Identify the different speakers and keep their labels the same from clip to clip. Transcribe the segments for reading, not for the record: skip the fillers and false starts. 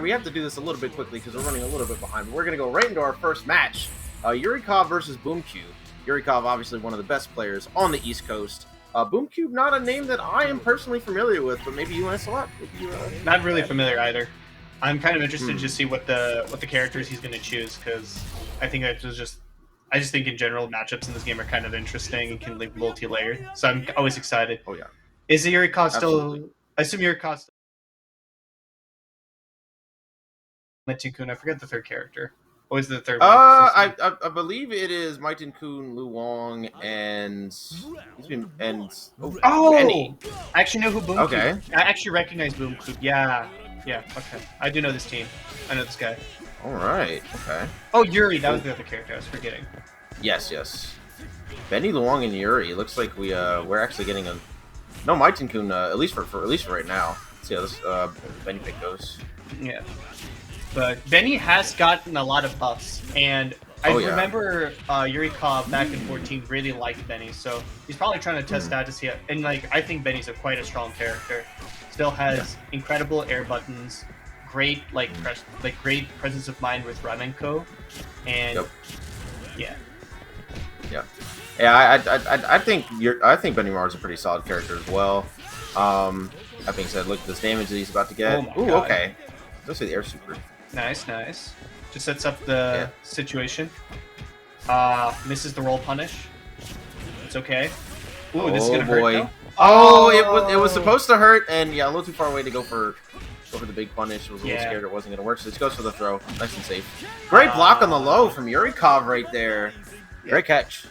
Speaker 1: We have to do this a little bit quickly because we're running a little bit behind. But we're going to go right into our first match. Yurikov versus Boomcube. Yurikov, obviously one of the best players on the East Coast. Boomcube, not a name that I am personally familiar with, but maybe you want to select.
Speaker 2: Not really familiar either. I'm kind of interested to see what the characters he's going to choose, because I think I just think in general matchups in this game are kind of interesting and can be multi-layered. So I'm always excited.
Speaker 1: Oh yeah.
Speaker 2: Is Yurikov still? I assume Yurikov still. Mighty-kun, I forget the third character. What was the third one?
Speaker 1: I believe it is Mighty-kun, Luong, and Benny.
Speaker 2: I actually know who Boomcube.
Speaker 1: Okay.
Speaker 2: I actually recognize Boomcube. Yeah. Okay. I do know this team. I know this guy.
Speaker 1: All right. Okay.
Speaker 2: Oh, Yuri. That was the other character I was forgetting.
Speaker 1: Yes. Benny, Luong, and Yuri. It looks like we're actually getting a Mighty-kun at least for right now. Let's see how this Benny pick goes.
Speaker 2: Yeah. But Benny has gotten a lot of buffs, and I remember Yurikov back in 14 really liked Benny, so he's probably trying to test that to see it. And I think Benny's quite a strong character. Still has incredible air buttons, great great presence of mind with RamenKO, and yeah.
Speaker 1: I think Benny Mars is a pretty solid character as well. That being said, look at this damage that he's about to get.
Speaker 2: Oh my God.
Speaker 1: Okay. Let's see the air super.
Speaker 2: Nice. Just sets up the situation. Misses the roll punish. It's okay. Ooh, this is gonna hurt though.
Speaker 1: Oh, it was supposed to hurt, and a little too far away to go for the big punish. Was a little scared it wasn't gonna work, so this goes for the throw. Nice and safe. Great block on the low from Yurikov right there. Great catch.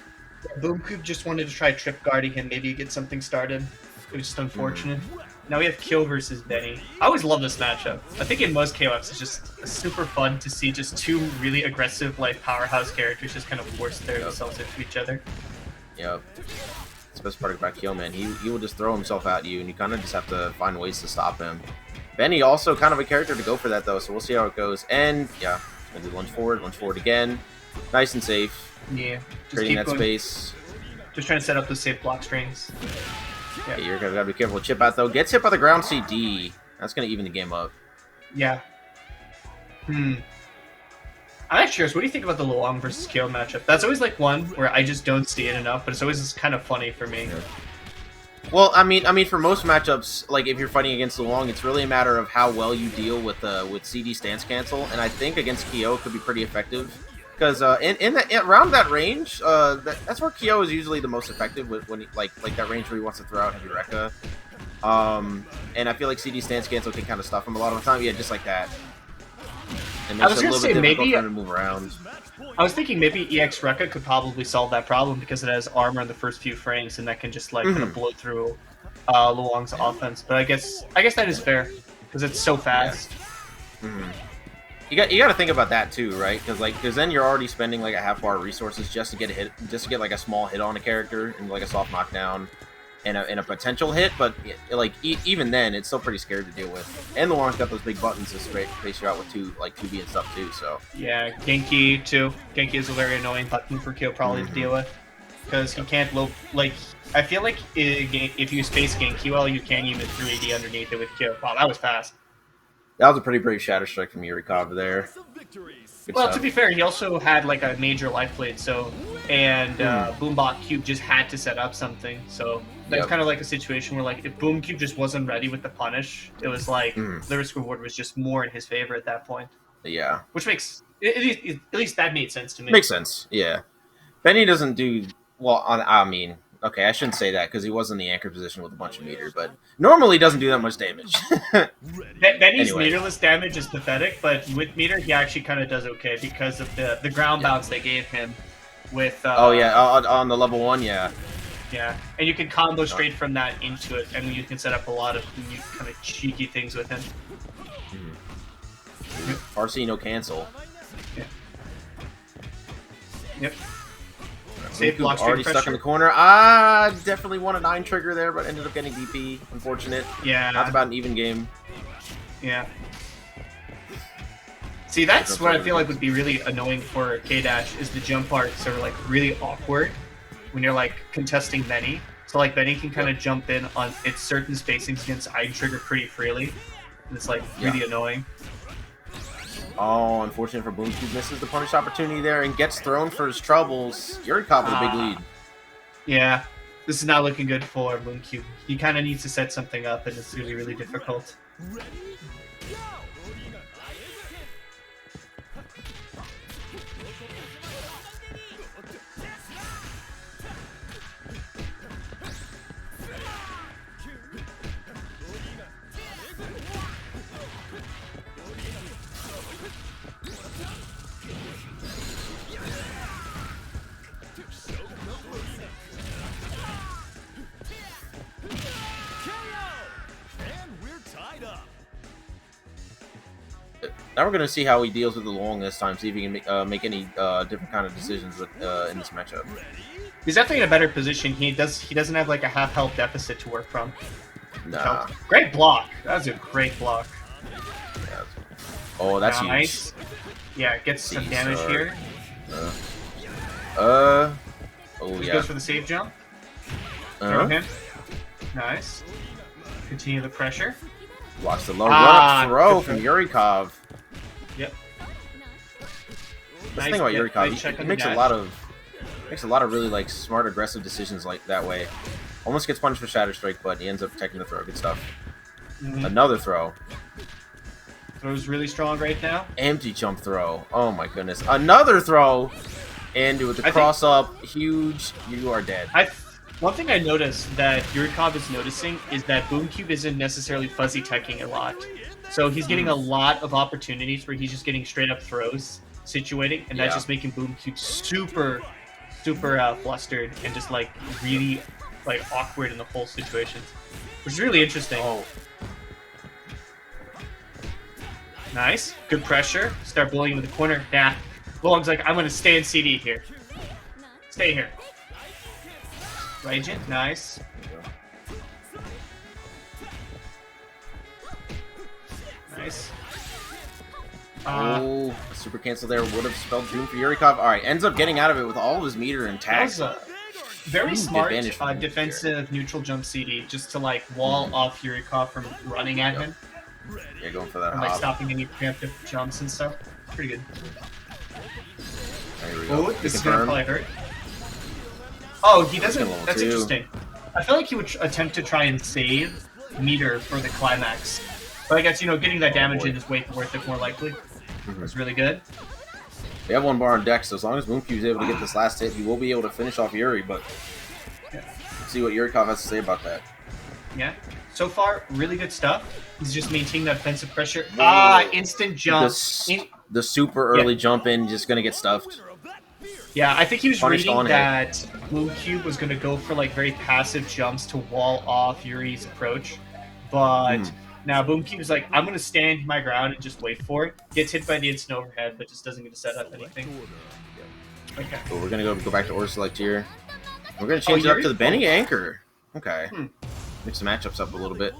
Speaker 2: Boomcube just wanted to try trip guarding him, maybe get something started. It was just unfortunate. Now we have Kyo versus Benny. I always love this matchup. I think in most KOFs it's just super fun to see just two really aggressive powerhouse characters just kind of force themselves into each other.
Speaker 1: Yep. That's the best part about Kyo, man. He will just throw himself at you, and you kind of just have to find ways to stop him. Benny also kind of a character to go for that though, so we'll see how it goes. And yeah, gonna do lunge forward again. Nice and safe.
Speaker 2: Yeah. Just
Speaker 1: creating that space.
Speaker 2: Just trying to set up those safe block strings.
Speaker 1: Yeah, you're gonna gotta be careful with chip out though. Gets hit by the ground CD. That's gonna even the game up.
Speaker 2: Yeah. I'm actually curious. What do you think about the Luong versus Kyo matchup? That's always one where I just don't see it enough, but it's always just kind of funny for me.
Speaker 1: Yeah. Well, I mean, for most matchups, if you're fighting against Luong, it's really a matter of how well you deal with CD stance cancel, and I think against Kyo it could be pretty effective. Because around that range, that's where Kyo is usually the most effective when he, like that range where he wants to throw out heavy Rekka. And I feel like CD stance cancel can kind of stuff him a lot of the time. Yeah, just like that. It makes it a little bit difficult trying to move around.
Speaker 2: I was thinking maybe EX Rekka could probably solve that problem because it has armor in the first few frames, and that can just kind of blow through Luong's offense. But I guess that is fair because it's so fast.
Speaker 1: Yeah. You got to think about that too, right? Because then you're already spending a half bar of resources just to get a hit, just to get a small hit on a character and a soft knockdown and a potential hit. But even then, it's still pretty scary to deal with. And the Luong's got those big buttons to space you out with 2B and stuff too. So
Speaker 2: yeah, Genki too. Genki is a very annoying button for Kyo probably to deal with because he can't I feel like if you space Genki well, you can't even 3AD underneath it with Kyo. Wow, that was fast.
Speaker 1: That was a pretty brave Shatter Strike from Yurikov there.
Speaker 2: Well, to be fair, he also had a major life blade, and Boomcube just had to set up something. So that was kind of a situation where if Boomcube just wasn't ready with the punish, it was the risk reward was just more in his favor at that point.
Speaker 1: Yeah.
Speaker 2: Which makes at least that made sense to me.
Speaker 1: Makes sense. Yeah. Benny doesn't do well on. Okay, I shouldn't say that because he was in the anchor position with a bunch of meter, but normally doesn't do that much damage.
Speaker 2: Benny's meterless damage is pathetic, but with meter he actually kind of does okay because of the ground bounce they gave him with...
Speaker 1: on the level 1, yeah.
Speaker 2: Yeah, and you can combo straight from that into it, and you can set up a lot of kind of cheeky things with him.
Speaker 1: RC no cancel.
Speaker 2: Yeah. Yep. Safe block
Speaker 1: already stuck in the corner. Definitely won a 9 trigger there, but ended up getting DP. Unfortunate.
Speaker 2: Yeah.
Speaker 1: That's about an even game.
Speaker 2: Yeah. See, that's what I feel would be really annoying for K-Dash is the jump arcs are really awkward when you're contesting Benny. So Benny can kind of jump in on its certain spacings against item trigger pretty freely. And it's really annoying.
Speaker 1: Oh, unfortunate for Boomcube, misses the punish opportunity there and gets thrown for his troubles. Yurikov with a big lead.
Speaker 2: Yeah, this is not looking good for Boomcube. He kind of needs to set something up, and it's really, really difficult.
Speaker 1: Now we're going to see how he deals with the long this time, see if he can make any different kind of decisions with, in this matchup.
Speaker 2: He's definitely in a better position. He doesn't have like a half health deficit to work from.
Speaker 1: Nah.
Speaker 2: Great block. That was a great block.
Speaker 1: Yeah. Oh, that's
Speaker 2: nice.
Speaker 1: Huge.
Speaker 2: Yeah, it gets some damage here.
Speaker 1: Oh,
Speaker 2: Just
Speaker 1: yeah.
Speaker 2: goes for the save jump. Throw him. Nice. Continue the pressure.
Speaker 1: Watch the low run-up throw from Yurikov.
Speaker 2: Yep.
Speaker 1: That's the thing about Yurikov, he makes a lot of really like smart, aggressive decisions like that way. Almost gets punished for Shatter Strike, but he ends up protecting the throw. Good stuff. Another throw.
Speaker 2: Throw's really strong right now.
Speaker 1: Empty jump throw. Oh my goodness. Another throw. And with the cross up, huge. You are dead.
Speaker 2: One thing I noticed that Yurikov is noticing is that Boomcube isn't necessarily fuzzy teching a lot. So he's getting a lot of opportunities where he's just getting straight up throws situating, and that's just making Boomcube super flustered and just like really like awkward in the whole situations, which is really interesting.
Speaker 1: Oh.
Speaker 2: Nice, good pressure. Start bullying him in the corner. Nah, Long's like, I'm gonna stay in CD here. Stay here. Ragent, nice. Nice.
Speaker 1: Oh, a super cancel there would have spelled doom for Yurikov. All right, ends up getting out of it with all of his meter intact.
Speaker 2: That was a very smart defensive neutral jump CD just to like wall off Yurikov from running at him.
Speaker 1: Yeah, going for that
Speaker 2: and like stopping any preemptive jumps and stuff. Pretty good.
Speaker 1: There we go.
Speaker 2: Oh, this is gonna probably hurt. Oh, he doesn't. That's interesting. I feel like he would attempt to try and save meter for the climax. But I guess, you know, getting that damage in is way worth it, more likely. It's really good.
Speaker 1: We have one bar on deck, so as long as Boomcube is able to get this last hit, he will be able to finish off Yuri, but let's see what Yurikov has to say about that.
Speaker 2: Yeah. So far, really good stuff. He's just maintaining that defensive pressure. Instant jump.
Speaker 1: The super early jump in, just going to get stuffed.
Speaker 2: Yeah, I think he was reading that Boomcube was going to go for like very passive jumps to wall off Yuri's approach, but now Boomcube's like, I'm going to stand my ground and just wait for it. Gets hit by the instant overhead, but just doesn't get to set up anything. Okay.
Speaker 1: So we're going to go back to order select here. We're going to change it up to the Benny Anchor. Okay. Mix the matchups up a little bit.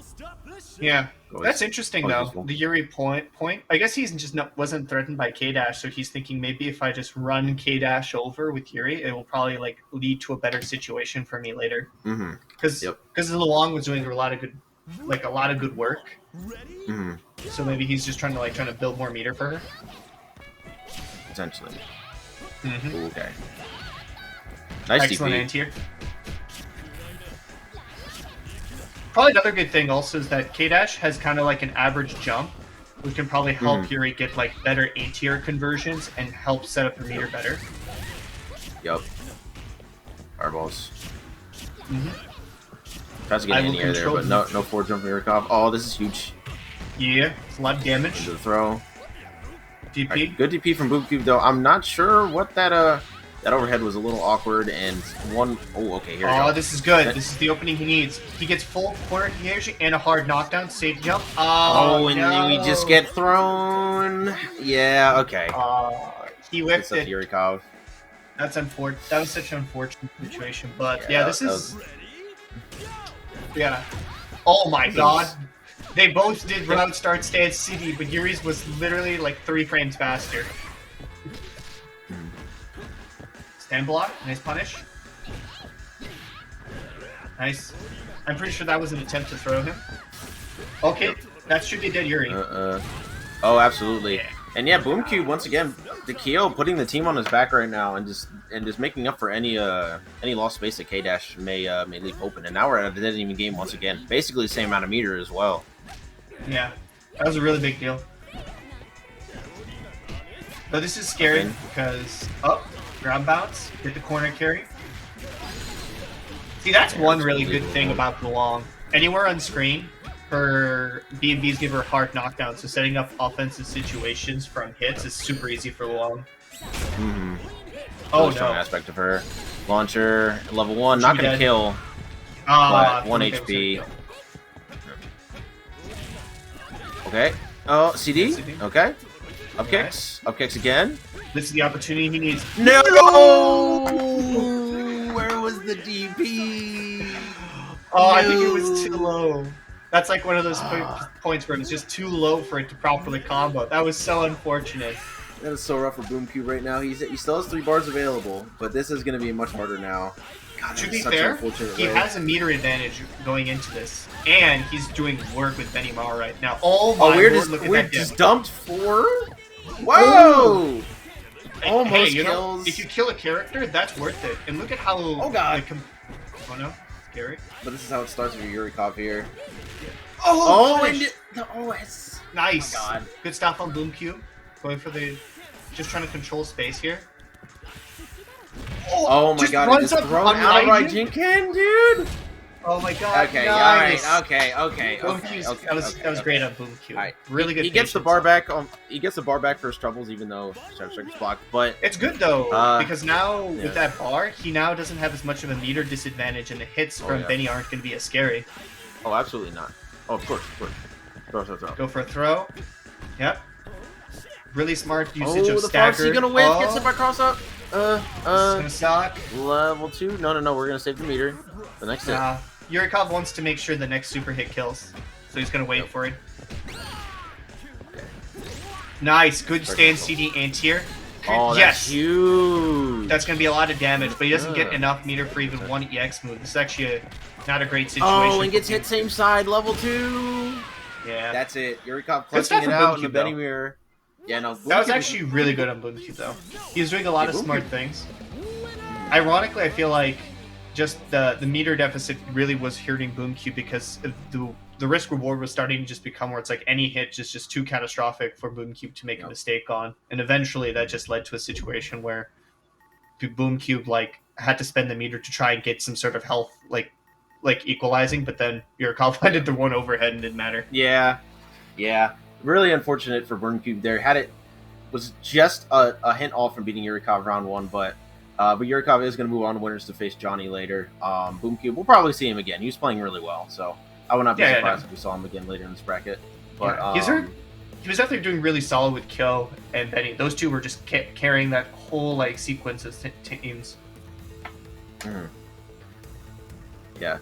Speaker 2: Yeah, that's interesting though. The Yuri point. I guess he's just wasn't threatened by K-Dash, so he's thinking maybe if I just run K-Dash over with Yuri, it will probably like lead to a better situation for me later. Because Luong was doing a lot of good work. So maybe he's just trying to build more meter for her.
Speaker 1: Potentially.
Speaker 2: Ooh,
Speaker 1: okay. Nice
Speaker 2: excellent
Speaker 1: DP.
Speaker 2: anti-tier. Probably another good thing also is that K-Dash has kind of like an average jump, which can probably help Yuri get like better A-tier conversions and help set up the meter better.
Speaker 1: Yep. Fireballs. Tries to get in the air there, but no forward jump from Yurikov. Oh, this is huge.
Speaker 2: Yeah, it's a lot of damage.
Speaker 1: Into the throw.
Speaker 2: DP.
Speaker 1: Right, good DP from Boomcube though. I'm not sure what that that overhead was a little awkward and one. Oh, okay, here we go.
Speaker 2: Oh, this is good. This is the opening he needs. He gets full corner engagement and a hard knockdown, safe jump. Oh,
Speaker 1: and
Speaker 2: no.
Speaker 1: then we just get thrown. Yeah, okay.
Speaker 2: He whipped it.
Speaker 1: Yurikov.
Speaker 2: That's unfortunate. That was such an unfortunate situation, but yeah, this is. Yeah. Oh my god. They both did route start stance CD, but Yuri's was literally like 3 frames faster. Stand block, nice punish. Nice. I'm pretty sure that was an attempt to throw him. Okay, that should be dead Yuri.
Speaker 1: Oh, absolutely.
Speaker 2: Yeah.
Speaker 1: And yeah, Boomcube once again, the Kyo putting the team on his back right now, and just making up for any lost space that K-Dash may leave open. And now we're at a dead even game once again, basically the same amount of meter as well.
Speaker 2: Yeah, that was a really big deal. But this is scary because ground bounce, hit the corner carry. See, that's one really good thing about the long. Anywhere on screen, her B&Bs give her hard knockdown, so setting up offensive situations from hits is super easy for long.
Speaker 1: Mm-hmm.
Speaker 2: Oh,
Speaker 1: strong
Speaker 2: no.
Speaker 1: aspect of her. Launcher, level 1, not going to kill, but 1 HP. Okay. Oh, CD? Okay. Up kicks. Up kicks again.
Speaker 2: This is the opportunity he needs.
Speaker 1: No! Where was the DP?
Speaker 2: Oh, I think it was too low. That's like one of those points where it was just too low for it to properly combo. That was so unfortunate.
Speaker 1: That is so rough for Boomcube right now. He still has 3 bars available, but this is going to be much harder now. God,
Speaker 2: to be fair, he has a meter advantage going into this, and he's doing work with Benny Mao right now. Oh my lord, look at that
Speaker 1: just dumped 4? Whoa! Almost
Speaker 2: hey,
Speaker 1: kills.
Speaker 2: If you kill a character, that's worth it. And look at how...
Speaker 1: Oh god.
Speaker 2: Oh no, scary.
Speaker 1: But this is how it starts with Yurikov here.
Speaker 2: Oh,
Speaker 1: and the OS.
Speaker 2: Nice.
Speaker 1: Oh god.
Speaker 2: Good stuff on Boomcube. Going for the... Just trying to control space here.
Speaker 1: Oh my god, he just thrown out a right Jinken, dude!
Speaker 2: Oh my god,
Speaker 1: okay,
Speaker 2: nice.
Speaker 1: Alright, okay.
Speaker 2: That was great on Boomcube.
Speaker 1: Right.
Speaker 2: Really good.
Speaker 1: He gets the bar back. He gets the bar back for his troubles, even though Striker's blocked. But
Speaker 2: it's good though because now with that bar, he now doesn't have as much of a meter disadvantage, and the hits from Benny aren't going to be as scary.
Speaker 1: Oh, absolutely not. Oh, of course. Throw.
Speaker 2: Go for a throw. Yep. Really smart usage of
Speaker 1: the
Speaker 2: stagger.
Speaker 1: Foxy gonna win. Gets it by cross up.
Speaker 2: This is gonna suck.
Speaker 1: Level 2. No. We're gonna save the meter. The next hit.
Speaker 2: Yurikov wants to make sure the next super hit kills, so he's gonna wait for it. Nice, good stand CD anti-air.
Speaker 1: Oh, that's huge.
Speaker 2: That's gonna be a lot of damage, but he doesn't get enough meter for even one EX move. This is actually not a great situation.
Speaker 1: Oh, and gets hit same side, level 2.
Speaker 2: Yeah.
Speaker 1: That's it. Yurikov clutching it out in the Benny mirror. Yeah, no.
Speaker 2: That was actually really good on Boomcube, though. He was doing a lot of smart things. Ironically, I feel like just the meter deficit really was hurting Boomcube because the risk reward was starting to just become where it's like any hit is just too catastrophic for Boomcube to make a mistake on, and eventually that just led to a situation where Boomcube had to spend the meter to try and get some sort of health like equalizing, but then Yurikov landed the one overhead and didn't matter.
Speaker 1: Yeah. Really unfortunate for Boomcube there. Was just a hint off from beating Yurikov round 1, but Yurikov is going to move on to winners to face Johny later. Boomcube, we'll probably see him again. He was playing really well, so I would not be surprised if we saw him again later in this bracket. But
Speaker 2: he was definitely doing really solid with Kyo and Benny. Those two were just carrying that whole sequence of teams.
Speaker 1: Yeah.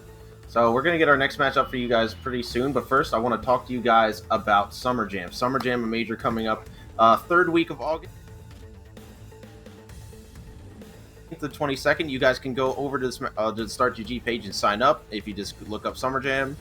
Speaker 1: So we're going to get our next match up for you guys pretty soon, but first I want to talk to you guys about Summer Jam. Summer Jam, a major coming up 3rd week of August. The 22nd, you guys can go over to the Start GG page and sign up. If you just look up Summer Jam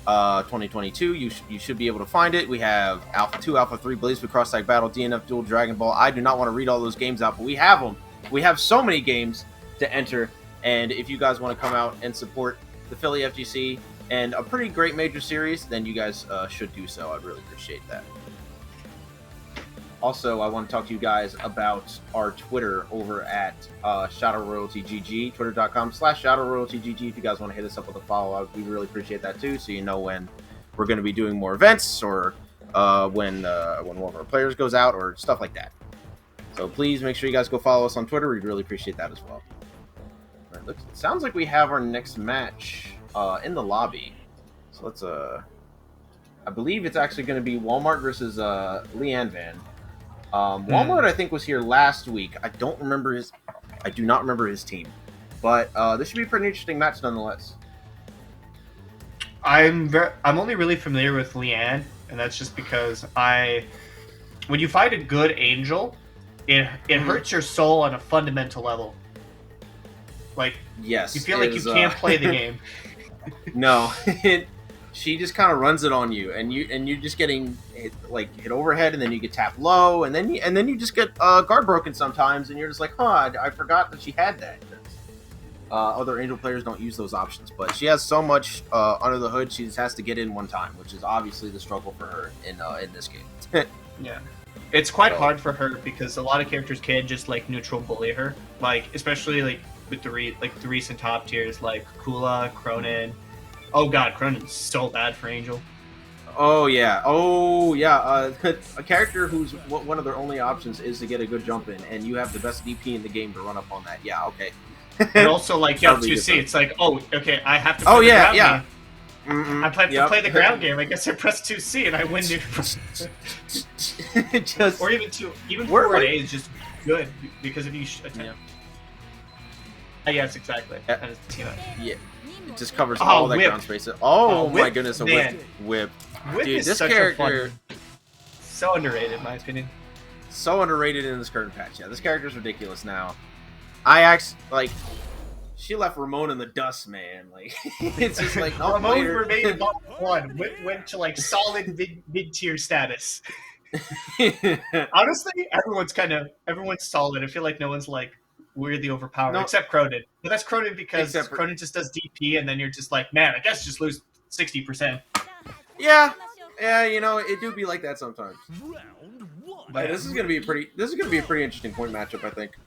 Speaker 1: 2022, you should be able to find it. We have Alpha 2, Alpha 3, Blaze for Cross Tag Battle, DNF Duel, Dragon Ball. I do not want to read all those games out, but we have them. We have so many games to enter, and if you guys want to come out and support the Philly FGC and a pretty great major series, then you guys should do so. I'd really appreciate that. Also, I want to talk to you guys about our Twitter over at ShadowRoyaltyGG, twitter.com/ShadowRoyaltyGG. If you guys want to hit us up with a follow, we really appreciate that too, so you know when we're going to be doing more events or when one of our players goes out or stuff like that. So please make sure you guys go follow us on Twitter. We'd really appreciate that as well. All right, it sounds like we have our next match in the lobby. So let's I believe it's actually going to be Walmart versus Leeanvan. Walmart, I think, was here last week. I do not remember his team, but this should be a pretty interesting match nonetheless.
Speaker 2: I'm only really familiar with Leanne, and that's just because when you fight a good angel, it hurts your soul on a fundamental level. Like,
Speaker 1: yes,
Speaker 2: you feel like you can't play the game.
Speaker 1: No, she just kind of runs it on you, and you're just getting hit overhead, and then you get tapped low, and then you just get guard broken sometimes, and you're just like, huh, I forgot that she had that. Other Angel players don't use those options, but she has so much under the hood. She just has to get in one time, which is obviously the struggle for her in this game.
Speaker 2: Yeah, it's quite hard for her because a lot of characters can just like neutral bully her, like especially like with the recent top tiers like Kula, Cronin. Oh god, Cronin's so bad for Angel.
Speaker 1: Oh yeah, a character who's one of their only options is to get a good jump in, and you have the best DP in the game to run up on that. Yeah, okay.
Speaker 2: And also, like, yo, 2C, it's like, oh, okay, I have to play the ground game. I plan to play the ground game. I guess I press 2C and I win. Or even 4A is just good because if you attempt. Yes, exactly.
Speaker 1: Yeah, it just covers all that ground space. Oh my goodness, a whip.
Speaker 2: Whip
Speaker 1: Dude,
Speaker 2: is
Speaker 1: this
Speaker 2: such
Speaker 1: character
Speaker 2: so underrated, in my opinion.
Speaker 1: So underrated in this current patch. Yeah, this character's ridiculous now. She left Ramon in the dust, man. Like, it's just like, no,
Speaker 2: Ramon remained bottom 1. Went to like solid mid-tier status. Honestly, everyone's solid. I feel like no one's like weirdly overpowered except Cronin. But that's Cronin because Cronin just does DP, and then you're just like, man, I guess just lose 60%.
Speaker 1: Yeah, you know, it do be like that sometimes. But this is gonna be a pretty interesting point matchup, I think.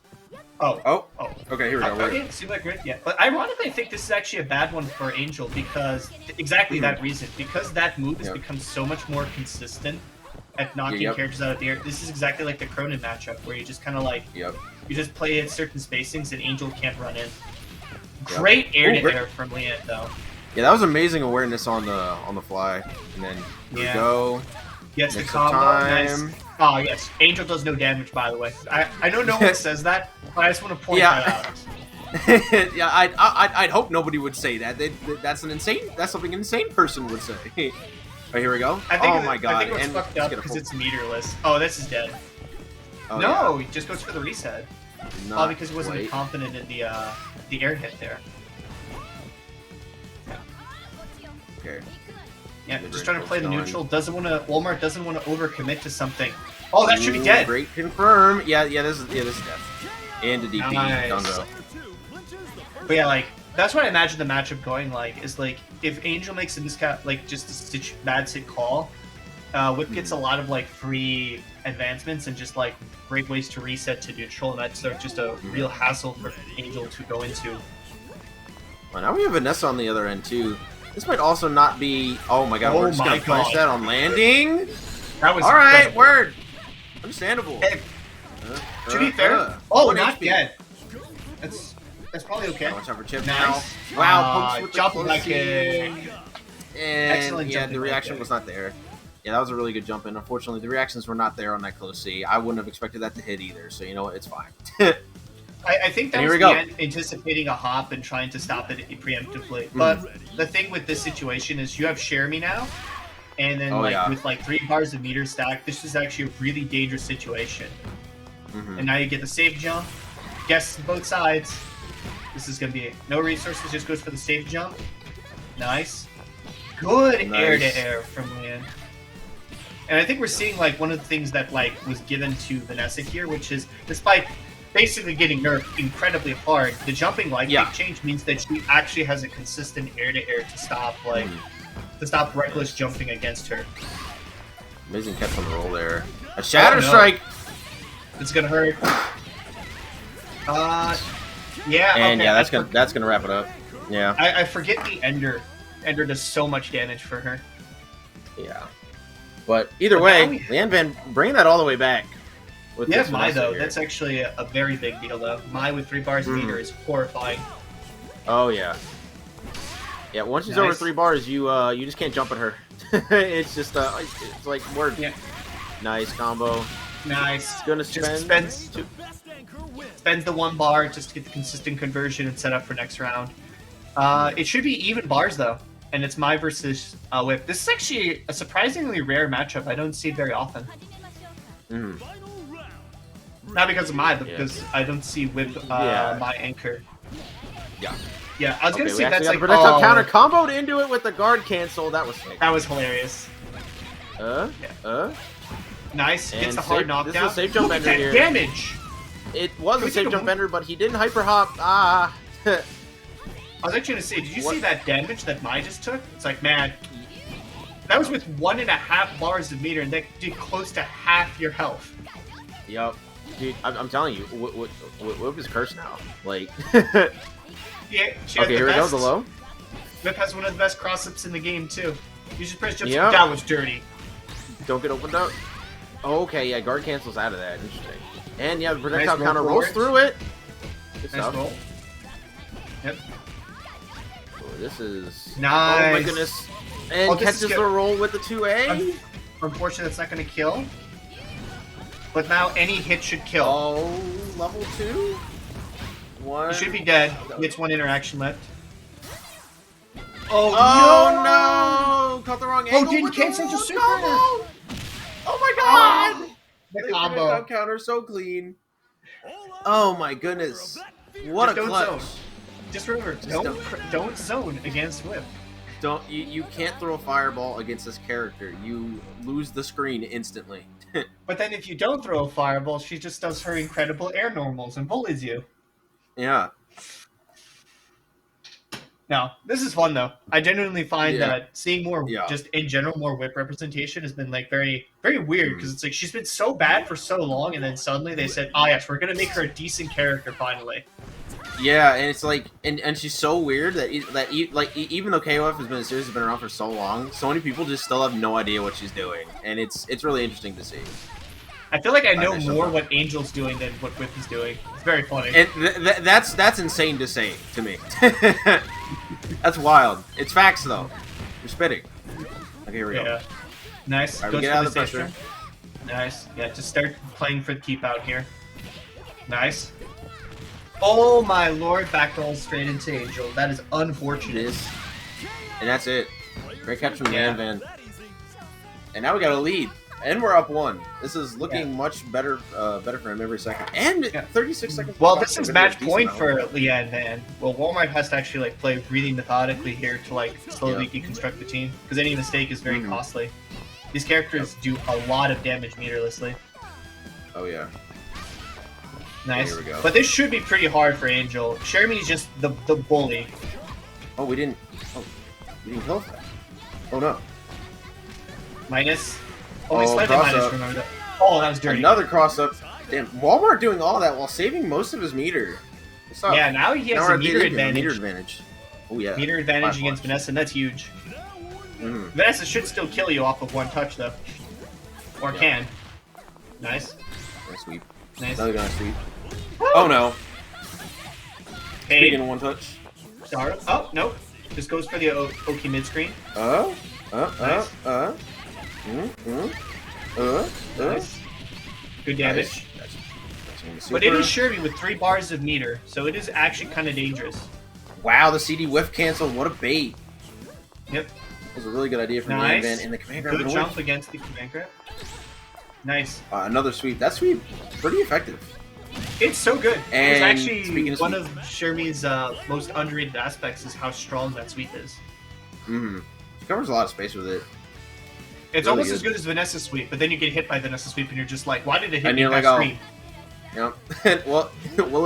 Speaker 1: Oh. Okay, here we go.
Speaker 2: Okay, seems like great. Yeah, but ironically, I think this is actually a bad one for Angel because exactly that reason. Because that move has become so much more consistent at knocking characters out of the air. This is exactly like the Cronin matchup where you just kind of like you just play at certain spacings and Angel can't run in. Great air to air from Leeanvan though.
Speaker 1: Yeah, that was amazing awareness on the fly, and then here we go.
Speaker 2: Yes, the combo. Nice. Oh, yes. Angel does no damage, by the way. I know no one says that, but I just want to point that out.
Speaker 1: Yeah, I'd hope nobody would say that. That's something an insane person would say. Right, here we go. Oh my god.
Speaker 2: I think it's fucked up because it's meterless. Oh, this is dead. Oh, no, he just goes for the reset. Probably because he wasn't confident in the air hit there.
Speaker 1: Okay.
Speaker 2: Yeah, just trying to play the neutral. Walmart doesn't want to overcommit to something. Oh, that should be dead.
Speaker 1: Great confirm. Yeah, this is dead. And a DP.
Speaker 2: Nice. But yeah, like that's what I imagine the matchup going like. Is like if Angel makes a miscap, like just a bad sit call, Whip gets a lot of like free advancements and just like great ways to reset to neutral, and that's just a real hassle for Angel to go into.
Speaker 1: Well, now we have Vanessa on the other end too. This might also not be. Oh my god, we're just gonna punch that on landing.
Speaker 2: That was
Speaker 1: alright. Word. Understandable.
Speaker 2: Hey, to be fair, not yet. That's probably okay.
Speaker 1: Watch out for Chip now. Wow, pokes with
Speaker 2: jumping like
Speaker 1: and excellent. Yeah, the reaction was not there. Yeah, that was a really good jump in. Unfortunately, the reactions were not there on that close C. I wouldn't have expected that to hit either. So you know what, it's fine.
Speaker 2: I think that was Leeanvan anticipating a hop and trying to stop it preemptively. But the thing with this situation is you have Share Me now, and then with like 3 bars of meter stack, this is actually a really dangerous situation. And now you get the safe jump. Guess both sides. This is going to be no resources, just goes for the safe jump. Nice. Good air to air from Leeanvan. And I think we're seeing like one of the things that like was given to Vanessa here, which is despite basically getting nerfed incredibly hard, the jumping big change means that she actually has a consistent air-to-air to stop reckless jumping against her.
Speaker 1: Amazing catch on the roll there. A Shatter Strike!
Speaker 2: It's gonna hurt. Yeah,
Speaker 1: and that's gonna wrap it up. Yeah.
Speaker 2: I forget the Ender. Ender does so much damage for her.
Speaker 1: Yeah. But either way, Leeanvan bringing that all the way back.
Speaker 2: Yeah, Mai though, that's actually a very big deal though. Mai with 3 bars meter is horrifying.
Speaker 1: Oh yeah. Yeah, once she's over 3 bars, you just can't jump at her. It's just it's like word.
Speaker 2: Yeah.
Speaker 1: Nice combo.
Speaker 2: Nice.
Speaker 1: Gonna
Speaker 2: spends the 1 bar just to get the consistent conversion and set up for next round. It should be even bars though, and it's Mai versus Whip. This is actually a surprisingly rare matchup. I don't see it very often. Not because of Mai, but because I don't see Whip my anchor.
Speaker 1: Yeah.
Speaker 2: Yeah, I was gonna say
Speaker 1: we
Speaker 2: that's
Speaker 1: got
Speaker 2: like
Speaker 1: the projectile counter comboed into it with the guard cancel. That was sick.
Speaker 2: That was hilarious. Nice. Gets the hard knockdown.
Speaker 1: This is a safe jump ender here.
Speaker 2: Damage.
Speaker 1: It was a safe jump ender, but he didn't hyper hop. Ah.
Speaker 2: I was actually gonna say, did you see that damage that Mai just took? It's like, man, that was with 1.5 bars of meter, and that did close to half your health.
Speaker 1: Yup. Dude, I'm telling you, Whip is cursed now. Like.
Speaker 2: Yeah,
Speaker 1: okay, here we go, the low.
Speaker 2: Whip has one of the best cross-ups in the game, too. You just press jump.
Speaker 1: Yep.
Speaker 2: That was dirty.
Speaker 1: Don't get opened up. Okay, yeah, guard cancels out of that. Interesting. And yeah, the projectile
Speaker 2: Nice
Speaker 1: counter rolls through it. Good
Speaker 2: nice
Speaker 1: stuff.
Speaker 2: roll. Yep.
Speaker 1: Oh, this is...
Speaker 2: Nice.
Speaker 1: Oh my goodness. And catches the roll with the 2A.
Speaker 2: Unfortunately, that's not going to kill. But now any hit should kill.
Speaker 1: Oh, level 2? One.
Speaker 2: He should be dead. He gets one interaction left. Oh,
Speaker 1: no! Caught the wrong angle.
Speaker 2: Oh, didn't cancel the super.
Speaker 1: Oh my god!
Speaker 2: The
Speaker 1: The
Speaker 2: combo.
Speaker 1: counter so clean. Oh my goodness. What a
Speaker 2: Don't
Speaker 1: clutch.
Speaker 2: zone. Just remember, don't zone against Whip.
Speaker 1: You can't throw a fireball against this character. You lose the screen instantly.
Speaker 2: But then if you don't throw a fireball, she just does her incredible air normals and bullies you.
Speaker 1: Yeah.
Speaker 2: Now, this is fun though. I genuinely find
Speaker 1: Yeah.
Speaker 2: that seeing more, just in general, more Whip representation has been like very, very weird because it's like she's been so bad for so long, and then suddenly they said, "Oh yes, we're gonna make her a decent character finally."
Speaker 1: Yeah, and it's like, and she's so weird that even though KOF has been a series that's been around for so long, so many people just still have no idea what she's doing, and it's really interesting to see.
Speaker 2: I feel like I know more what Angel's doing than what Whip is doing. It's very funny.
Speaker 1: And that's insane to say to me. That's wild. It's facts though. You're spitting. Okay, here we go.
Speaker 2: Nice.
Speaker 1: All right, we get out of the pressure.
Speaker 2: Nice. Yeah, just start playing for the keep out here. Nice. Oh my lord, back roll straight into Angel. That is unfortunate.
Speaker 1: And that's it. Great catch from Leeanvan. And now we got a lead. And we're up 1. This is looking much better for him every second. And 36 seconds.
Speaker 2: Well, this is match point for Leeanvan. Well, Walmart has to actually like play really methodically here to like slowly deconstruct the team because any mistake is very costly. These characters do a lot of damage meterlessly.
Speaker 1: Oh yeah.
Speaker 2: Nice.
Speaker 1: Here we go.
Speaker 2: But this should be pretty hard for Angel. Shermie's just the bully.
Speaker 1: Oh, we didn't kill that. Oh no.
Speaker 2: Minus. Only slightly minus, remember that. Oh, that was dirty.
Speaker 1: Another cross up. Damn, Walmart doing all that while saving most of his meter. What's up?
Speaker 2: Yeah, now he has a meter advantage.
Speaker 1: Meter advantage. Oh yeah.
Speaker 2: Meter advantage against Vanessa, and that's huge. Vanessa should still kill you off of one touch, though. Or can. Nice.
Speaker 1: Nice sweep.
Speaker 2: Nice.
Speaker 1: Another nice sweep. Oh no.
Speaker 2: Hey.
Speaker 1: Speaking one touch.
Speaker 2: Start. Oh, nope. Just goes for the Oki mid screen.
Speaker 1: Nice.
Speaker 2: Good damage. But it is Shermie with 3 bars of meter, so it is actually kind of dangerous.
Speaker 1: Wow, the CD whiff cancel. What a bait.
Speaker 2: Yep.
Speaker 1: That was a really good idea from Leeanvan in the command grab.
Speaker 2: Good jump against the command grab. Nice.
Speaker 1: Another sweep. That sweep, pretty effective.
Speaker 2: It's so good.
Speaker 1: And
Speaker 2: it's actually one of Shermie's most underrated aspects is how strong that sweep is.
Speaker 1: She covers a lot of space with it.
Speaker 2: It's really almost as good as Vanessa's sweep, but then you get hit by Vanessa's sweep and you're just like, why did it hit me
Speaker 1: like,
Speaker 2: screen?
Speaker 1: Yep. well,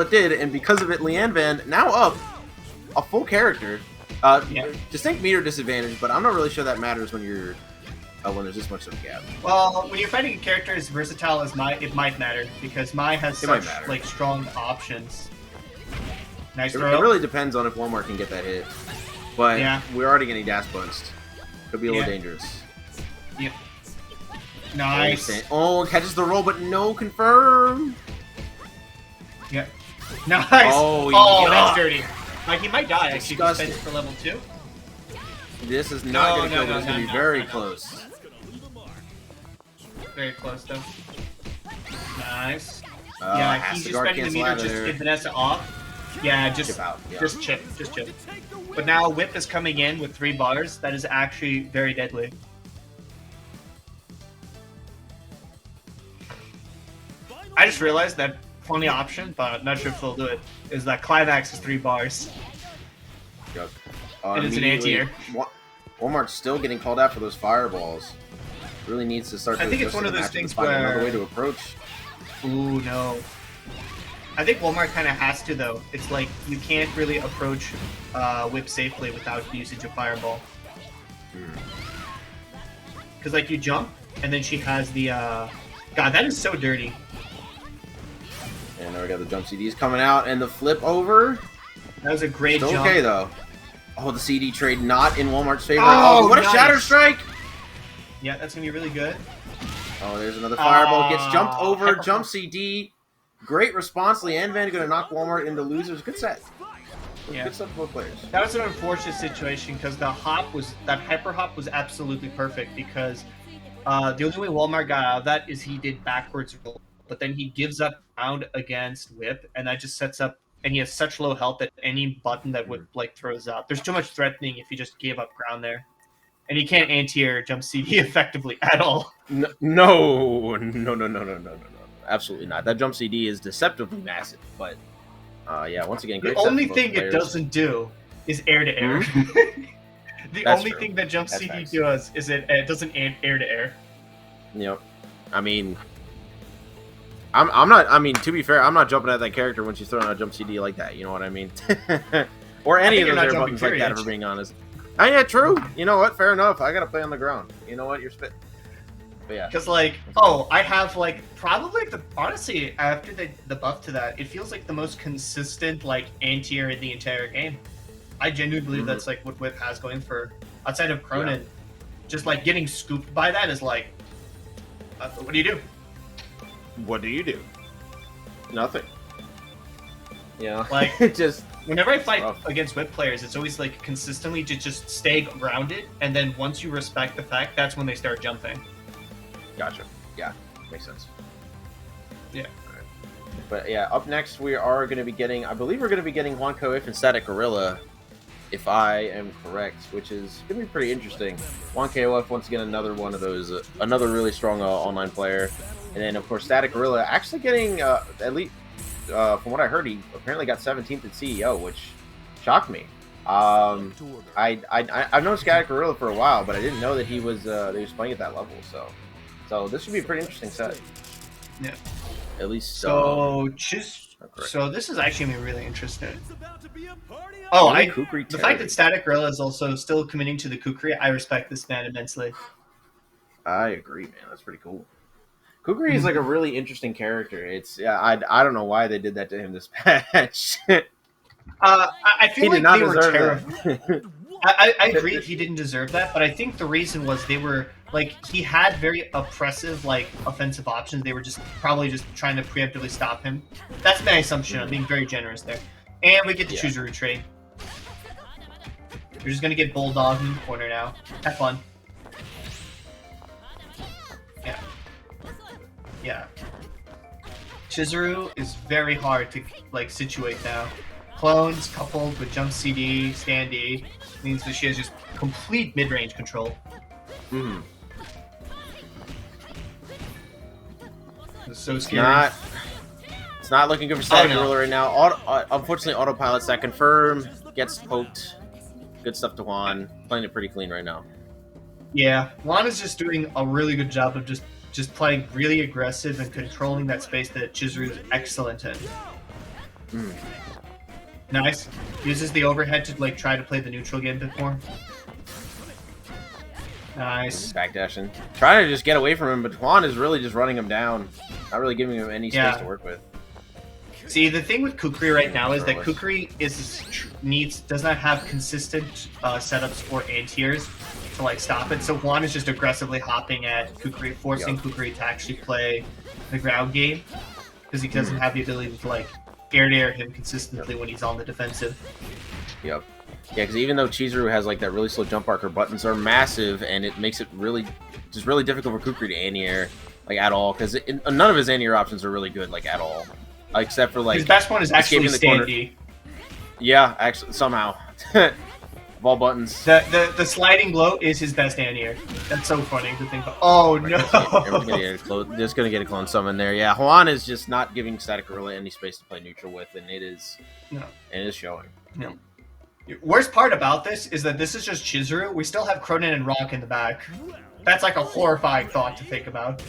Speaker 1: it did, and because of it, Leeanvan now up a full character. Distinct meter disadvantage, but I'm not really sure that matters when you're when there's this much of a gap.
Speaker 2: Well, when you're fighting a character as versatile as Mai, it might matter because Mai has such like strong options. Nice throw.
Speaker 1: It really depends on if Walmart can get that hit, but we're already getting dash punched. Could be a little dangerous.
Speaker 2: Yep. Nice.
Speaker 1: Oh, catches the roll, but no confirm.
Speaker 2: Yep. Nice.
Speaker 1: Oh,
Speaker 2: that's dirty. Like he might die actually. Defense for level 2.
Speaker 1: This is not going to kill. It's going to be very close.
Speaker 2: Very close though. Nice.
Speaker 1: Yeah,
Speaker 2: he's just spending the meter just to get Vanessa off. Yeah, just chip out. Just chip. But now Whip is coming in with 3 bars. That is actually very deadly. I just realized that funny option, but I'm not sure if they'll do it, is that Climax is 3 bars.
Speaker 1: Yep.
Speaker 2: And it's an anti-air.
Speaker 1: Walmart's still getting called out for those fireballs. Really needs to start to
Speaker 2: I think it's one of those things
Speaker 1: where another way
Speaker 2: where...
Speaker 1: to approach.
Speaker 2: Ooh, no. I think Walmart kind of has to, though. It's like you can't really approach whip safely without the usage of fireball. Because, like, you jump, and then she has the... God, that is so dirty.
Speaker 1: And now we got the jump CDs coming out, and the flip over.
Speaker 2: That was a great
Speaker 1: Still
Speaker 2: jump.
Speaker 1: okay, though. Oh, the CD trade not in Walmart's favor.
Speaker 2: Oh,
Speaker 1: what a
Speaker 2: nice.
Speaker 1: Shatter Strike!
Speaker 2: Yeah, that's going to be really good.
Speaker 1: Oh, there's another fireball. Gets jumped over.
Speaker 2: Chekofsky.
Speaker 1: Jump CD. Great response. Leeanvan going to knock Walmart into losers. Good set.
Speaker 2: Yeah.
Speaker 1: Good set for both players.
Speaker 2: That was an unfortunate situation because that hyper hop was absolutely perfect because the only way Walmart got out of that is he did backwards roll, but then he gives up ground against whip, and that just sets up. And he has such low health that any button that would like throws out. There's too much threatening if he just gave up ground there, and he can't anti-air jump CD effectively at all.
Speaker 1: No, absolutely not. That jump CD is deceptively massive, but yeah, once again, great
Speaker 2: The
Speaker 1: set
Speaker 2: only
Speaker 1: for both
Speaker 2: thing it
Speaker 1: players.
Speaker 2: doesn't do is air to air. The
Speaker 1: That's
Speaker 2: only
Speaker 1: true.
Speaker 2: thing that jump
Speaker 1: That's
Speaker 2: CD
Speaker 1: facts.
Speaker 2: does is it doesn't air to air.
Speaker 1: Yep. I mean, I'm not. I mean, to be fair, I'm not jumping at that character when she's throwing out a jump CD like that. You know what I mean? Or any of
Speaker 2: you're
Speaker 1: those
Speaker 2: not
Speaker 1: air
Speaker 2: jumping,
Speaker 1: buttons like that.
Speaker 2: period.
Speaker 1: If we're being honest. Oh yeah, true. You know what? Fair enough. I gotta play on the ground. You know what? You're spit. But yeah.
Speaker 2: Because like, oh, I have like probably honestly after the buff to that, it feels like the most consistent like anti-air in the entire game. I genuinely believe that's like what Whip has going for outside of Cronin.
Speaker 1: Yeah.
Speaker 2: Just like getting scooped by that is like, what do you do?
Speaker 1: What do you do? Nothing. Yeah.
Speaker 2: Like
Speaker 1: just
Speaker 2: whenever I fight
Speaker 1: rough.
Speaker 2: against Whip players, it's always like consistently to just stay grounded, and then once you respect the fact, that's when they start jumping.
Speaker 1: Gotcha. Yeah, makes sense.
Speaker 2: Yeah.
Speaker 1: Right. But yeah, up next we are going to be getting, I believe we're going to be getting JuanKOF and StaticGorilla, if I am correct, which is going to be pretty interesting. JuanKOF, once again, another one of those, another really strong online player. And then, of course, StaticGorilla actually getting, at least, from what I heard, he apparently got 17th at CEO, which shocked me. I've known StaticGorilla for a while, but I didn't know that he was playing at that level. So this should be a pretty interesting set.
Speaker 2: Yeah.
Speaker 1: At least.
Speaker 2: So so this is actually gonna be really interesting. Oh, the fact that StaticGorilla is also still committing to the Kukri, I respect this man immensely.
Speaker 1: I agree, man. That's pretty cool. Kukri is like a really interesting character. It's I don't know why they did that to him this patch.
Speaker 2: I feel like they were terrible.
Speaker 1: That.
Speaker 2: I agree he didn't deserve that, but I think the reason was they were like he had very oppressive like offensive options. They were just probably just trying to preemptively stop him. That's my assumption. I'm being very generous there. And we get the Chuzuru trade. We're just gonna get bulldogged in the corner now. Have fun. Yeah. Yeah. Chizuru is very hard to like situate now. Clones coupled with jump CD, standy means that she has just complete mid-range control. It's so scary.
Speaker 1: It's not looking good for StaticGorilla right now. Unfortunately, autopilot's that confirm. Gets poked. Good stuff to Juan. Playing it pretty clean right now.
Speaker 2: Yeah, Juan is just doing a really good job of just playing really aggressive and controlling that space that Chizuru is excellent in. Nice. Uses the overhead to like try to play the neutral game a bit more. Nice.
Speaker 1: Backdashing. Trying to just get away from him, but Juan is really just running him down. Not really giving him any space to work with.
Speaker 2: See, the thing with Kukri right now is that Kukri does not have consistent setups or anti-airs to like stop it. So Juan is just aggressively hopping at Kukri, forcing Kukri to actually play the ground game because he doesn't have the ability to like air him consistently when he's on the defensive.
Speaker 1: Yep. Yeah, because even though Chizuru has like that really slow jump arc, her buttons are massive, and it makes it really difficult for Kukri to anti-air like at all. Because none of his anti-air options are really good like at all, except for like
Speaker 2: his best one is actually standy.
Speaker 1: Yeah, actually somehow. Of all buttons.
Speaker 2: The sliding blow is his best anti-air. That's so funny to think about. Oh no!
Speaker 1: Just gonna get a clone summon there. Yeah, Juan is just not giving StaticGorilla any space to play neutral with, and it is showing.
Speaker 2: No. Worst part about this is that this is just Chizuru. We still have Cronin and Rock in the back. That's like a horrifying thought to think about.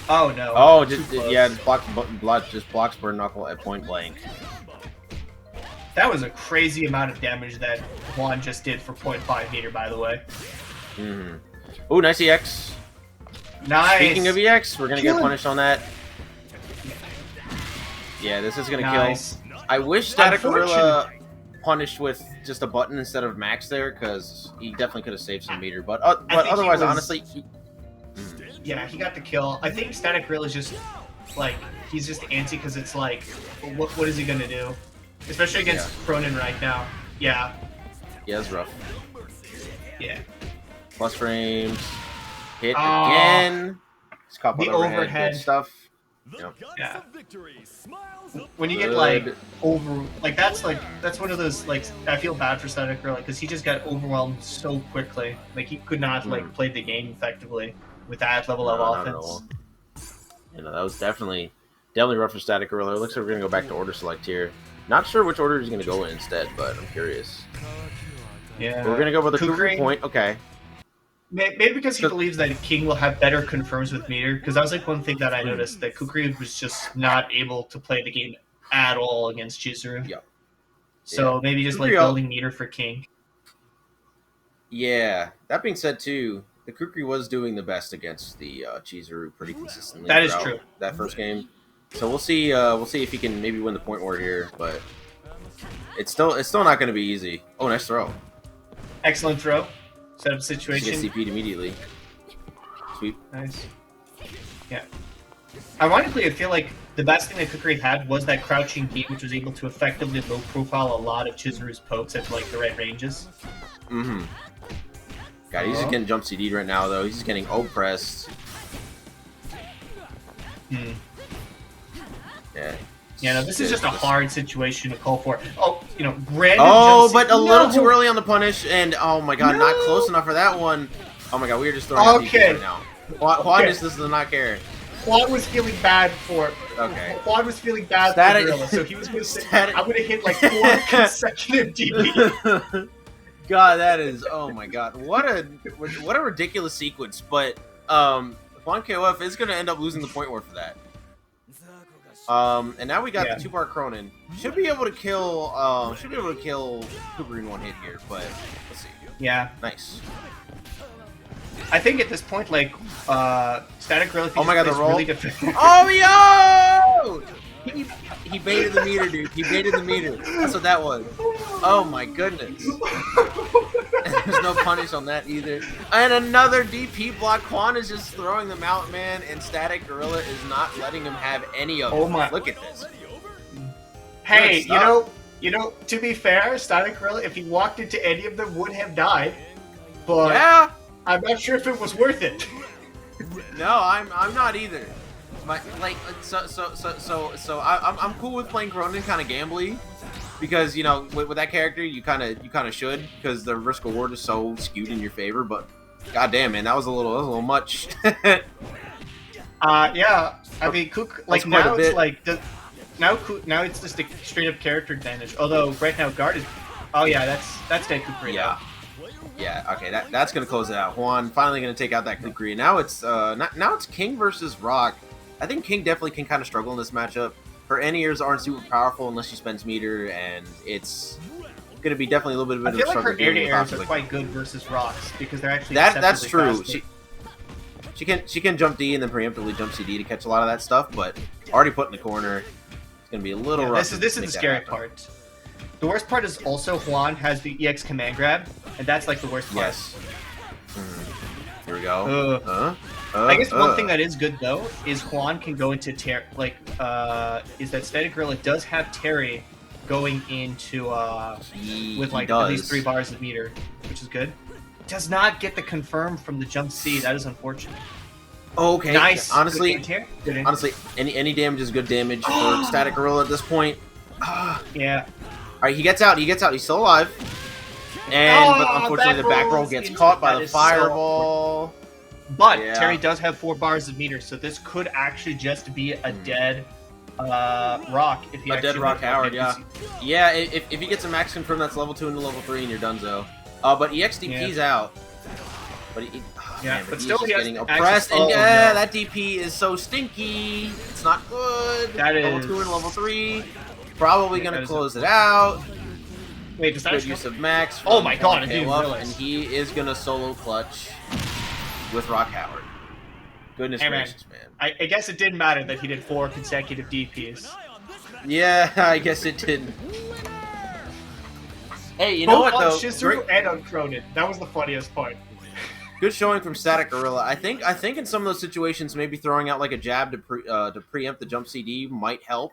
Speaker 2: Oh no.
Speaker 1: Oh, just blocks burn knuckle at point blank.
Speaker 2: That was a crazy amount of damage that Juan just did for 0.5 meter, by the way.
Speaker 1: Oh, nice EX.
Speaker 2: Nice.
Speaker 1: Speaking of EX, we're gonna get punished on that. Yeah, this is gonna kill. I wish StaticGorilla punished with just a button instead of max there, because he definitely could have saved some meter. But otherwise, honestly,
Speaker 2: yeah, he got the kill. I think StaticGorilla is just like he's just antsy because it's like, what is he gonna do? Especially against Cronin right now. Yeah.
Speaker 1: Yeah, it's rough.
Speaker 2: Yeah.
Speaker 1: Plus frames. Hit again. It's caught by the overhead stuff. Yep.
Speaker 2: Yeah. When you get like that's one of those like I feel bad for StaticGorilla because he just got overwhelmed so quickly. Like he could not like play the game effectively with that level of offense.
Speaker 1: You know, that was definitely rough for StaticGorilla. It looks like we're gonna go back to order select here. Not sure which order he's gonna go in instead, but I'm curious.
Speaker 2: Yeah.
Speaker 1: We're gonna go with a Kukri point. Okay.
Speaker 2: Maybe because he believes that King will have better confirms with meter, because that was like one thing that I noticed, that Kukri was just not able to play the game at all against Chizuru.
Speaker 1: Yeah.
Speaker 2: So maybe just like building meter for King.
Speaker 1: Yeah. That being said too, the Kukri was doing the best against the Chizuru pretty consistently.
Speaker 2: That is true.
Speaker 1: That first game. So we'll see if he can maybe win the point war here, but it's still not gonna be easy. Oh, nice throw.
Speaker 2: Excellent throw. Set up situation.
Speaker 1: She gets CP'd immediately. Sweep.
Speaker 2: Nice. Yeah. Ironically, I feel like the best thing that Kukri had was that crouching beat, which was able to effectively low profile a lot of Chizuru's pokes at like the right ranges.
Speaker 1: God, he's just getting jump CD'd right now though. He's just getting oppressed. Yeah.
Speaker 2: Yeah, no, this is just a hard situation to call for. Oh, you know, random.
Speaker 1: Oh, but a little too early on the punish, and oh my god, not close enough for that one. Oh my god, we are just throwing out DP right now. Juan just does not care.
Speaker 2: Juan was feeling bad for.
Speaker 1: Okay.
Speaker 2: Juan was feeling bad for Gorilla, so he was going to say, "I'm going to hit like 4 consecutive DP."
Speaker 1: God, that is. Oh my god, what a ridiculous sequence. But JuanKOF is going to end up losing the point war for that. And now we got the 2-bar Cronin. Should be able to kill Kukri in one hit here, but let's see.
Speaker 2: Yeah.
Speaker 1: Nice.
Speaker 2: I think at this point, like, StaticGorilla.
Speaker 1: Oh my god, the roll!
Speaker 2: Really
Speaker 1: oh yo! He baited the meter, dude. He baited the meter. That's what that was. Oh my goodness. There's no punish on that either. And another DP block. Juan is just throwing them out, man, and StaticGorilla is not letting him have any of them.
Speaker 2: Oh my!
Speaker 1: Look at this.
Speaker 2: Hey, you know. To be fair, StaticGorilla, if he walked into any of them, would have died. But
Speaker 1: yeah,
Speaker 2: I'm not sure if it was worth it.
Speaker 1: No, I'm not either. I'm cool with playing Cronin kind of gambly. Because, you know, with that character, you kind of should, because the risk reward is so skewed in your favor. But goddamn, man, that was a little much.
Speaker 2: Yeah, I mean, like now it's like now it's just a straight up character advantage. Although right now guard is, oh yeah, that's dead Kukri.
Speaker 1: Yeah, okay, that's gonna close it out. Juan finally gonna take out that Kukri. Now it's King versus Rock. I think King definitely can kind of struggle in this matchup. Her anti-airs aren't super powerful unless she spends meter, and it's going to be definitely a little bit of a struggle.
Speaker 2: I feel like her anti-airs are quite good versus Rocks, because they're actually
Speaker 1: that's true.
Speaker 2: Faster.
Speaker 1: She can jump D and then preemptively jump CD to catch a lot of that stuff, but already put in the corner, it's going to be a little rough.
Speaker 2: This is the scary part. The worst part is also Juan has the EX command grab, and that's like the worst part.
Speaker 1: Yes. Here we go.
Speaker 2: I guess one thing that is good though is Juan can go into is that StaticGorilla does have Terry going into with like at least 3 bars of meter, which is good. Does not get the confirm from the jump C. That is unfortunate.
Speaker 1: Okay.
Speaker 2: Nice.
Speaker 1: Honestly, any damage is good damage for StaticGorilla at this point.
Speaker 2: Yeah.
Speaker 1: All right, he gets out. He's still alive. But unfortunately, the back roll gets caught by the fireball.
Speaker 2: But Terry does have 4 bars of meter, so this could actually just be a dead Rock if he
Speaker 1: a
Speaker 2: actually
Speaker 1: dead Rock
Speaker 2: went
Speaker 1: Howard,
Speaker 2: for
Speaker 1: yeah.
Speaker 2: NPC.
Speaker 1: Yeah, if he gets a max confirm, that's level 2 into level 3, and you're donezo. But EXDP's out. But
Speaker 2: But
Speaker 1: he's
Speaker 2: still
Speaker 1: just
Speaker 2: he has
Speaker 1: getting
Speaker 2: access-
Speaker 1: oppressed, and
Speaker 2: no.
Speaker 1: that DP is so stinky. It's not good.
Speaker 2: That
Speaker 1: level
Speaker 2: is-
Speaker 1: 2 and level 3. Probably
Speaker 2: Yeah,
Speaker 1: gonna
Speaker 2: that is
Speaker 1: close it out.
Speaker 2: Wait, does that
Speaker 1: Good
Speaker 2: actually-
Speaker 1: use of max.
Speaker 2: Oh my god, I
Speaker 1: JuanKOF,
Speaker 2: didn't realize.
Speaker 1: and he is gonna solo clutch with Rock Howard. Goodness
Speaker 2: Hey, man.
Speaker 1: gracious, man.
Speaker 2: I guess it didn't matter that he did 4 consecutive DPs.
Speaker 1: Yeah, I guess it didn't. Hey, you know what though?
Speaker 2: Shizuru and uncroned. That was the funniest part.
Speaker 1: Good showing from StaticGorilla. I think in some of those situations, maybe throwing out like a jab to preempt the jump CD might help,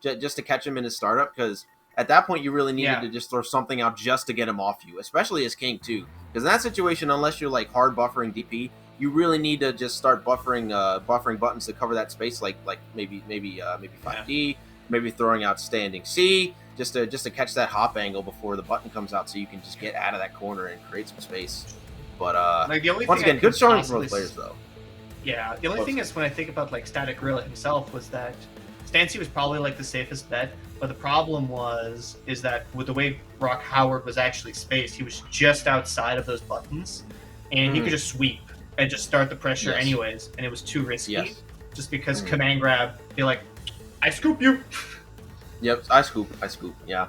Speaker 1: just to catch him in his startup. Because at that point, you really needed to just throw something out just to get him off you, especially as King too. Because in that situation, unless you're like hard buffering DP, you really need to just start buffering buttons to cover that space, like maybe 5D, maybe throwing out standing C, just to catch that hop angle before the button comes out, so you can just get out of that corner and create some space. But
Speaker 2: like the only
Speaker 1: once
Speaker 2: thing
Speaker 1: again, good showing from both players though.
Speaker 2: Yeah, the only thing is when I think about like StaticGorilla himself was that Stancy was probably like the safest bet, but the problem is that with the way Rock Howard was actually spaced, he was just outside of those buttons, and he could just sweep and just start the pressure anyways, and it was too risky. Just because command grab, be like, I scoop you.
Speaker 1: Yep, I scoop. Yeah,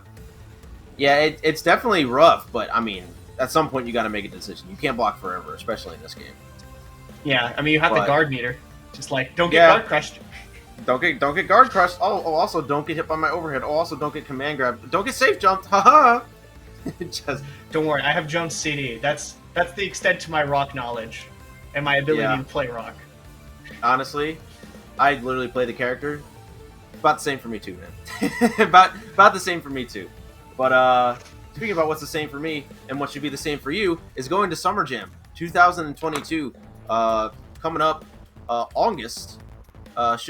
Speaker 1: it's definitely rough, but I mean, at some point you got to make a decision. You can't block forever, especially in this game.
Speaker 2: Yeah, I mean you have the guard meter. Just like don't get guard crushed.
Speaker 1: Don't get guard crushed. Oh, also don't get hit by my overhead. Oh, also don't get command grab. Don't get safe jumped. Haha. Just
Speaker 2: don't worry. I have Jones CD. That's the extent to my Rock knowledge and my ability to play Rock.
Speaker 1: Honestly, I literally play the character. About the same for me too, man. about the same for me too. But speaking about what's the same for me and what should be the same for you is going to Summer Jam 2022. Coming up August. Got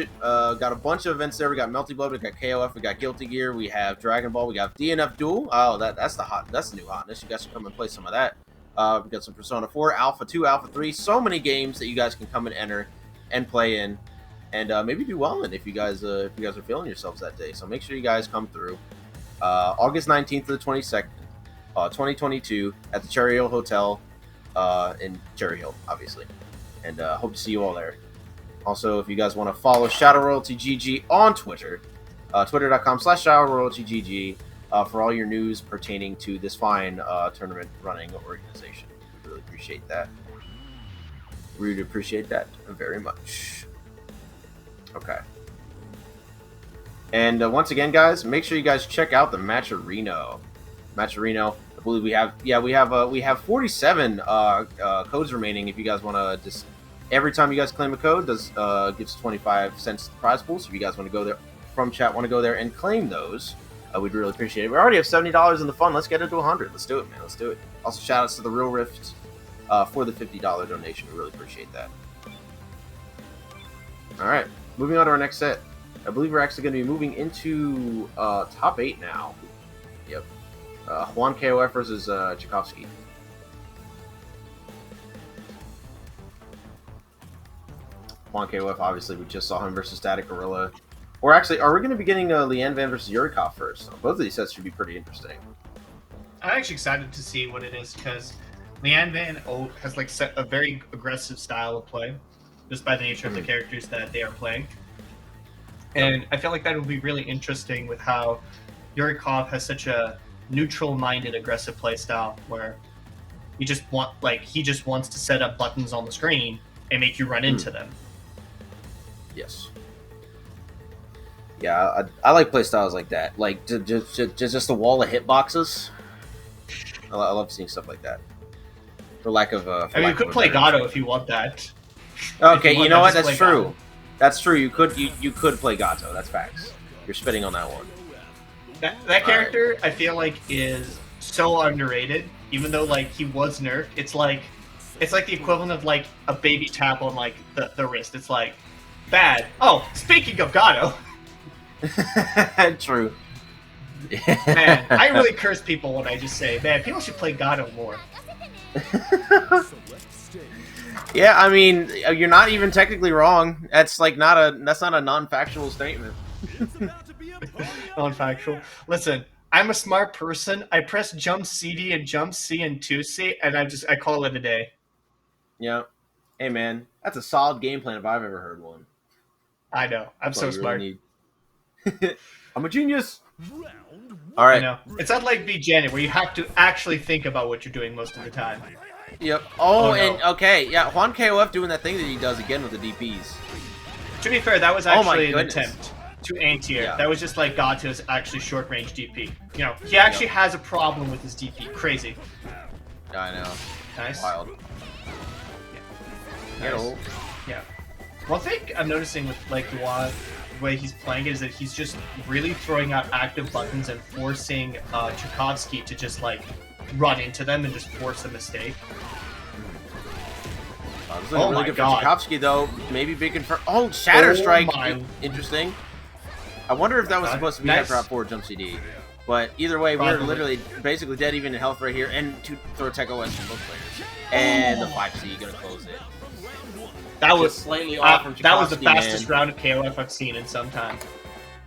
Speaker 1: a bunch of events there. We got Melty Blood, we got KOF, we got Guilty Gear, we have Dragon Ball, we got DNF Duel. Oh, that's the new hotness. You guys should come and play some of that. We got some Persona 4, Alpha 2, Alpha 3. So many games that you guys can come and enter and play in, and maybe do well in if you guys are feeling yourselves that day. So make sure you guys come through. August 19th to the 22nd, 2022, at the Cherry Hill Hotel in Cherry Hill, obviously. And hope to see you all there. Also, if you guys want to follow Shadow Royalty GG on Twitter, twitter.com/ShadowRoyaltyGG, for all your news pertaining to this fine tournament running organization. We really appreciate that. Really appreciate that very much. Okay. And once again, guys, make sure you guys check out the Matcherino. Matcherino. I believe we have 47 codes remaining. If you guys want to just every time you guys claim a code, gives 25 cents prize pool. So if you guys want to go there from chat, want to go there and claim those, we'd really appreciate it. We already have $70 in the fund. Let's get it to 100. Let's do it, man. Let's do it. Also, shout outs to the Real Rift for the $50 donation. We really appreciate that. All right, moving on to our next set. I believe we're actually going to be moving into top 8 now. Yep. JuanKOF versus Chekofsky. JuanKOF, obviously, we just saw him versus StaticGorilla. Or actually, are we going to be getting Leeanvan versus Yurikov first? Both of these sets should be pretty interesting.
Speaker 2: I'm actually excited to see what it is because Leeanvan has like set a very aggressive style of play, just by the nature of the characters that they are playing. And I feel like that will be really interesting with how Yurikov has such a neutral-minded, aggressive play style where he just wants to set up buttons on the screen and make you run into them.
Speaker 1: Yes. Yeah, I like play styles like that. Like just a wall of hitboxes. I love seeing stuff like that. For lack of,
Speaker 2: I mean, you could play Gato if you want that.
Speaker 1: Okay, you know what? That's true. That's true. You could play Gato. That's facts. You're spitting on that one.
Speaker 2: That character, I feel like, is so underrated. Even though like he was nerfed, it's like the equivalent of like a baby tap on like the wrist. It's like bad. Oh, speaking of Gato.
Speaker 1: True.
Speaker 2: Man, I really curse people when I just say, man, people should play Gato more.
Speaker 1: Yeah, I mean, you're not even technically wrong. That's not a non-factual statement.
Speaker 2: Non-factual. Listen, I'm a smart person. I press jump CD and jump C and 2C, and I call it a day.
Speaker 1: Yeah. Hey, man, that's a solid game plan if I've ever heard one.
Speaker 2: I know. I'm so smart.
Speaker 1: Really I'm a genius. All right.
Speaker 2: I know. It's not like Be Janet, where you have to actually think about what you're doing most of the time.
Speaker 1: Yep. Oh,
Speaker 2: no.
Speaker 1: And okay, yeah, JuanKOF doing that thing that he does again with the DPs.
Speaker 2: To be fair, that was actually an attempt to anti-air. Yeah. That was just like Gato's actually short-range DP. You know, he actually has a problem with his DP. Crazy.
Speaker 1: I know.
Speaker 2: Nice.
Speaker 1: Wild.
Speaker 2: Yeah. Nice. Yeah. One thing I'm noticing with like the way he's playing it is that he's just really throwing out active buttons and forcing Chekofsky to just like run into them and just force a mistake.
Speaker 1: This is really good for Chekofsky though. Maybe big confirm. Oh, Shatter Strike. Interesting. I wonder if that was supposed to be that drop forward jump CD. But either way, we're literally basically dead even in health right here, and to throw Tech OS from both players. And the 5C gonna close it.
Speaker 2: That was
Speaker 1: slightly off from Chekofsky,
Speaker 2: that was the fastest round of KOF I've seen in some time.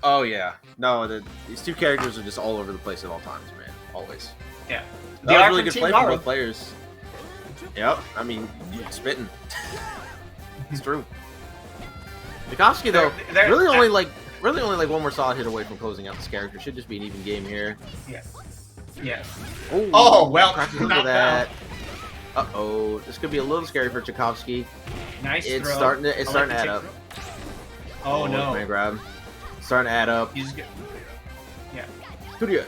Speaker 1: Oh yeah, no, these two characters are just all over the place at all times, man. Always.
Speaker 2: Yeah,
Speaker 1: that was really good play from both players. Yep, I mean, spitting. It's true. Chekofsky though, really only like one more solid hit away from closing out this character. Should just be an even game here.
Speaker 2: Yeah. Yeah.
Speaker 1: Ooh,
Speaker 2: oh well,
Speaker 1: not that. Uh-oh, this could be a little scary for Chekofsky.
Speaker 2: Nice
Speaker 1: It's
Speaker 2: throw.
Speaker 1: starting to add up.
Speaker 2: Oh no.
Speaker 1: Man grab. Starting to add up.
Speaker 2: He's good. Yeah.
Speaker 1: Pretty good.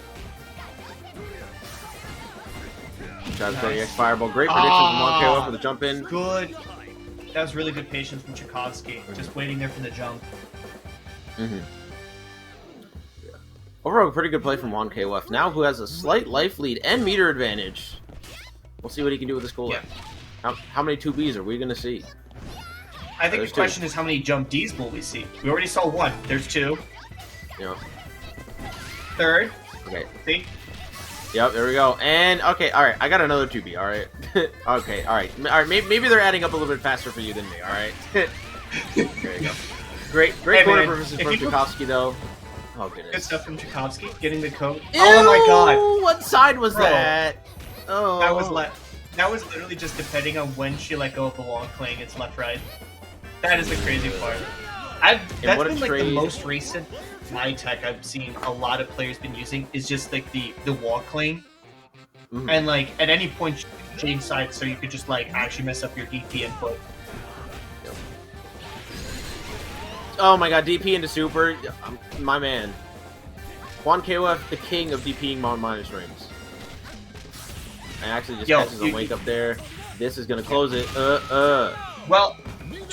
Speaker 1: Tries to X Fireball. Great prediction from JuanKOF for the jump in.
Speaker 2: Good. That was really good patience from Chekofsky. Just waiting there for the jump.
Speaker 1: Yeah. Overall, pretty good play from JuanKOF. Now who has a slight life lead and meter advantage. We'll see what he can do with this goal. Yeah. How many 2Bs are we going to see?
Speaker 2: I think the question is how many jump Ds will we see? We already saw one. There's two.
Speaker 1: Yep.
Speaker 2: Third.
Speaker 1: Okay.
Speaker 2: See?
Speaker 1: Yep, there we go. And, okay, alright. I got another 2B, alright? Okay, alright. Alright, maybe they're adding up a little bit faster for you than me, alright? There you go. Great corner from Chekofsky, though. Oh, goodness.
Speaker 2: Good stuff from Chekofsky. Getting the code. Ew, oh my god.
Speaker 1: What side was that? Oh.
Speaker 2: That was left. That was literally just depending on when she let go of the wall playing its left-right. That is the crazy part. That's been like the most recent my tech I've seen a lot of players been using is just like the wall clean. And like at any point change sides so you could just like actually mess up your DP input.
Speaker 1: Yep. Oh my god, DP into super, my man. JuanKOF, the king of DPing minus rings. And actually just catches a wake up there. This is gonna close it.
Speaker 2: Well,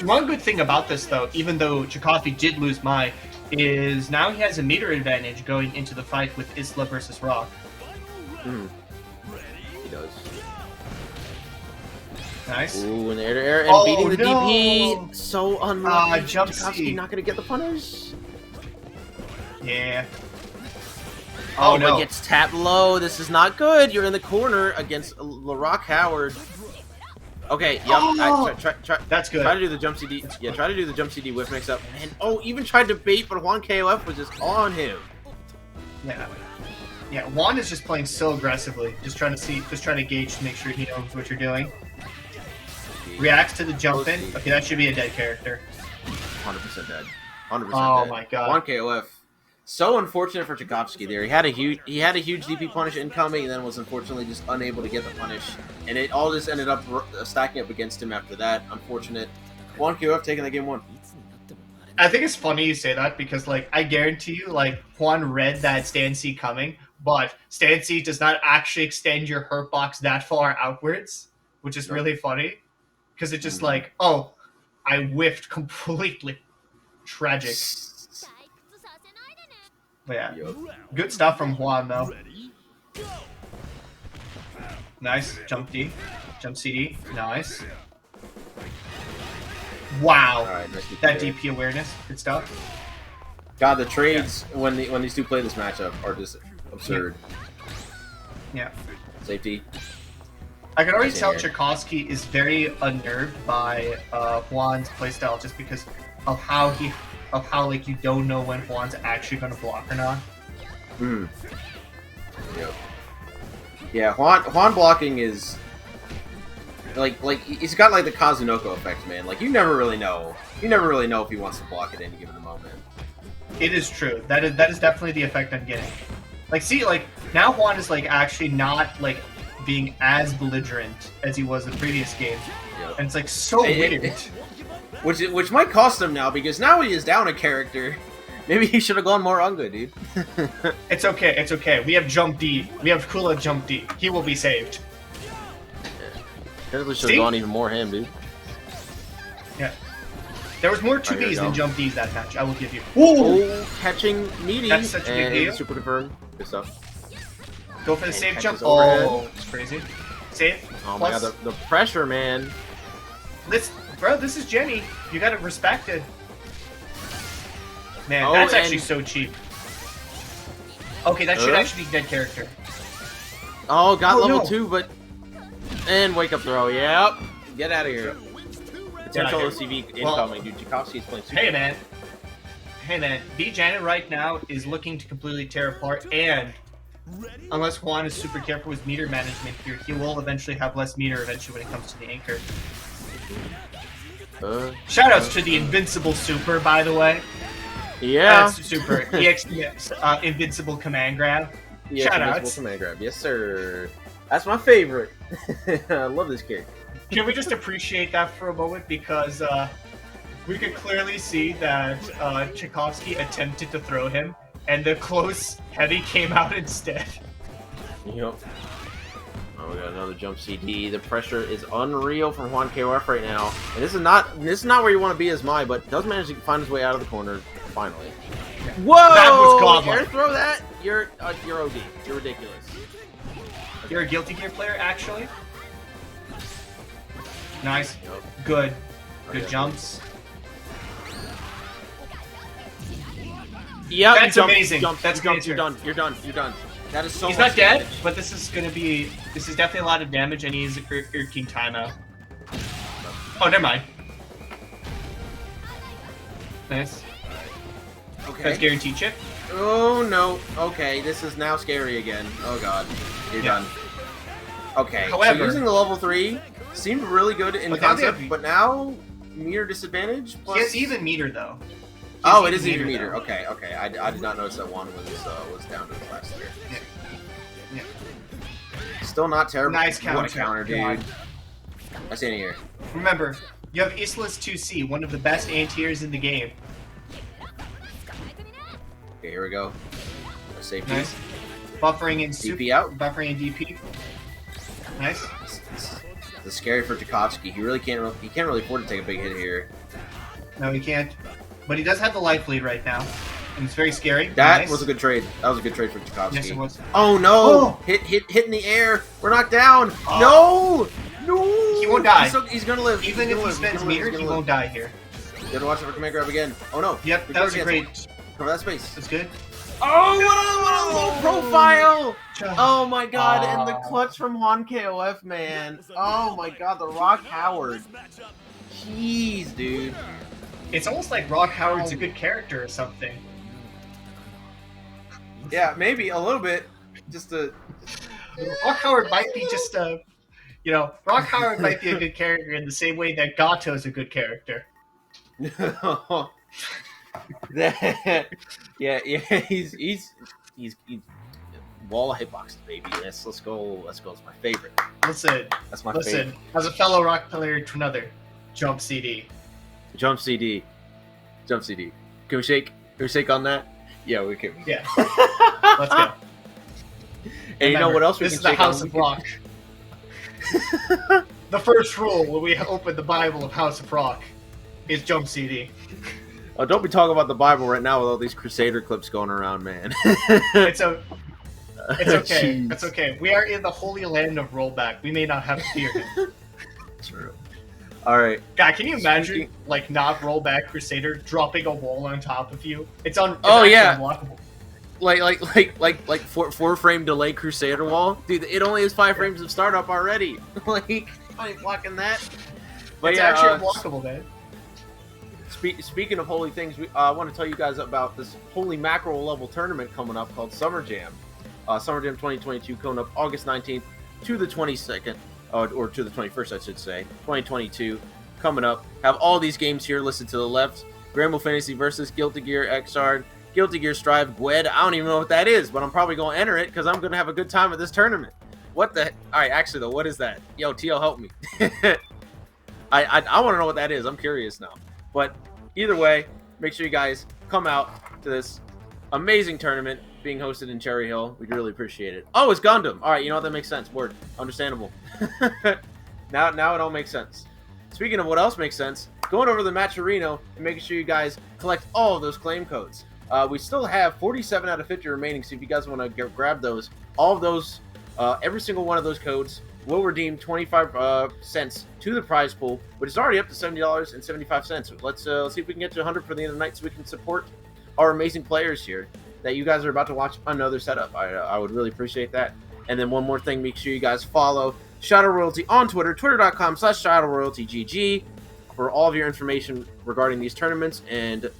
Speaker 2: one good thing about this though, even though Chekofsky did lose Mai, is now he has a meter advantage going into the fight with Isla versus Rock.
Speaker 1: He does.
Speaker 2: Nice.
Speaker 1: Ooh, in the air and beating the DP. So unlucky. Chekofsky not gonna get the punish.
Speaker 2: Yeah.
Speaker 1: Oh no! But gets tapped low. This is not good. You're in the corner against LaRock Howard. Okay, yep. Try,
Speaker 2: that's good.
Speaker 1: Try to do the jump CD. Yeah, try to do the jump CD whiff mix up. And even tried to bait, but JuanKOF was just on him.
Speaker 2: Yeah. Yeah, Juan is just playing so aggressively, just trying to gauge to make sure he knows what you're doing. Reacts to the jump in. Okay, that should be a dead character.
Speaker 1: 100% dead. 100% dead.
Speaker 2: Oh my god.
Speaker 1: JuanKOF. So unfortunate for Chekofsky there. He had a huge DP punish incoming, and then was unfortunately just unable to get the punish, and it all just ended up stacking up against him after that. Unfortunate. JuanKOF taking that game 1.
Speaker 2: I think it's funny you say that because, like, I guarantee you, like, Juan read that stand C coming, but stand C does not actually extend your hurt box that far outwards, which is really funny because it's just like, oh, I whiffed completely. Tragic. But yeah, good stuff from Juan though. Nice jump D, jump CD, nice. Wow,
Speaker 1: right,
Speaker 2: that DP awareness, good stuff.
Speaker 1: God, the trades when these two play this matchup are just absurd.
Speaker 2: Yeah.
Speaker 1: Safety.
Speaker 2: I can already tell Chekofsky is very unnerved by Juan's playstyle just because of how he of how like you don't know when Juan's actually gonna block or not.
Speaker 1: Hmm. Yep. Yeah, Juan blocking is like he's got like the Kazunoko effect, man. Like you never really know. You never really know if he wants to block at any given moment.
Speaker 2: It is true. That is definitely the effect I'm getting. Like, see, like now Juan is like actually not like being as belligerent as he was in the previous game,
Speaker 1: Yep.
Speaker 2: and it's like so weird.
Speaker 1: Which might cost him now because now he is down a character. Maybe he should have gone more Unga, dude.
Speaker 2: It's okay. It's okay. We have Jump D. We have Kula Jump D. He will be saved.
Speaker 1: Definitely should have gone even more him, dude.
Speaker 2: Yeah. There was more 2Bs
Speaker 1: Right,
Speaker 2: than Jump Ds that match, I will give you.
Speaker 1: Ooh! Catching Meaty.
Speaker 2: That's such a big deal.
Speaker 1: Super confirm. Good stuff.
Speaker 2: Go for the safe jump.
Speaker 1: Overhead.
Speaker 2: Oh, it's crazy. Save.
Speaker 1: Oh my god, the pressure, man.
Speaker 2: Bro, this is Jenny. You gotta respect it. Man,
Speaker 1: Oh,
Speaker 2: that's actually so cheap. Okay, that should actually be dead character.
Speaker 1: Oh, got level
Speaker 2: no.
Speaker 1: 2, but... And wake up throw, yep. Get out of here. Potential OCV incoming, dude. Chekofsky is playing super.
Speaker 2: Hey, man. Hey, man. B Janet right now is looking to completely tear apart, and unless Juan is super careful with meter management here, he will eventually have less meter eventually when it comes to the anchor. Shoutouts to the Invincible Super, by the way.
Speaker 1: Yeah.
Speaker 2: Super. EXP Invincible Command Grab.
Speaker 1: Yeah,
Speaker 2: Shoutouts.
Speaker 1: Command grab. Yes, sir. That's my favorite. I love this character.
Speaker 2: Can we just appreciate that for a moment? Because we could clearly see that Chekofsky attempted to throw him, and the close heavy came out instead.
Speaker 1: Yep. Oh, we got another jump CD. The pressure is unreal from JuanKOF right now, and this is not where you want to be as Mai, but does manage to find his way out of the corner finally.
Speaker 2: Yeah.
Speaker 1: Whoa!
Speaker 2: That was godlike.
Speaker 1: Air throw that? You're OD. You're ridiculous.
Speaker 2: You're a Guilty Gear player, actually. Nice.
Speaker 1: Yep.
Speaker 2: Good. Good
Speaker 1: Okay.
Speaker 2: jumps.
Speaker 1: Yeah,
Speaker 2: That's amazing. That's
Speaker 1: You're
Speaker 2: amazing.
Speaker 1: done. You're done. You're done. That is so
Speaker 2: He's
Speaker 1: much
Speaker 2: not dead,
Speaker 1: damage.
Speaker 2: but this is definitely a lot of damage, and he's King timeout. Oh, never mind. Nice. That's
Speaker 1: Okay.
Speaker 2: guaranteed chip.
Speaker 1: Oh no. Okay, this is now scary again. Oh god. You're
Speaker 2: Yeah.
Speaker 1: done. Okay.
Speaker 2: However-
Speaker 1: so using the level 3 seemed really good in
Speaker 2: But now they
Speaker 1: concept,
Speaker 2: have-
Speaker 1: but now meter disadvantage.
Speaker 2: He
Speaker 1: Plus...
Speaker 2: has even meter though.
Speaker 1: Oh, it is even
Speaker 2: though.
Speaker 1: meter. Okay, okay. I did not notice that one was down to the last tier.
Speaker 2: Yeah.
Speaker 1: Still not terrible.
Speaker 2: Nice counter.
Speaker 1: What a counter, dude. I see it here.
Speaker 2: Remember, you have Islas 2C, one of the best anti-airs in the game.
Speaker 1: Okay, here we go. Safety.
Speaker 2: Nice. Buffering in soup.
Speaker 1: DP out.
Speaker 2: Buffering in DP. Nice.
Speaker 1: This is scary for Chekofsky. He really can't. He can't really afford to take a big hit here.
Speaker 2: No, he can't. But he does have the life lead right now, and it's very scary.
Speaker 1: That
Speaker 2: Nice.
Speaker 1: was a good trade. That was a good trade for Chekofsky.
Speaker 2: Yes, it was.
Speaker 1: Oh no!
Speaker 2: Oh!
Speaker 1: Hit in the air. We're knocked down.
Speaker 2: Oh.
Speaker 1: No! No!
Speaker 2: He won't die.
Speaker 1: He's gonna live.
Speaker 2: Even if he spends meter, he won't die here.
Speaker 1: You gotta watch it for command grab again. Oh no!
Speaker 2: Yep, that was a great.
Speaker 1: Cover that space.
Speaker 2: That's good.
Speaker 1: Oh, what a low profile! Oh my god, and the clutch from JuanKOF, man. Oh my god, the Rock Howard. Jeez, dude.
Speaker 2: It's almost like Rock Howard's a good character or something.
Speaker 1: Yeah, maybe a little bit. Just a.
Speaker 2: Rock Howard might be just a, Rock Howard might be a good character in the same way that Gato is a good character.
Speaker 1: yeah, he's wall hitboxes, baby. Let's go. It's my favorite.
Speaker 2: Listen,
Speaker 1: That's my favorite.
Speaker 2: as a fellow Rock player to another, jump CD.
Speaker 1: Jump CD. Can we shake? Can we shake on that? Yeah, we can.
Speaker 2: Yeah. Let's go.
Speaker 1: And you know what else we
Speaker 2: This
Speaker 1: can
Speaker 2: is the
Speaker 1: shake
Speaker 2: House
Speaker 1: on?
Speaker 2: of Rock. The first rule when we open the Bible of House of Rock is jump CD.
Speaker 1: Oh, don't be talking about the Bible right now with all these Crusader clips going around, man.
Speaker 2: It's okay.
Speaker 1: Jeez.
Speaker 2: It's okay. We are in the holy land of rollback. We may not have fear.
Speaker 1: True. All right.
Speaker 2: God, can you imagine not rollback Crusader dropping a wall on top of you? It's
Speaker 1: Oh,
Speaker 2: actually
Speaker 1: yeah.
Speaker 2: unblockable.
Speaker 1: Like four frame delay Crusader wall, dude. It only has 5 frames of startup already. I ain't blocking that. But
Speaker 2: It's
Speaker 1: yeah,
Speaker 2: actually unblockable, man.
Speaker 1: Speaking of holy things, I want to tell you guys about this holy mackerel level tournament coming up called Summer Jam. Summer Jam 2022 coming up August 19th to the 22nd, or to the 21st, I should say. 2022 coming up. Have all these games here listed to the left. Gramble Fantasy versus Guilty Gear Xrd, Guilty Gear Strive, Gwed. I don't even know what that is, but I'm probably going to enter it because I'm going to have a good time at this tournament. What the? All right, actually, though, what is that? Yo, TL, help me. I want to know what that is. I'm curious now. But either way, make sure you guys come out to this amazing tournament being hosted in Cherry Hill. We'd really appreciate it. Oh, it's Gundam. All right, you know what? That makes sense. Word. Understandable. Now it all makes sense. Speaking of what else makes sense, going over to the Matcherino and making sure you guys collect all of those claim codes. We still have 47 out of 50 remaining, so if you guys want to grab those, all of those, every single one of those codes will redeem 25 cents to the prize pool, which is already up to $70.75. Let's see if we can get to 100 for the end of the night so we can support our amazing players here that you guys are about to watch another setup. I would really appreciate that. And then one more thing, make sure you guys follow Shadow Royalty on Twitter, twitter.com/ShadowRoyaltyGG for all of your information regarding these tournaments and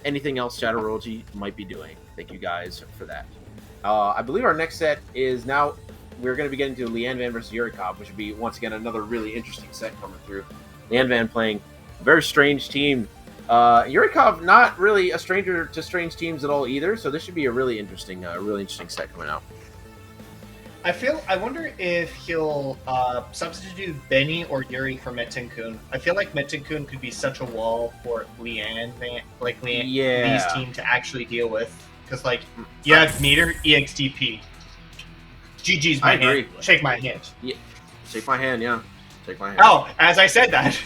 Speaker 1: anything else Shadow Royalty might be doing. Thank you guys for that. I believe our next set is now, we're going to be getting to Leeanvan versus Yurikov, which would be, once again, another really interesting set coming through. Leeanvan playing a very strange team. Yurikov, not really a stranger to strange teams at all either, so this should be a really interesting set coming out.
Speaker 2: I wonder if he'll substitute Benny or Yuri for Metenkun. I feel like Metenkun could be such a wall for Leeanvan, Lee's team to actually deal with. Because, like, you have Meter, EXTP. GG's my hand. Shake my hand.
Speaker 1: Yeah. Shake my hand, yeah. Shake my hand.
Speaker 2: Oh, as I said that.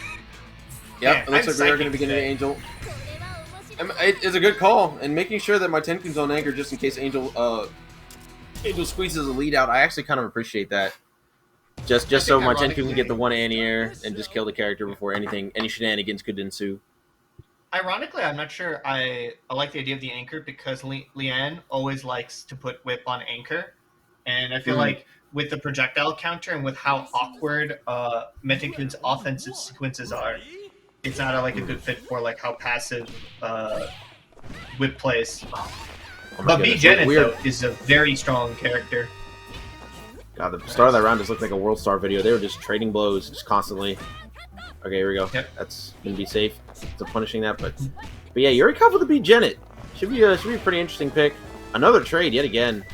Speaker 1: Yep, it looks like we are going to be getting Angel. It's a good call, and making sure that my Tenkun's on anchor just in case Angel squeezes a lead out. I actually kind of appreciate that. Just so my Tenkun can get the one anti-air and just kill the character before any shenanigans could ensue.
Speaker 2: Ironically, I'm not sure I like the idea of the anchor because Leanne always likes to put whip on anchor. And I feel like with the projectile counter and with how awkward Metekun's offensive sequences are, it's not a good fit for like how passive whip plays. But B. Janet, though, is a very strong character.
Speaker 1: God, the start of that round just looked like a World Star video. They were just trading blows just constantly. Okay, here we go. Yep. That's going to be safe. So punishing that, but yeah, Yurikov with the B. Janet. Should be a pretty interesting pick. Another trade yet again.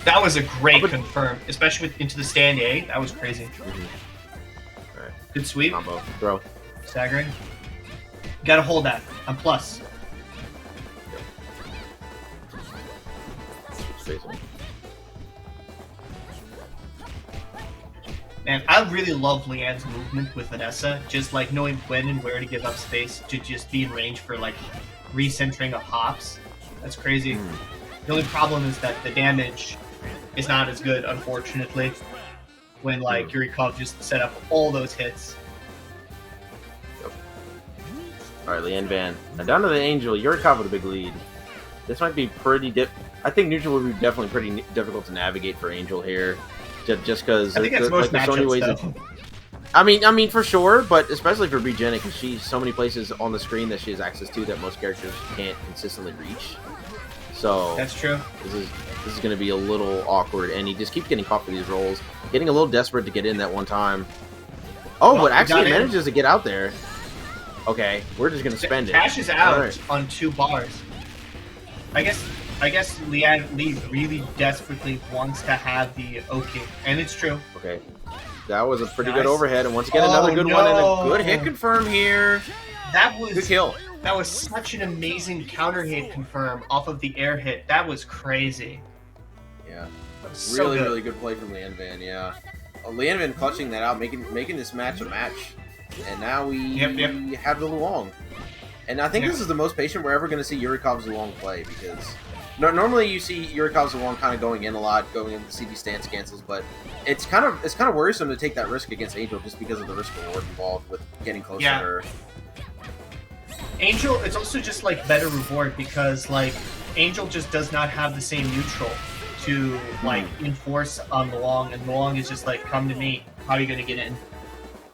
Speaker 2: That was a great confirm, especially with into the stand A. That was crazy.
Speaker 1: All right.
Speaker 2: Good sweep.
Speaker 1: Combo. Throw.
Speaker 2: Staggering. Gotta hold that. I'm plus. Man, I really love Leanne's movement with Vanessa. Just like knowing when and where to give up space to just be in range for like recentering of hops. That's crazy. The only problem is that the damage is not as good, unfortunately, when like Yurikov just set up all those hits.
Speaker 1: Yep. Alright, Leeanvan. Now down to the Angel, Yurikov with a big lead. This might be pretty I think neutral would be definitely pretty difficult to navigate for Angel here. Just because
Speaker 2: I think that's most matchups, though.
Speaker 1: I mean for sure, but especially for B. Jenny, because she's so many places on the screen that she has access to that most characters can't consistently reach. So
Speaker 2: that's true.
Speaker 1: This is going to be a little awkward, and he just keeps getting caught for these rolls, getting a little desperate to get in that one time. Oh, well, but actually manages to get out there. Okay, we're just going to spend it.
Speaker 2: Cash is out on 2 bars. I guess Lee really desperately wants to have the OK, and it's true.
Speaker 1: Okay, that was a pretty good overhead, and once again another good one and a good hit confirm here.
Speaker 2: That was
Speaker 1: good kill.
Speaker 2: That was such an amazing counter hit confirm off of the air hit. That was crazy.
Speaker 1: Yeah, really good play from Leeanvan. Yeah, Leeanvan clutching that out, making this match a match, and now we have the Luong. And I think this is the most patient we're ever going to see Yurikov's Luong play, because normally you see Yurikov's Luong kind of going in a lot, going into CD stance cancels, but it's kind of worrisome to take that risk against Angel just because of the risk reward involved with getting closer to her.
Speaker 2: Angel, it's also just like better reward because like Angel just does not have the same neutral to like enforce on Luong, and Luong is just like, come to me. How are you going to get in?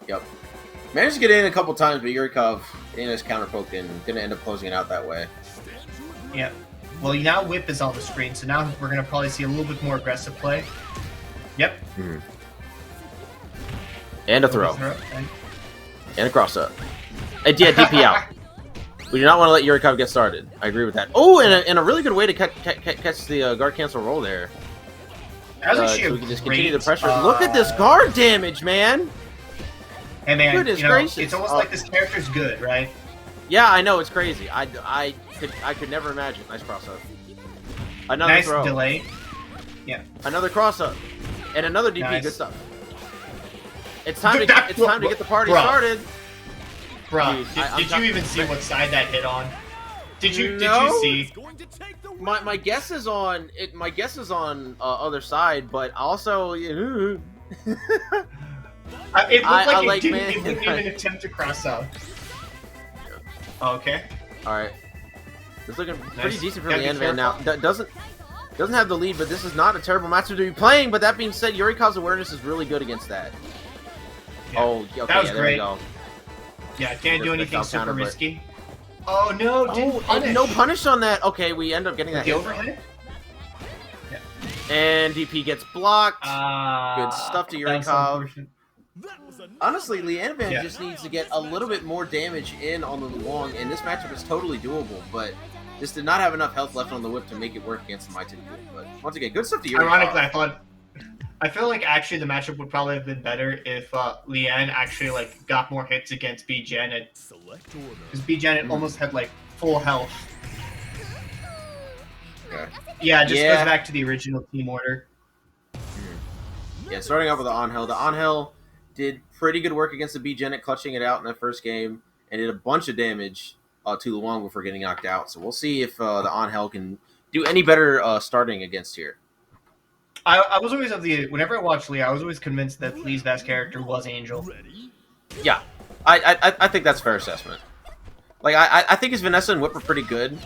Speaker 1: Yep. Managed to get in a couple times, but Yurikov getting this counter poke and gonna end up closing it out that way.
Speaker 2: Yeah. Well, now whip is on the screen, so now we're gonna probably see a little bit more aggressive play. Yep.
Speaker 1: Mm-hmm. And a throw. And a cross up. And yeah, DP out. We do not want to let Yurikov get started. I agree with that. Oh, and a really good way to catch the guard cancel roll there.
Speaker 2: That was
Speaker 1: so we can just continue the pressure. Look at this guard damage, man!
Speaker 2: Hey man,
Speaker 1: Goodness
Speaker 2: you know,
Speaker 1: gracious.
Speaker 2: it's almost like this character's good, right?
Speaker 1: Yeah, I know, it's crazy. I could never imagine. Nice cross up. Another
Speaker 2: nice
Speaker 1: throw.
Speaker 2: delay. Yeah.
Speaker 1: Another cross up. And another DP. Nice. Good stuff. It's time to get the party started.
Speaker 2: Bruh, did you even see what side that hit on? Did you see?
Speaker 1: My guess is on other side, but also
Speaker 2: it looked like it didn't even attempt to cross out. Okay.
Speaker 1: All right. It's looking pretty decent for Leeanvan now. Doesn't have the lead, but this is not a terrible matchup to be playing. But that being said, Yurikov's awareness is really good against that.
Speaker 2: Yeah.
Speaker 1: Oh, okay,
Speaker 2: that was
Speaker 1: there
Speaker 2: great.
Speaker 1: we go.
Speaker 2: Yeah, can't do anything super risky. Oh no, didn't punish.
Speaker 1: No punish on that. Okay, we end up getting that
Speaker 2: hit. Overhead?
Speaker 1: Yeah. And DP gets blocked. Good stuff to Yurikov. Honestly, Leeanvan just needs to get a little bit more damage in on the Luong, and this matchup is totally doable, but just did not have enough health left on the whip to make it work against the Mighty Group. But once again, good stuff to Yurikov.
Speaker 2: Ironically, I feel like actually the matchup would probably have been better if Leanne actually like got more hits against B Janet, because B Janet almost had like full health.
Speaker 1: Okay.
Speaker 2: Yeah, it just goes back to the original team order.
Speaker 1: Yeah, starting off with the Angel. The Angel did pretty good work against the B Janet, clutching it out in that first game, and did a bunch of damage to Luong before getting knocked out. So we'll see if the Angel can do any better starting against here.
Speaker 2: I was always whenever I watched Lee, I was always convinced that Lee's best character was Angel.
Speaker 1: Yeah, I think that's a fair assessment. Like I think his Vanessa and Whip are pretty good,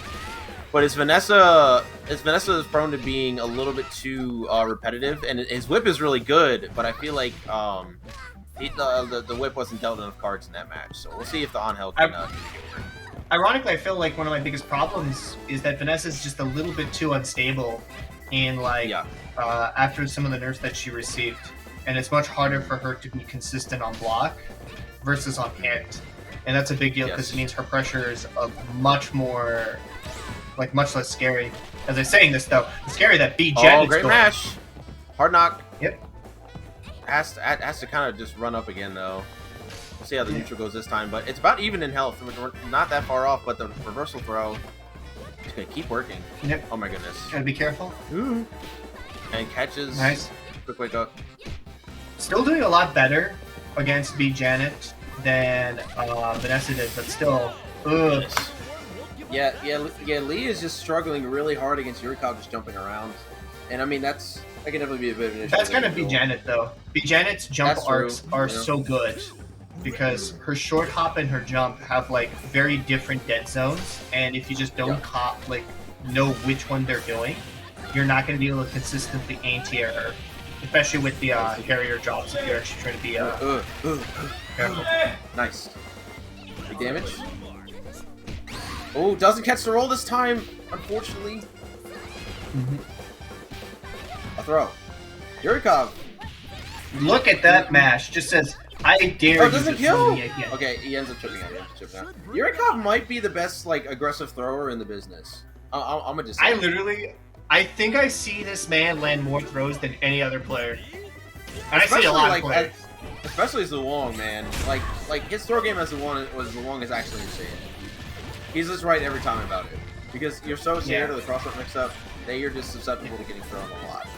Speaker 1: but his Vanessa is prone to being a little bit too repetitive, and his Whip is really good, but I feel like the Whip wasn't dealt enough cards in that match. So we'll see if the Angel can.
Speaker 2: Ironically, I feel like one of my biggest problems is that Vanessa is just a little bit too unstable. And after some of the nerfs that she received, and it's much harder for her to be consistent on block versus on hit, and that's a big deal because it means her pressure is much less scary. As I'm saying this though, it's scary that B Jet.
Speaker 1: Oh, great mash, hard knock.
Speaker 2: Yep.
Speaker 1: Has to kind of just run up again though. We'll see how the neutral goes this time, but it's about even in health. We're not that far off, but the reversal throw. It's gonna keep working.
Speaker 2: Yep.
Speaker 1: Oh my goodness.
Speaker 2: Gotta be careful.
Speaker 1: Ooh. And catches.
Speaker 2: Nice.
Speaker 1: Quick wake up.
Speaker 2: Still doing a lot better against B Janet than Vanessa did, but still. Ugh.
Speaker 1: Yeah. Lee is just struggling really hard against Yurikov, just jumping around, and I mean that can definitely be a bit of an issue.
Speaker 2: That's kind of B Janet though. B Janet's jump arcs are so good. Because her short hop and her jump have like very different dead zones, and if you just don't know which one they're doing, you're not going to be able to consistently anti-air her, especially with the carrier drops if you're actually trying to be careful.
Speaker 1: Nice. Big damage. Oh, doesn't catch the roll this time, unfortunately. A throw. Yurikov.
Speaker 2: Look at that mash. Just says, I dare you
Speaker 1: doesn't
Speaker 2: to
Speaker 1: kill?
Speaker 2: throw me again.
Speaker 1: Okay, he ends up chipping out. Yurikov might be the best aggressive thrower in the business. I'm gonna just say
Speaker 2: I think I see this man land more throws than any other player. And I see a lot of players.
Speaker 1: Especially as Luong, man. Like his throw game as Luong is actually insane. He's just right every time about it. Because you're so scared of the cross-up mix-up that you're just susceptible to getting thrown a lot.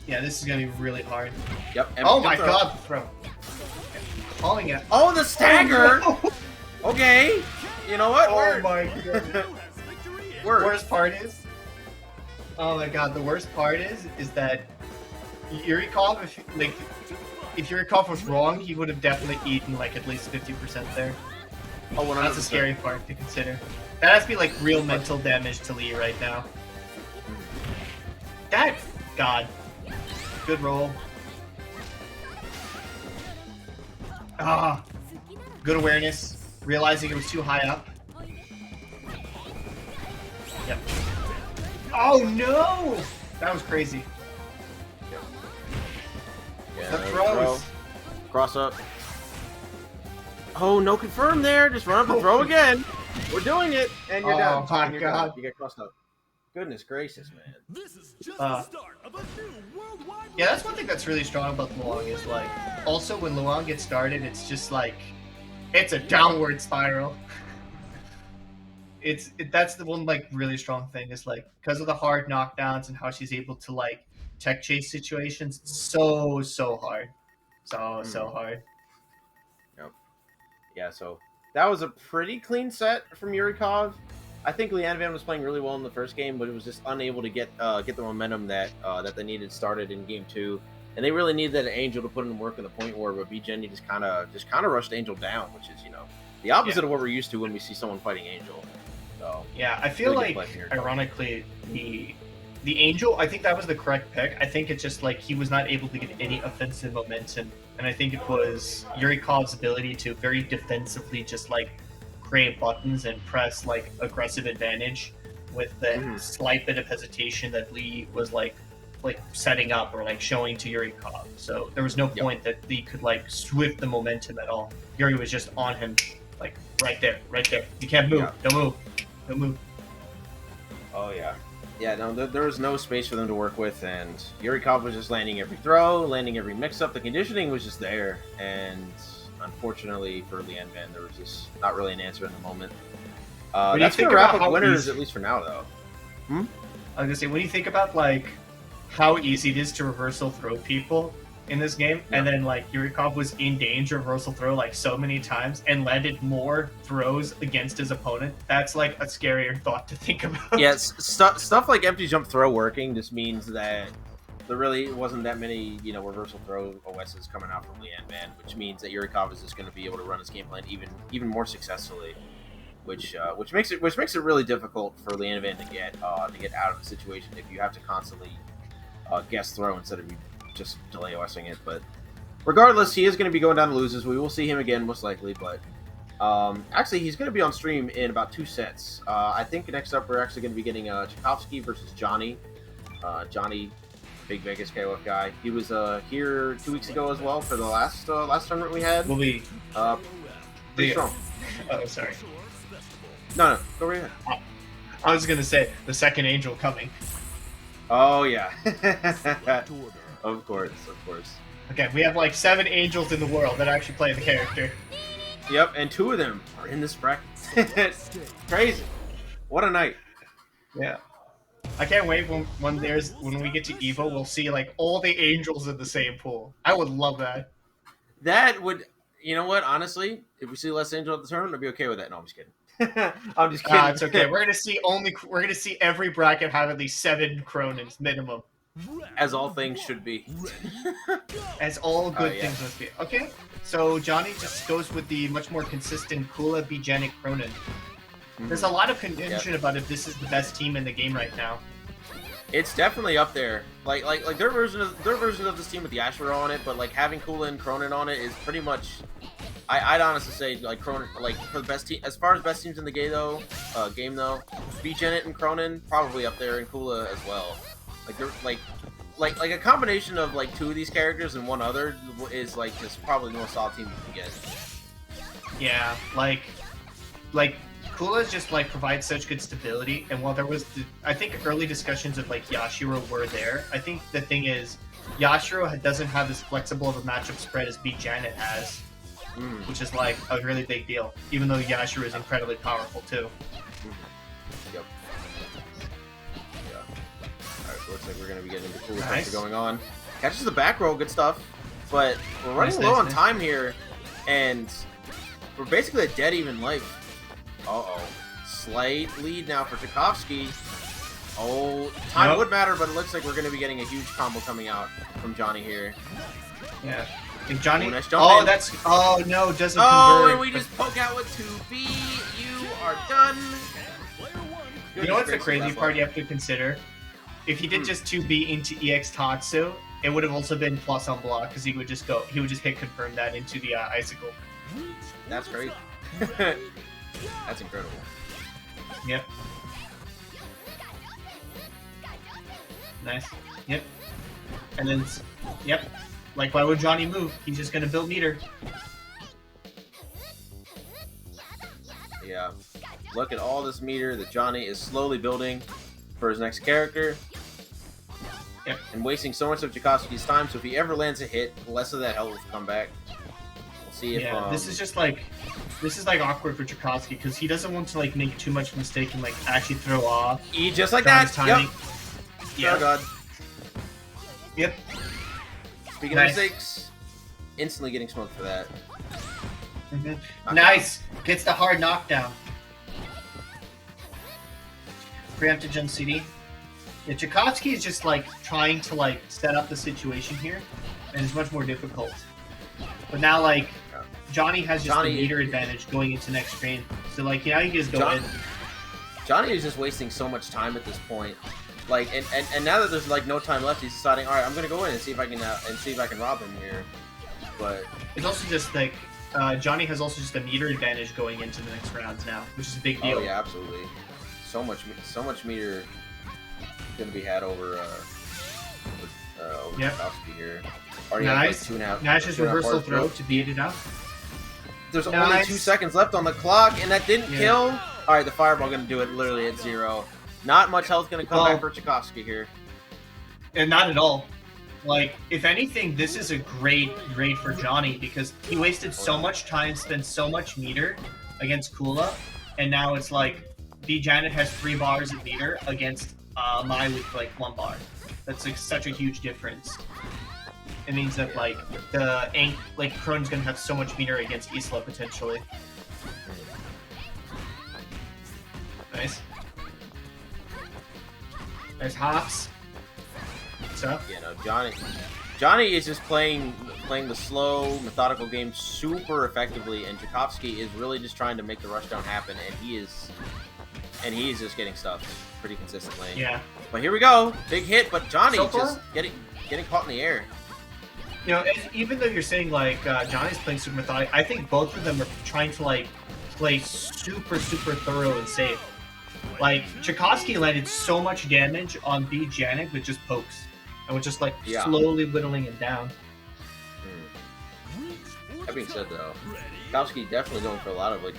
Speaker 2: Yeah, this is gonna be really hard.
Speaker 1: Yep.
Speaker 2: Oh my god, throw. Calling it.
Speaker 1: Oh, the stagger!
Speaker 2: Oh, no.
Speaker 1: Okay. You know what?
Speaker 2: Oh my god. Worst part is. Oh my god, the worst part is that Yurikov, if Yurikov was wrong, he would have definitely eaten like at least 50% there.
Speaker 1: Oh, 100%.
Speaker 2: That's a scary part to consider. That has to be like real mental damage to Lee right now. That god. Good roll. Ah. Good awareness. Realizing it was too high up. Yep. Oh no! That was crazy.
Speaker 1: Yeah,
Speaker 2: The throws.
Speaker 1: Cross up. Oh, no confirm there. Just run up and throw again. We're doing it, and you're done.
Speaker 2: Oh my
Speaker 1: and you're
Speaker 2: god.
Speaker 1: Done. You get crossed up. Goodness gracious, man.
Speaker 3: This is just the start of a new worldwide.
Speaker 2: Yeah, that's one thing that's really strong about Luong is like, also when Luong gets started, it's just like, it's a downward spiral. That's the one like really strong thing is like, because of the hard knockdowns and how she's able to like tech chase situations, it's so hard. So hard.
Speaker 1: Yep. Yeah, so that was a pretty clean set from Yurikov. I think Leeanvan was playing really well in the first game, but it was just unable to get the momentum that that they needed started in game 2. And they really needed that Angel to put in work in the point war, but Jenny just kind of rushed Angel down, which is, you know, the opposite of what we're used to when we see someone fighting Angel. So
Speaker 2: yeah, I feel
Speaker 1: really
Speaker 2: like ironically the Angel, I think that was the correct pick. I think it's just like he was not able to get any offensive momentum, and I think it was Yurikov's ability to very defensively just like create buttons and press like aggressive advantage with the slight bit of hesitation that Lee was like setting up or like showing to Yurikov. So there was no point that Lee could like swift the momentum at all. Yuri was just on him, like right there. You can't move. Don't move.
Speaker 1: Oh yeah. Yeah, no, there was no space for them to work with, and Yurikov was just landing every throw, landing every mix-up. The conditioning was just there, and unfortunately for Leeanvan, there was just not really an answer in the moment. That's going to wrap up winners, at least for now, though.
Speaker 2: I was going to say, when you think about, like, how easy it is to reversal throw people in this game, and then, like, Yurikov was in danger of reversal throw, like, so many times, and landed more throws against his opponent, that's, like, a scarier thought to think about.
Speaker 1: Yeah, stuff like empty jump throw working just means that there really wasn't that many, you know, reversal throw OSs coming out from Leeanvan, which means that Yurikov is just going to be able to run his game plan even more successfully, which makes it really difficult for Leeanvan to get out of the situation if you have to constantly guess throw instead of you just delay OSing it. But regardless, he is going to be going down to loses. We will see him again most likely, but actually he's going to be on stream in about 2 sets. I think next up we're actually going to be getting Chekofsky versus Johny. Johny, big VegasKOF guy. He was here 2 weeks ago as well for the last tournament we had.
Speaker 2: Will be
Speaker 1: pretty strong.
Speaker 2: Oh, sorry.
Speaker 1: No, go right ahead.
Speaker 2: I was gonna say the second Angel coming.
Speaker 1: Oh yeah. Of course.
Speaker 2: Okay, we have like 7 Angels in the world that actually play the character.
Speaker 1: Yep, and 2 of them are in this bracket. Crazy. What a night.
Speaker 2: Yeah. I can't wait when we get to EVO, we'll see like all the Angels in the same pool. I would love that.
Speaker 1: That would, you know what? Honestly, if we see less Angel at the tournament, I'd be okay with that. No, I'm just kidding. I'm just kidding.
Speaker 2: It's okay. We're gonna see every bracket have at least 7 Cronins minimum.
Speaker 1: As all things should be.
Speaker 2: As all good things must be. Okay. So Johny just goes with the much more consistent Kula Bjanic Cronin. There's a lot of contention about if this is the best team in the game right now.
Speaker 1: It's definitely up there. Like their version of this team with the Ashura on it, but like having Kula and Cronin on it is pretty much. I'd honestly say like Cronin, like for the best team as far as best teams in the game though, Bjanet and Cronin probably up there, and Kula as well. Like they're like a combination of like 2 of these characters and 1 other is like just probably the most solid team you can get.
Speaker 2: Yeah, like Kula just like provides such good stability, and while there was I think early discussions of like Yashiro were there, I think the thing is Yashiro doesn't have as flexible of a matchup spread as Janet has, which is like a really big deal, even though Yashiro is incredibly powerful too.
Speaker 1: Yep. Yeah. Alright, so looks like we're gonna be getting into Kula pressure going on. Catches the back row, good stuff. But we're running low on time here, and we're basically at dead even life. Slight lead now for Chekofsky. Time would matter, but it looks like we're going to be getting a huge combo coming out from Johny here.
Speaker 2: Yeah. And Johny...
Speaker 1: Nice
Speaker 2: no, doesn't
Speaker 1: convert.
Speaker 2: And
Speaker 1: we just poke out with 2B. You are done.
Speaker 2: You know what's the crazy part you have to consider? If he did just 2B into EX Tatsu, it would have also been plus on block, because he would just hit confirm that into the Icicle.
Speaker 1: That's great. That's incredible.
Speaker 2: Yep. Nice. Yep. And then, yep. Like, why would Johny move? He's just gonna build meter.
Speaker 1: Yeah. Look at all this meter that Johny is slowly building for his next character.
Speaker 2: Yep.
Speaker 1: And wasting so much of Chekofsky's time, so if he ever lands a hit, less of that health will come back. We'll see if...
Speaker 2: Yeah, this is just like... This is like awkward for Chekofsky, because he doesn't want to like make too much mistake and like actually throw off.
Speaker 1: Just like
Speaker 2: Johnny's
Speaker 1: that!
Speaker 2: timing.
Speaker 1: Yep.
Speaker 2: Yep.
Speaker 1: Oh god.
Speaker 2: Yep.
Speaker 1: Speaking
Speaker 2: Nice.
Speaker 1: of mistakes, instantly getting smoked for that.
Speaker 2: Nice! Gets the hard knockdown. Preempted jump CD. Yeah, Chekofsky is just like trying to like set up the situation here, and it's much more difficult. But now like Johny has just the meter advantage going into next frame. So like now you just go in.
Speaker 1: Johny is just wasting so much time at this point. Like and now that there's like no time left, he's deciding, all right, I'm gonna go in and see if I can rob him here. But
Speaker 2: it's also just like Johny has also just a meter advantage going into the next rounds now, which is a big deal.
Speaker 1: Oh yeah, absolutely. So much meter gonna be had over
Speaker 2: Yep.
Speaker 1: Chekofsky here. Already
Speaker 2: Nice.
Speaker 1: Have, like,
Speaker 2: Nice just reversal throw to beat it up.
Speaker 1: There's only 2 seconds left on the clock, and that didn't kill. All right, the fireball gonna do it literally at 0. Not much health gonna come back for Chekofsky here.
Speaker 2: And not at all. Like, if anything, this is a great for Johny, because he wasted so much time, spent so much meter against Kula, and now it's like B Janet has 3 bars of meter against Mai with like 1 bar. That's like such a huge difference. It means that like Krone's gonna have so much meter against Isla potentially. Nice. There's hops. What's up?
Speaker 1: You know, Johny is just playing the slow, methodical game super effectively, and Chekofsky is really just trying to make the rushdown happen, and he is just getting stuffed pretty consistently.
Speaker 2: Yeah.
Speaker 1: But here we go, big hit, but Johny
Speaker 2: So
Speaker 1: just getting caught in the air.
Speaker 2: You know, even though you're saying like Johnny's playing super methodical, I think both of them are trying to like play super thorough and safe. Like Chekofsky landed so much damage on B Janet with just pokes, and was just like slowly whittling him down.
Speaker 1: That being said, though, Chekofsky definitely going for a lot of like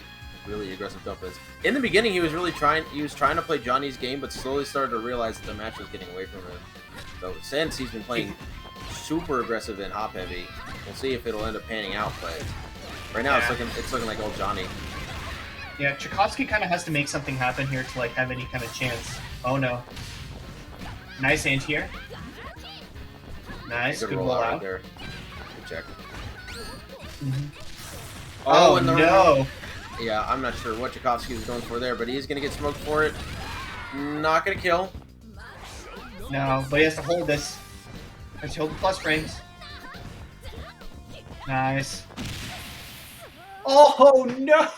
Speaker 1: really aggressive jump-ins. In the beginning, he was trying to play Johnny's game, but slowly started to realize that the match was getting away from him. So since he's been playing super aggressive and hop heavy, we'll see if it'll end up panning out. But right now, it's looking like old Johny.
Speaker 2: Yeah, Chekofsky kind of has to make something happen here to like have any kind of chance. Oh no! Nice anti-air. Nice, good roll out.
Speaker 1: Right there. Good check.
Speaker 2: Oh no!
Speaker 1: Yeah, I'm not sure what Chekofsky was going for there, but he's gonna get smoked for it. Not gonna kill.
Speaker 2: No, but he has to hold this. Let's hold the plus frames. Nice. Oh no!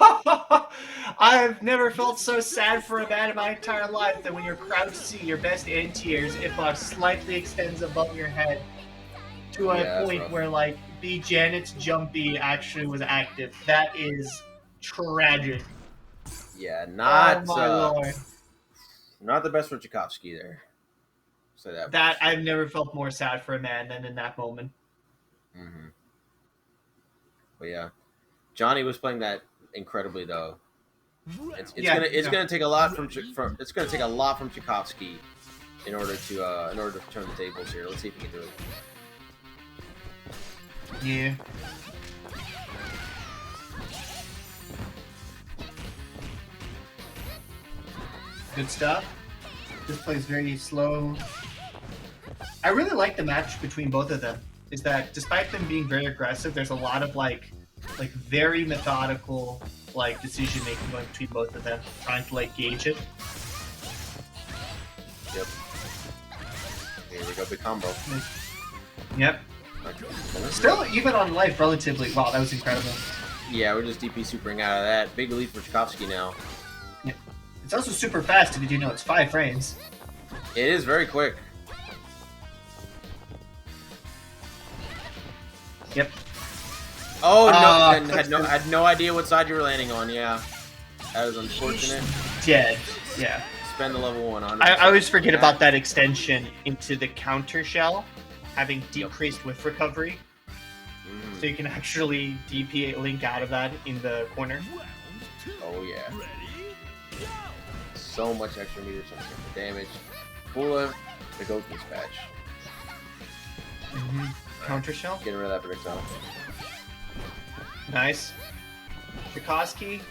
Speaker 2: I've never felt so sad for a man in my entire life than when you're crouched C, your best anti-airs, hitbox slightly extends above your head to a point where like B Janet's jump B actually was active. That is tragic.
Speaker 1: Yeah, not
Speaker 2: oh my lord.
Speaker 1: Not the best for Chekofsky there. Say that.
Speaker 2: That I've never felt more sad for a man than in that moment.
Speaker 1: But yeah, Johny was playing that incredibly though. It's gonna take a lot from Chekofsky in order to turn the tables here. Let's see if he can do it.
Speaker 2: Yeah. Good stuff. This plays very slow. I really like the match between both of them. Is that despite them being very aggressive, there's a lot of like very methodical like decision making going between both of them, trying to like gauge it.
Speaker 1: Yep. Here we go, big combo.
Speaker 2: Yep. Still, even on life, relatively. Wow, that was incredible.
Speaker 1: Yeah, we're just DP supering out of that. Big lead for Chekofsky now.
Speaker 2: Yeah. It's also super fast if you do know it's 5 frames.
Speaker 1: It is very quick.
Speaker 2: Yep.
Speaker 1: Oh no! And had no idea what side you were landing on. Yeah, that was unfortunate.
Speaker 2: Dead. Yeah.
Speaker 1: Spend the level 100.
Speaker 2: I always forget about that extension into the counter shell, having decreased whiff recovery, so you can actually DP Link out of that in the corner.
Speaker 1: Oh yeah. So much extra meter chance for damage. Kula, the goat dispatch.
Speaker 2: Counter shell.
Speaker 1: Getting rid of that projectile.
Speaker 2: Nice. Chekofsky.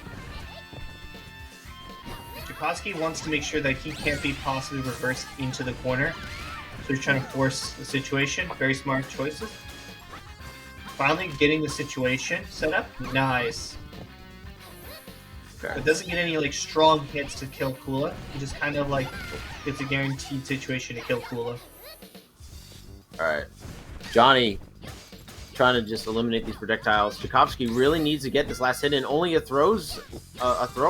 Speaker 2: Chekofsky wants to make sure that he can't be possibly reversed into the corner. So he's trying to force the situation. Very smart choices. Finally getting the situation set up. Nice.
Speaker 1: Okay.
Speaker 2: It doesn't get any like strong hits to kill Kula. He just kind of like gets a guaranteed situation to kill Kula.
Speaker 1: Alright. Johny trying to just eliminate these projectiles. Chekofsky really needs to get this last hit in. Only a throw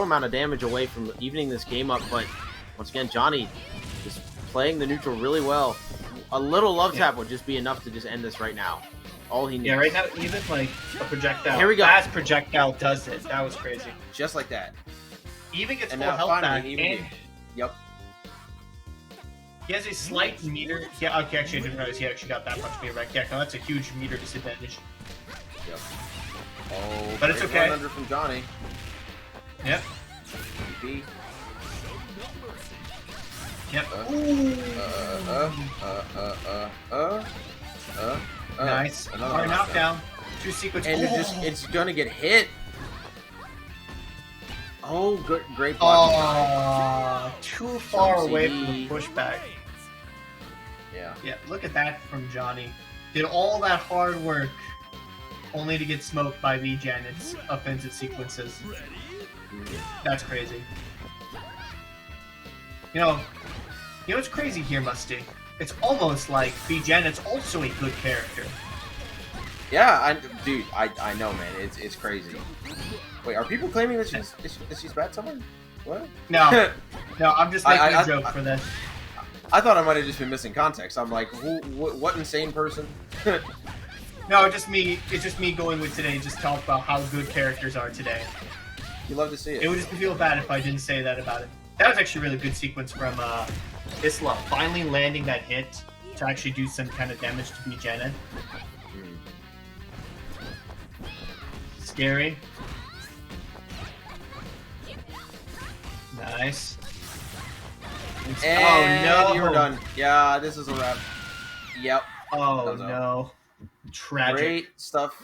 Speaker 1: amount of damage away from evening this game up, but once again, Johny just playing the neutral really well. A little love tap would just be enough to just end this right now. All he needs.
Speaker 2: Yeah, right now, even like a projectile.
Speaker 1: Here we go.
Speaker 2: Fast projectile does it. That was crazy.
Speaker 1: Just like that.
Speaker 2: Even gets
Speaker 1: And
Speaker 2: full
Speaker 1: now
Speaker 2: health back.
Speaker 1: finally,
Speaker 2: And
Speaker 1: Yep.
Speaker 2: he has a slight meter. Yeah, okay, actually, I didn't realize he actually got that much meter back. Yeah, no, that's a huge meter disadvantage.
Speaker 1: Yep. Oh,
Speaker 2: But it's
Speaker 1: great
Speaker 2: okay.
Speaker 1: run under from Johny.
Speaker 2: Yep.
Speaker 1: DP.
Speaker 2: Yep. Nice.
Speaker 1: Another
Speaker 2: Hard knockdown. Two sequence.
Speaker 1: And it's gonna get hit. Oh, good, great block.
Speaker 2: Oh, too far
Speaker 1: Some
Speaker 2: away
Speaker 1: CD.
Speaker 2: from the pushback.
Speaker 1: Yeah.
Speaker 2: Yeah, look at that from Johny. Did all that hard work only to get smoked by V-Janet's offensive sequences. That's crazy. You know what's crazy here, Musty? It's almost like V-Janet's also a good character.
Speaker 1: Yeah, dude, I know, man. It's crazy. Wait, are people claiming that she's bad somewhere? What?
Speaker 2: No, no, I'm just making a joke for this.
Speaker 1: I thought I might have just been missing context. I'm like, what insane person?
Speaker 2: No, it's just me going with today. Just talk about how good characters are today.
Speaker 1: You love to see it.
Speaker 2: It would just feel bad if I didn't say that about it. That was actually a really good sequence from Isla, finally landing that hit to actually do some kind of damage to V-Janet. Scary. Nice.
Speaker 1: And
Speaker 2: oh no!
Speaker 1: you were done. Yeah, this is a wrap. Yep.
Speaker 2: Oh no! Tragic.
Speaker 1: Great stuff.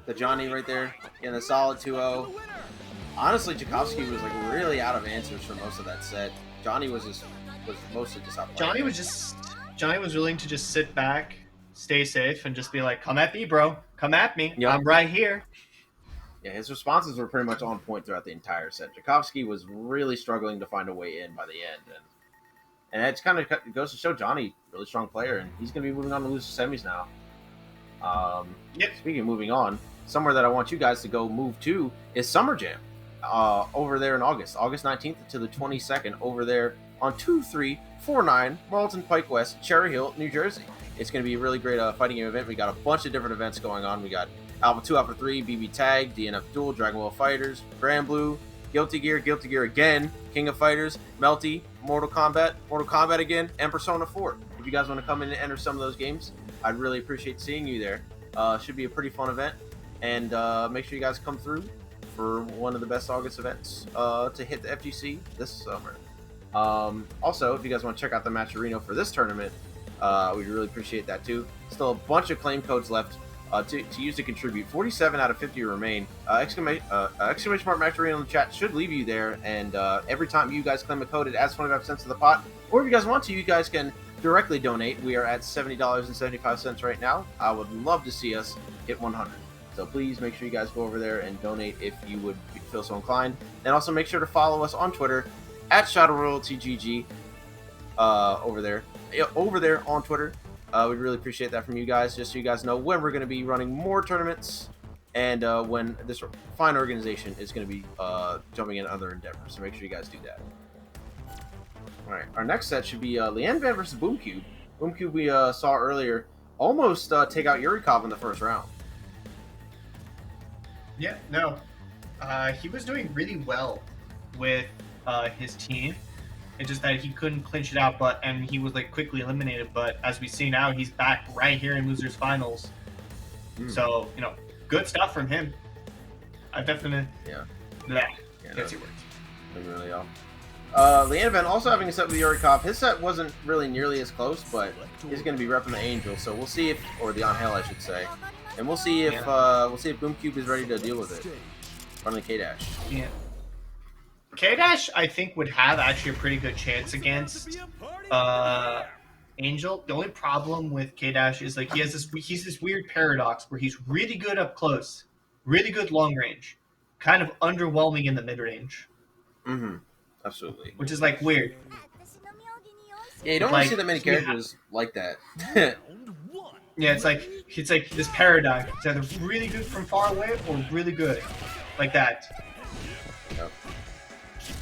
Speaker 1: The Johny right there in a solid 2-0. Honestly, Chekofsky was like really out of answers for most of that set. Johny was mostly just out.
Speaker 2: Johnny was willing to just sit back, stay safe, and just be like, "Come at me, bro. Come at me.
Speaker 1: Yep.
Speaker 2: I'm right here."
Speaker 1: Yeah, his responses were pretty much on point throughout the entire set. Chekofsky was really struggling to find a way in by the end, and it's kind of goes to show Johny, really strong player, and he's going to be moving on to lose the semis now.
Speaker 2: Yep.
Speaker 1: Speaking of moving on, somewhere that I want you guys to go move to is Summer Jam. Over there in August 19th to the 22nd, over there on 2349 Marlton Pike West, Cherry Hill, New Jersey. It's going to be a really great fighting game event. We got a bunch of different events going on. We got Alpha 2, Alpha 3, BB Tag, DNF Duel, Dragon Ball Fighters, Grand Blue, Guilty Gear again, King of Fighters, Melty, Mortal Kombat again, and Persona 4. If you guys want to come in and enter some of those games, I'd really appreciate seeing you there. Should be a pretty fun event, and make sure you guys come through for one of the best August events to hit the FGC this summer. Also, if you guys want to check out the Matcherino for this tournament, we'd really appreciate that too. Still a bunch of claim codes left to use to contribute. 47 out of 50 remain. Exclamation mark Matcherino in the chat should leave you there, and every time you guys claim a code, it adds 25 cents to the pot. Or if you guys want to, you guys can directly donate. We are at $70.75 right now. I would love to see us hit 100. So please make sure you guys go over there and donate if you would feel so inclined. And also make sure to follow us on Twitter at ShadowRoyaltyGG over there on Twitter. We'd really appreciate that from you guys, just so you guys know when we're going to be running more tournaments and when this fine organization is going to be jumping in other endeavors. So make sure you guys do that. All right, our next set should be Leeanvan versus Boomcube. Boomcube we saw earlier almost take out Yurikov in the first round.
Speaker 2: Yeah, no. He was doing really well with his team. It's just that he couldn't clinch it out, and he was like quickly eliminated. But as we see now, he's back right here in losers finals. So good stuff from him. I definitely Gets your words.
Speaker 1: Really all. Leeanvan also having a set with Yurikov. His set wasn't really nearly as close, but he's going to be repping the Angel. So we'll see if, or the On Hell, I should say, and we'll see if Boomcube is ready to deal with it. Finally, K-Dash.
Speaker 2: Yeah. K-Dash, I think, would have actually a pretty good chance against Angel. The only problem with K-Dash is like he's this weird paradox where he's really good up close, really good long range, kind of underwhelming in the mid range.
Speaker 1: Absolutely.
Speaker 2: Which is like weird.
Speaker 1: Yeah, you don't really see that many characters like that.
Speaker 2: Yeah, it's like this paradox. It's either really good from far away or really good, like that.
Speaker 1: Yep.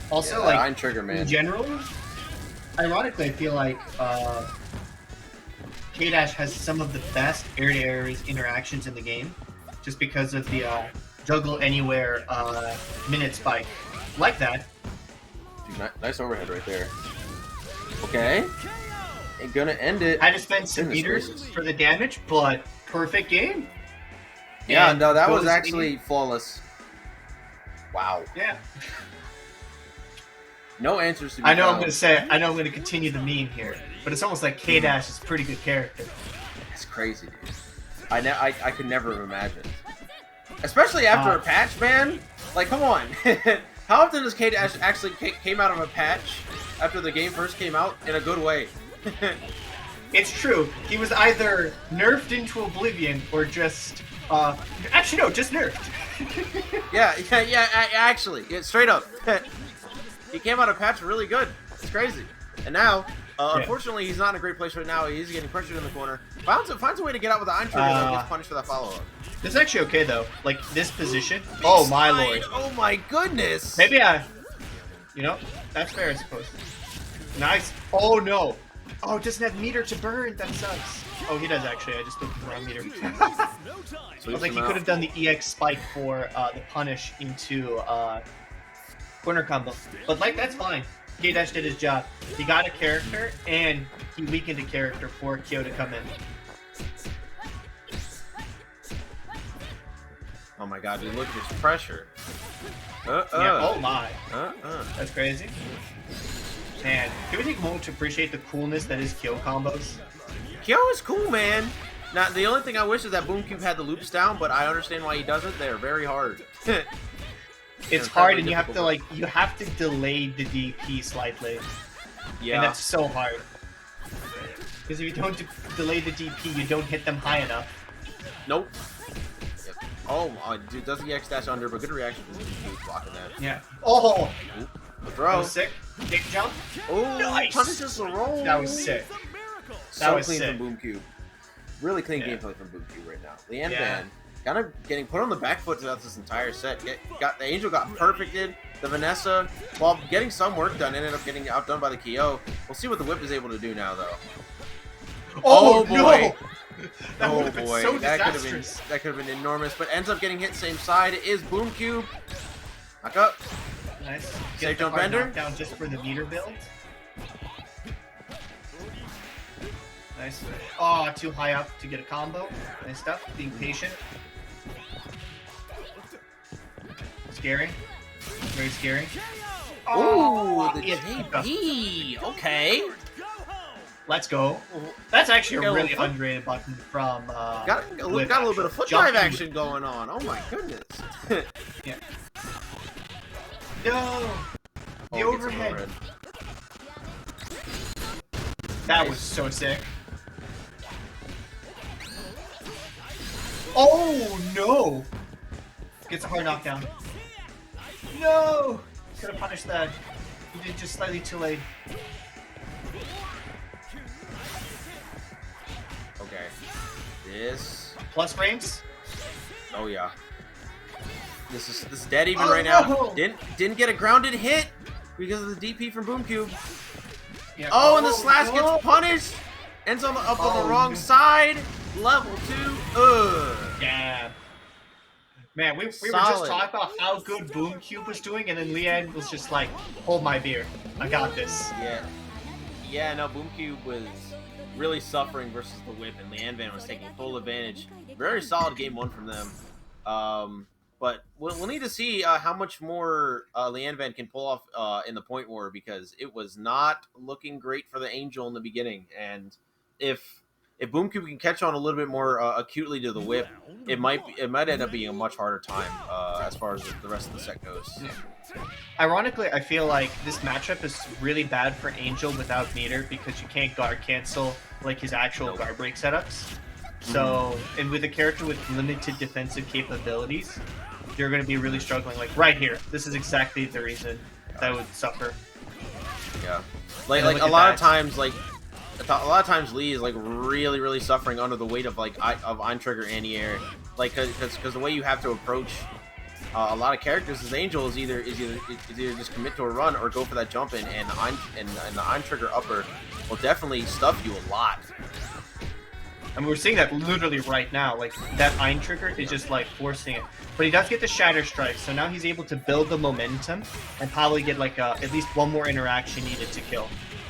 Speaker 2: Also,
Speaker 1: Iron Trigger, man.
Speaker 2: In general, ironically, I feel like K-Dash has some of the best air-to-air interactions in the game, just because of the juggle anywhere minute spike, like that.
Speaker 1: Dude, nice overhead right there. Okay, and gonna end it.
Speaker 2: I had to spend some meters for the damage, but perfect game.
Speaker 1: Yeah, no, that was actually flawless. Wow.
Speaker 2: Yeah.
Speaker 1: No answers to be
Speaker 2: I know
Speaker 1: found.
Speaker 2: I'm gonna continue the meme here, but it's almost like K-Dash is a pretty good character.
Speaker 1: That's crazy, dude. I could never imagine. Especially after a patch, man. Like, come on. How often does K-Dash actually came out of a patch after the game first came out in a good way?
Speaker 2: It's true. He was either nerfed into oblivion or just actually no, just nerfed.
Speaker 1: yeah, actually, straight up. He came out of patch really good. It's crazy. And now, unfortunately, he's not in a great place right now. He's getting pressured in the corner. Finds a way to get out with the Iron Trigger and gets punished for that follow-up.
Speaker 2: This is actually okay, though. Like, this position. Oh, my lord.
Speaker 1: Oh, my goodness.
Speaker 2: Maybe that's fair, I suppose. Nice. Oh, no. Oh, doesn't have meter to burn. That sucks. Oh, he does, actually. I just looked at the wrong meter. I was like, he could have done the EX spike for the punish into corner combo. But, like, that's fine. K-Dash did his job. He got a character, and he weakened a character for Kyo to come in.
Speaker 1: Oh my god, dude, look at this pressure.
Speaker 2: Yeah, oh my. That's crazy. Man, can we take a moment to appreciate the coolness that is Kyo combos?
Speaker 1: Kyo is cool, man. Now, the only thing I wish is that Boomcube had the loops down, but I understand why he doesn't. They're very hard.
Speaker 2: It's hard, and you have to delay the DP slightly.
Speaker 1: Yeah.
Speaker 2: And that's so hard. Because if you don't delay the DP, you don't hit them high enough.
Speaker 1: Nope. Oh, dude, does the X dash under, but good reaction from Boomcube blocking that.
Speaker 2: Yeah. Oh!
Speaker 1: The throw.
Speaker 2: That was sick. Big jump.
Speaker 1: Oh,
Speaker 2: nice!
Speaker 1: Punishes the roll.
Speaker 2: That was sick.
Speaker 1: So
Speaker 2: was
Speaker 1: clean
Speaker 2: sick.
Speaker 1: from Boomcube. Really clean gameplay from Boomcube right now. Leeanvan kind of getting put on the back foot throughout this entire set. The Angel got perfected. The Vanessa, while getting some work done, ended up getting outdone by the Kyo. We'll see what the whip is able to do now, though.
Speaker 2: Oh boy!
Speaker 1: No.
Speaker 2: That would have been so disastrous.
Speaker 1: That could have been enormous, but ends up getting hit same side. It is Boomcube. Knock up.
Speaker 2: Nice.
Speaker 1: Safe jump bender.
Speaker 2: Down just for the meter build. Nice. Oh, too high up to get a combo. Nice stuff. Being patient. Scary. Very scary.
Speaker 1: Oh, the JP. Okay.
Speaker 2: Let's go. That's actually a really underrated button from
Speaker 1: got a little bit of foot dive action going on. Oh my goodness.
Speaker 2: Yeah. No. The overhead. That was so sick. Oh no! Gets a hard knockdown. No! Could have punished that. He did just slightly too late.
Speaker 1: Okay. This.
Speaker 2: Plus frames?
Speaker 1: Oh yeah. This is dead even right now. Didn't get a grounded hit because of the DP from Boomcube.
Speaker 2: Yeah.
Speaker 1: Oh, and the slash gets punished. Ends on the wrong side. Level 2. Ugh.
Speaker 2: Yeah. Man, we were just talking about how good Boomcube was doing, and then Leeanvan was just like, hold my beer. I got this.
Speaker 1: Yeah, no, Boomcube was really suffering versus the whip, and Leeanvan was taking full advantage. Very solid game one from them. But we'll need to see how much more Leeanvan can pull off in the point war, because it was not looking great for the Angel in the beginning. And if Boomcube can catch on a little bit more acutely to the whip, it might end up being a much harder time as far as the rest of the set goes.
Speaker 2: Yeah. Ironically, I feel like this matchup is really bad for Angel without meter, because you can't guard cancel like his actual guard break setups. So, and with a character with limited defensive capabilities, you're going to be really struggling. Like right here, this is exactly the reason that would suffer.
Speaker 1: Yeah, like a lot of times, Lee is like really suffering under the weight of Eintrigger anti-air, like because the way you have to approach a lot of characters as Angel is either just commit to a run or go for that jump in, and the Eintrigger upper will definitely stuff you a lot.
Speaker 2: I mean, we're seeing that literally right now. Like that Eintrigger is just like forcing it, but he does get the Shatter Strike, so now he's able to build the momentum and probably get like at least one more interaction needed to kill,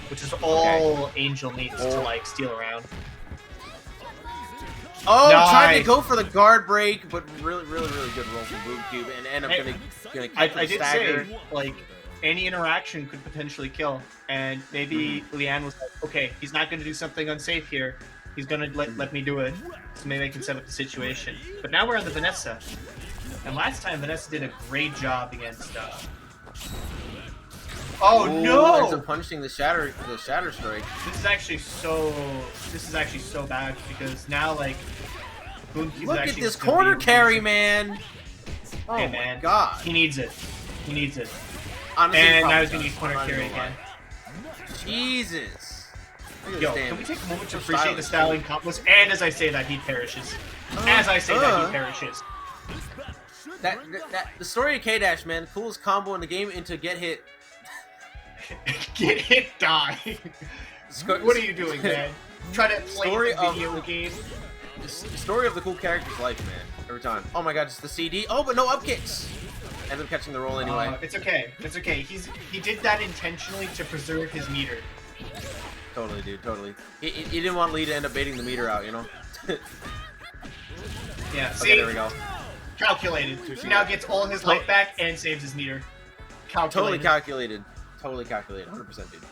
Speaker 2: which is all Angel needs to like steal around.
Speaker 1: Oh, nice. Tried to go for the guard break, but really good roll from Boomcube, and end up gonna
Speaker 2: I did say like any interaction could potentially kill, and maybe Leeanvan was like, okay, he's not gonna do something unsafe here. He's gonna let me do it, so maybe I can set up the situation. But now we're on the Vanessa, and last time Vanessa did a great job against. Oh no!
Speaker 1: Ends up punishing the shatter strike.
Speaker 2: This is actually so bad, because now like Boomcube's
Speaker 1: Look
Speaker 2: actually
Speaker 1: at this corner carry, man. Oh
Speaker 2: hey,
Speaker 1: my god!
Speaker 2: He needs it. He needs it.
Speaker 1: Honestly,
Speaker 2: and now he's gonna use corner carry again.
Speaker 1: Jesus.
Speaker 2: Yo, can we take a moment to appreciate the styling combos? And as I say that, he perishes. As I say that, he perishes.
Speaker 1: The story of K-Dash, man, coolest combo in the game into get hit.
Speaker 2: Get hit, die. What are you doing, man? Try to play a video game.
Speaker 1: The story of the cool character's life, man. Every time. Oh my god, just the CD. Oh, but no up kicks. Ends up catching the roll anyway.
Speaker 2: It's okay. It's okay. He did that intentionally to preserve his meter.
Speaker 1: Totally, dude. Totally. He didn't want Lee to end up baiting the meter out, you know?
Speaker 2: Yeah, see?
Speaker 1: Okay, there we go.
Speaker 2: Calculated. He now gets all his life back and saves his meter.
Speaker 1: Totally calculated. Totally calculated. 100%, dude.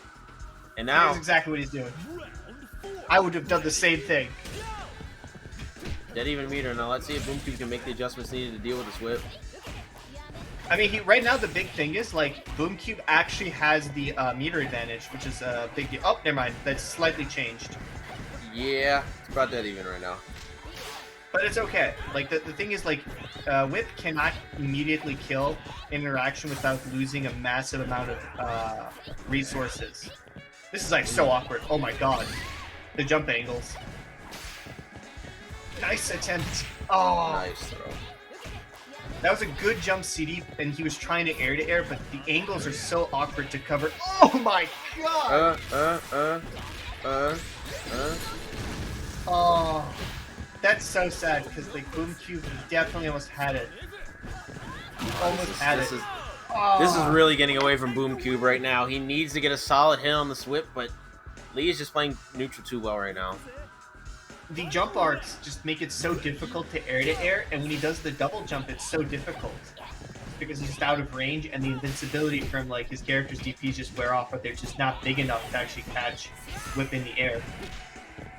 Speaker 1: And now...
Speaker 2: That's exactly what he's doing. I would have done the same thing.
Speaker 1: Dead even meter. Now let's see if Boomcube can make the adjustments needed to deal with this whip.
Speaker 2: I mean, right now the big thing is, like, Boomcube actually has the meter advantage, which is a big deal. Oh, never mind. That's slightly changed.
Speaker 1: Yeah, it's about dead even right now.
Speaker 2: But it's okay. Like, the thing is, like, Whip cannot immediately kill interaction without losing a massive amount of resources. This is, like, so awkward. Oh my god. The jump angles. Nice attempt. Oh.
Speaker 1: Nice throw.
Speaker 2: That was a good jump CD, and he was trying to air, but the angles are so awkward to cover. Oh my god! Oh, that's so sad, because like Boomcube definitely almost had it.
Speaker 1: This is really getting away from Boomcube right now. He needs to get a solid hit on the whip, but Lee is just playing neutral too well right now.
Speaker 2: The jump arcs just make it so difficult to air, and when he does the double jump, it's so difficult because he's just out of range, and the invincibility from like his character's DPs just wear off, but they're just not big enough to actually catch Whip in the air.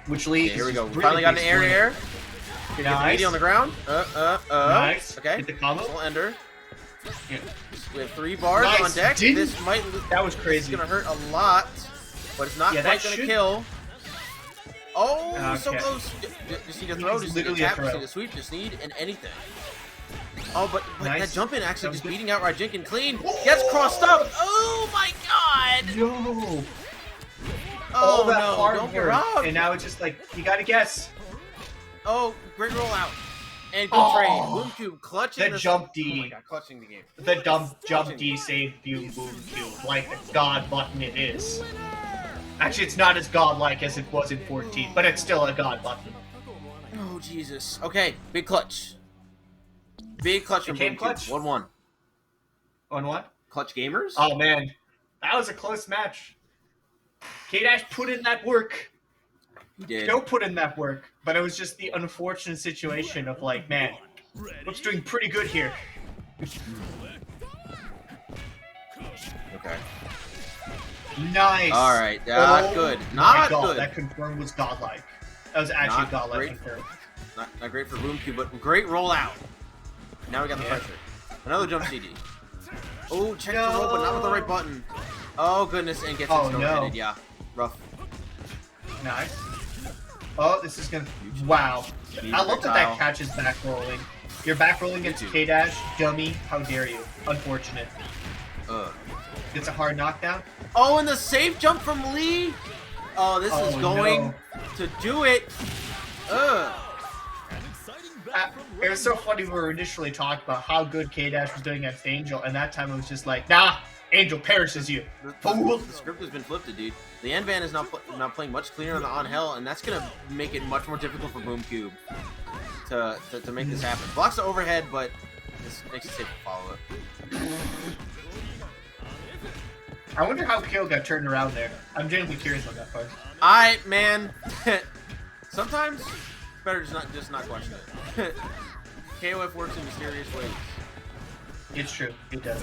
Speaker 2: Which leads.
Speaker 1: Here we go.
Speaker 2: Really
Speaker 1: Finally got an air.
Speaker 2: Nice.
Speaker 1: Get the meaty on the ground.
Speaker 2: Nice.
Speaker 1: Okay.
Speaker 2: Hit the combo.
Speaker 1: Full ender.
Speaker 2: Yeah.
Speaker 1: We have 3 bars
Speaker 2: Nice.
Speaker 1: on deck.
Speaker 2: That was crazy.
Speaker 1: It's gonna hurt a lot, but it's not quite gonna kill. Oh,
Speaker 2: okay.
Speaker 1: So close. Just need a throw, just need a tap, just need a sweep, just need anything. Oh, but
Speaker 2: nice.
Speaker 1: That jump in actually just beating out Rajinkin clean. Gets crossed up. Oh my god.
Speaker 2: No.
Speaker 1: Oh
Speaker 2: that
Speaker 1: no,
Speaker 2: hard
Speaker 1: don't
Speaker 2: work.
Speaker 1: up.
Speaker 2: And now it's just like, you gotta guess.
Speaker 1: Oh, great rollout. And good trade. Boomcube clutching
Speaker 2: the jump D.
Speaker 1: Oh my god, clutching the game.
Speaker 2: The jump D saved Boomcube like the god button it is. Actually, it's not as godlike as it was in 14, but it's still a god button.
Speaker 1: Oh, Jesus. Okay, big clutch. Big clutch from
Speaker 2: came
Speaker 1: Boomcube.
Speaker 2: clutch.
Speaker 1: 1-1.
Speaker 2: On what?
Speaker 1: Clutch Gamers?
Speaker 2: Oh, man. That was a close match. K-Dash put in that work.
Speaker 1: He did.
Speaker 2: Joe put in that work, but it was just the unfortunate situation of like, man, looks doing pretty good here.
Speaker 1: Okay.
Speaker 2: Nice.
Speaker 1: All right. Not good. Not good.
Speaker 2: That confirmed was godlike. That was actually
Speaker 1: Not
Speaker 2: godlike
Speaker 1: great.
Speaker 2: confirmed.
Speaker 1: Not great for Boomcube, but great rollout. Now we got the pressure. Another jump CD. Oh, check the roll, but not with the right button. Oh, goodness. And gets it no. Yeah. Rough.
Speaker 2: Nice. Oh, this is gonna. Wow. I love that catches back rolling. You're back rolling against K-Dash. Dummy. How dare you? Unfortunate. It's a hard knockdown.
Speaker 1: Oh, and the safe jump from Lee. Oh, this is going to do it.
Speaker 2: It was so funny. We were initially talking about how good K-Dash was doing against Angel, and that time it was just like, nah, Angel perishes you.
Speaker 1: The script has been flipped, dude. Leeanvan is not playing much cleaner on hell, and that's gonna make it much more difficult for Boomcube to make this happen. Blocks the overhead, but this makes it safe to follow it.
Speaker 2: I wonder how KO got turned around there. I'm genuinely curious on that part.
Speaker 1: Man. Sometimes better just not question it. KOF works in mysterious ways.
Speaker 2: It's true. It does.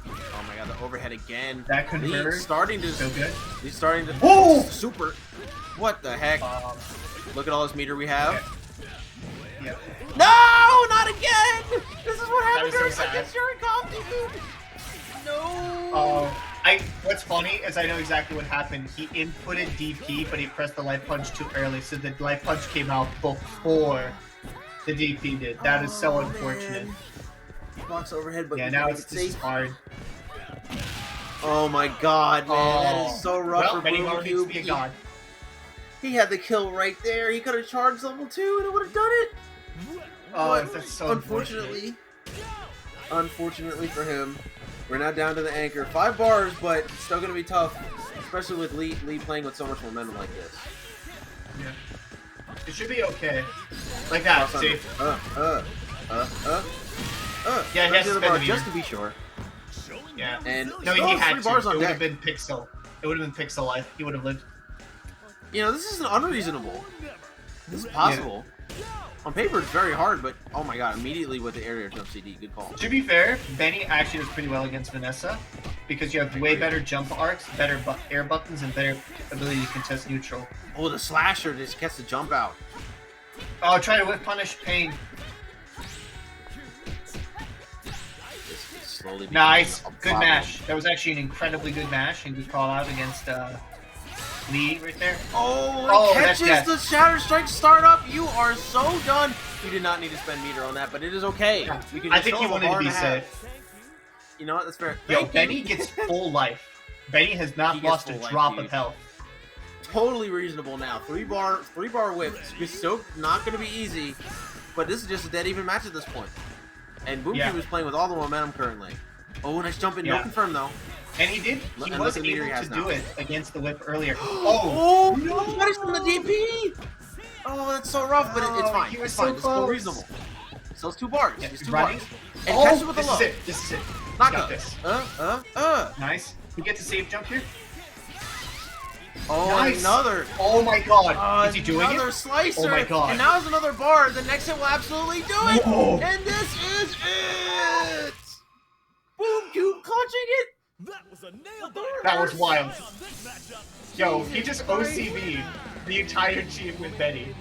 Speaker 1: Oh my god, the overhead again.
Speaker 2: That converts.
Speaker 1: He's starting to.
Speaker 2: So good.
Speaker 1: He's starting to.
Speaker 2: Oh!
Speaker 1: Super. What the heck? Look at all this meter we have.
Speaker 2: Okay. Yep.
Speaker 1: No, not again! This is what happened
Speaker 2: so
Speaker 1: against Yurikov, dude. No.
Speaker 2: What's funny is I know exactly what happened. He inputted DP, but he pressed the light punch too early, so the light punch came out before the DP did. That is so unfortunate.
Speaker 1: Blocks overhead, but
Speaker 2: yeah, now it's hard.
Speaker 1: Oh my god, man, that is so rough for
Speaker 2: Boomcube.
Speaker 1: He had the kill right there. He could have charged level 2 and it would have done it.
Speaker 2: Oh, that's so
Speaker 1: unfortunately for him, we're now down to the anchor. 5 bars, but it's still gonna be tough, especially with Lee playing with so much momentum like this.
Speaker 2: Yeah, it should be okay. Like that. See? Yeah, he has to spend the
Speaker 1: just to be sure.
Speaker 2: Yeah.
Speaker 1: And
Speaker 2: no, he had to.
Speaker 1: Bars on
Speaker 2: it would
Speaker 1: deck.
Speaker 2: have been Pixel. It would have been Pixel life. He would have lived.
Speaker 1: You know, this isn't unreasonable. This is possible. Yeah. On paper, it's very hard, but oh my god, immediately with the area jump CD, good call.
Speaker 2: To be fair, Benny actually does pretty well against Vanessa because you have way better jump arcs, better air buttons, and better ability to contest neutral.
Speaker 1: Oh, the slasher just gets the jump out.
Speaker 2: Oh, try to whip punish Pain. Nice, good mash. That was actually an incredibly good mash, and good call out against Lee right there.
Speaker 1: Oh, catches the Shatter Strike startup. You are so done. You did not need to spend meter on that, but it is okay.
Speaker 2: Yeah. I think he wanted to be safe.
Speaker 1: You know what? That's fair.
Speaker 2: Yo, Benny gets full life. Benny has not lost a drop of health.
Speaker 1: Totally reasonable now. 3-bar whip. It's still not going to be easy, but this is just a dead even match at this point. And Boomcube is playing with all the momentum currently. Oh, nice jump in. No confirm though.
Speaker 2: And he did. He was able to do it against the whip earlier.
Speaker 1: Oh no! Punish from the DP. Oh, that's so rough, but it's fine. It's fine. It's still reasonable. So it's 2 bars.
Speaker 2: Yeah,
Speaker 1: it's 2 bars. And
Speaker 2: catch
Speaker 1: it with the low.
Speaker 2: This is it.
Speaker 1: Not
Speaker 2: got
Speaker 1: good.
Speaker 2: this. Nice. We get to save jump here.
Speaker 1: Oh, nice. Another.
Speaker 2: Oh my god. Is he doing
Speaker 1: another slicer.
Speaker 2: Oh my god.
Speaker 1: And now there's another bar. The next hit will absolutely do it.
Speaker 2: Whoa.
Speaker 1: And this is it. Boomcube clutching it.
Speaker 2: That was wild. Yo, he just OCV'd the entire team with Benny.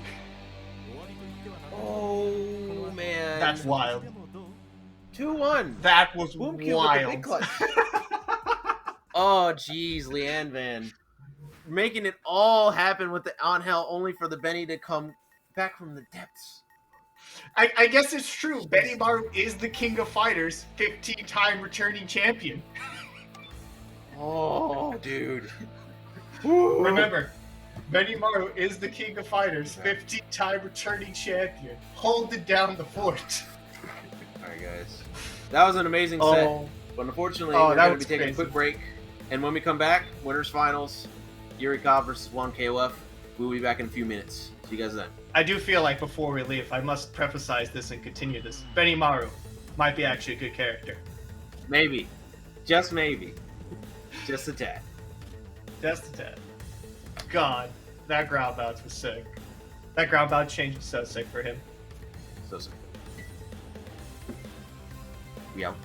Speaker 1: Oh, man.
Speaker 2: That's wild.
Speaker 1: 2-1.
Speaker 2: That was
Speaker 1: Boomcube
Speaker 2: wild.
Speaker 1: with the big clutch. Oh, jeez, Leeanvan. Making it all happen with the on hell only for the Benny to come back from the depths.
Speaker 2: I guess it's true. Benny Maru is the king of fighters, 15-time returning champion.
Speaker 1: Oh, dude.
Speaker 2: Remember, Benny Maru is the king of fighters, 15-time returning champion. Hold it down the fort.
Speaker 1: Alright, guys. That was an amazing set. But unfortunately, we're going to be taking a quick break. And when we come back, winners finals, Yurikov versus JuanKOF. We'll be back in a few minutes. See you guys then.
Speaker 2: I do feel like before we leave, I must preface this and continue this. Benny Maru might be actually a good character.
Speaker 1: Maybe. Just maybe. Just a tad.
Speaker 2: Just a tad. God, that ground bounce was sick. That ground bounce change was so sick for him.
Speaker 1: So sick. We out.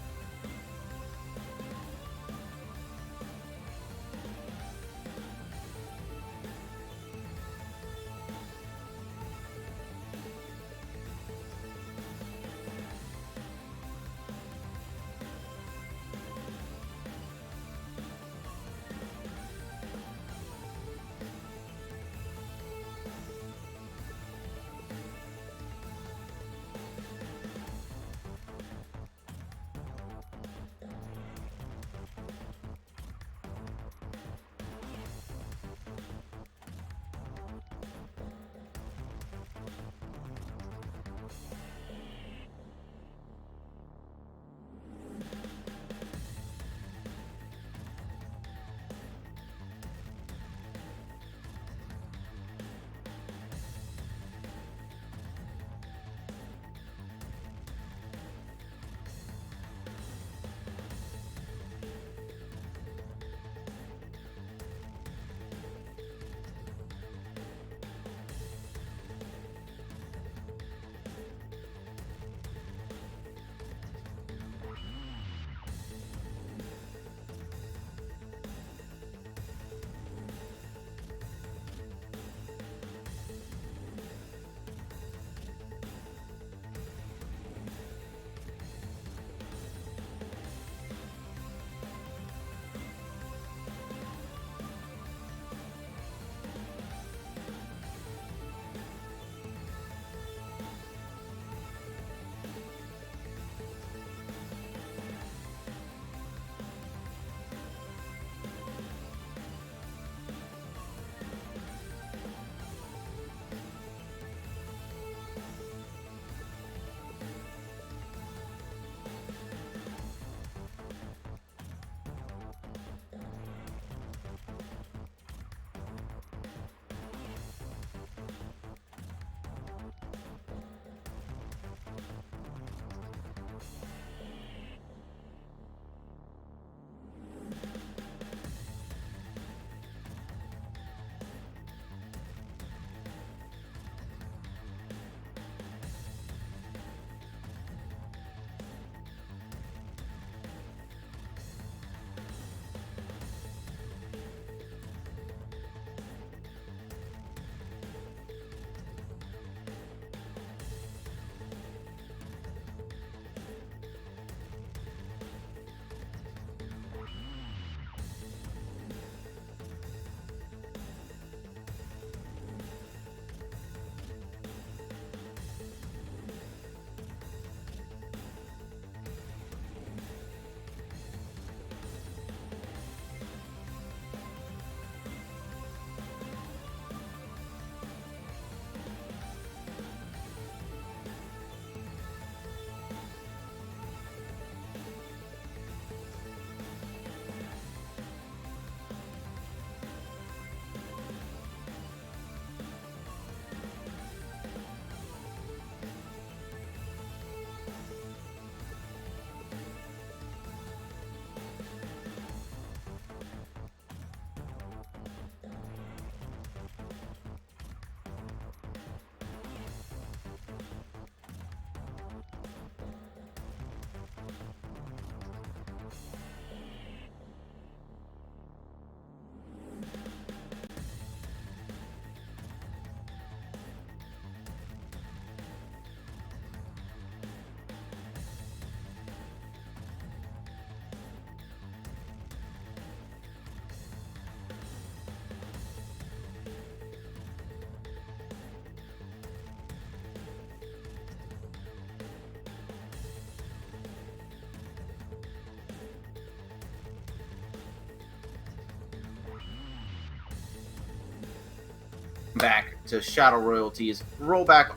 Speaker 1: Back to Shadow Royalties rollback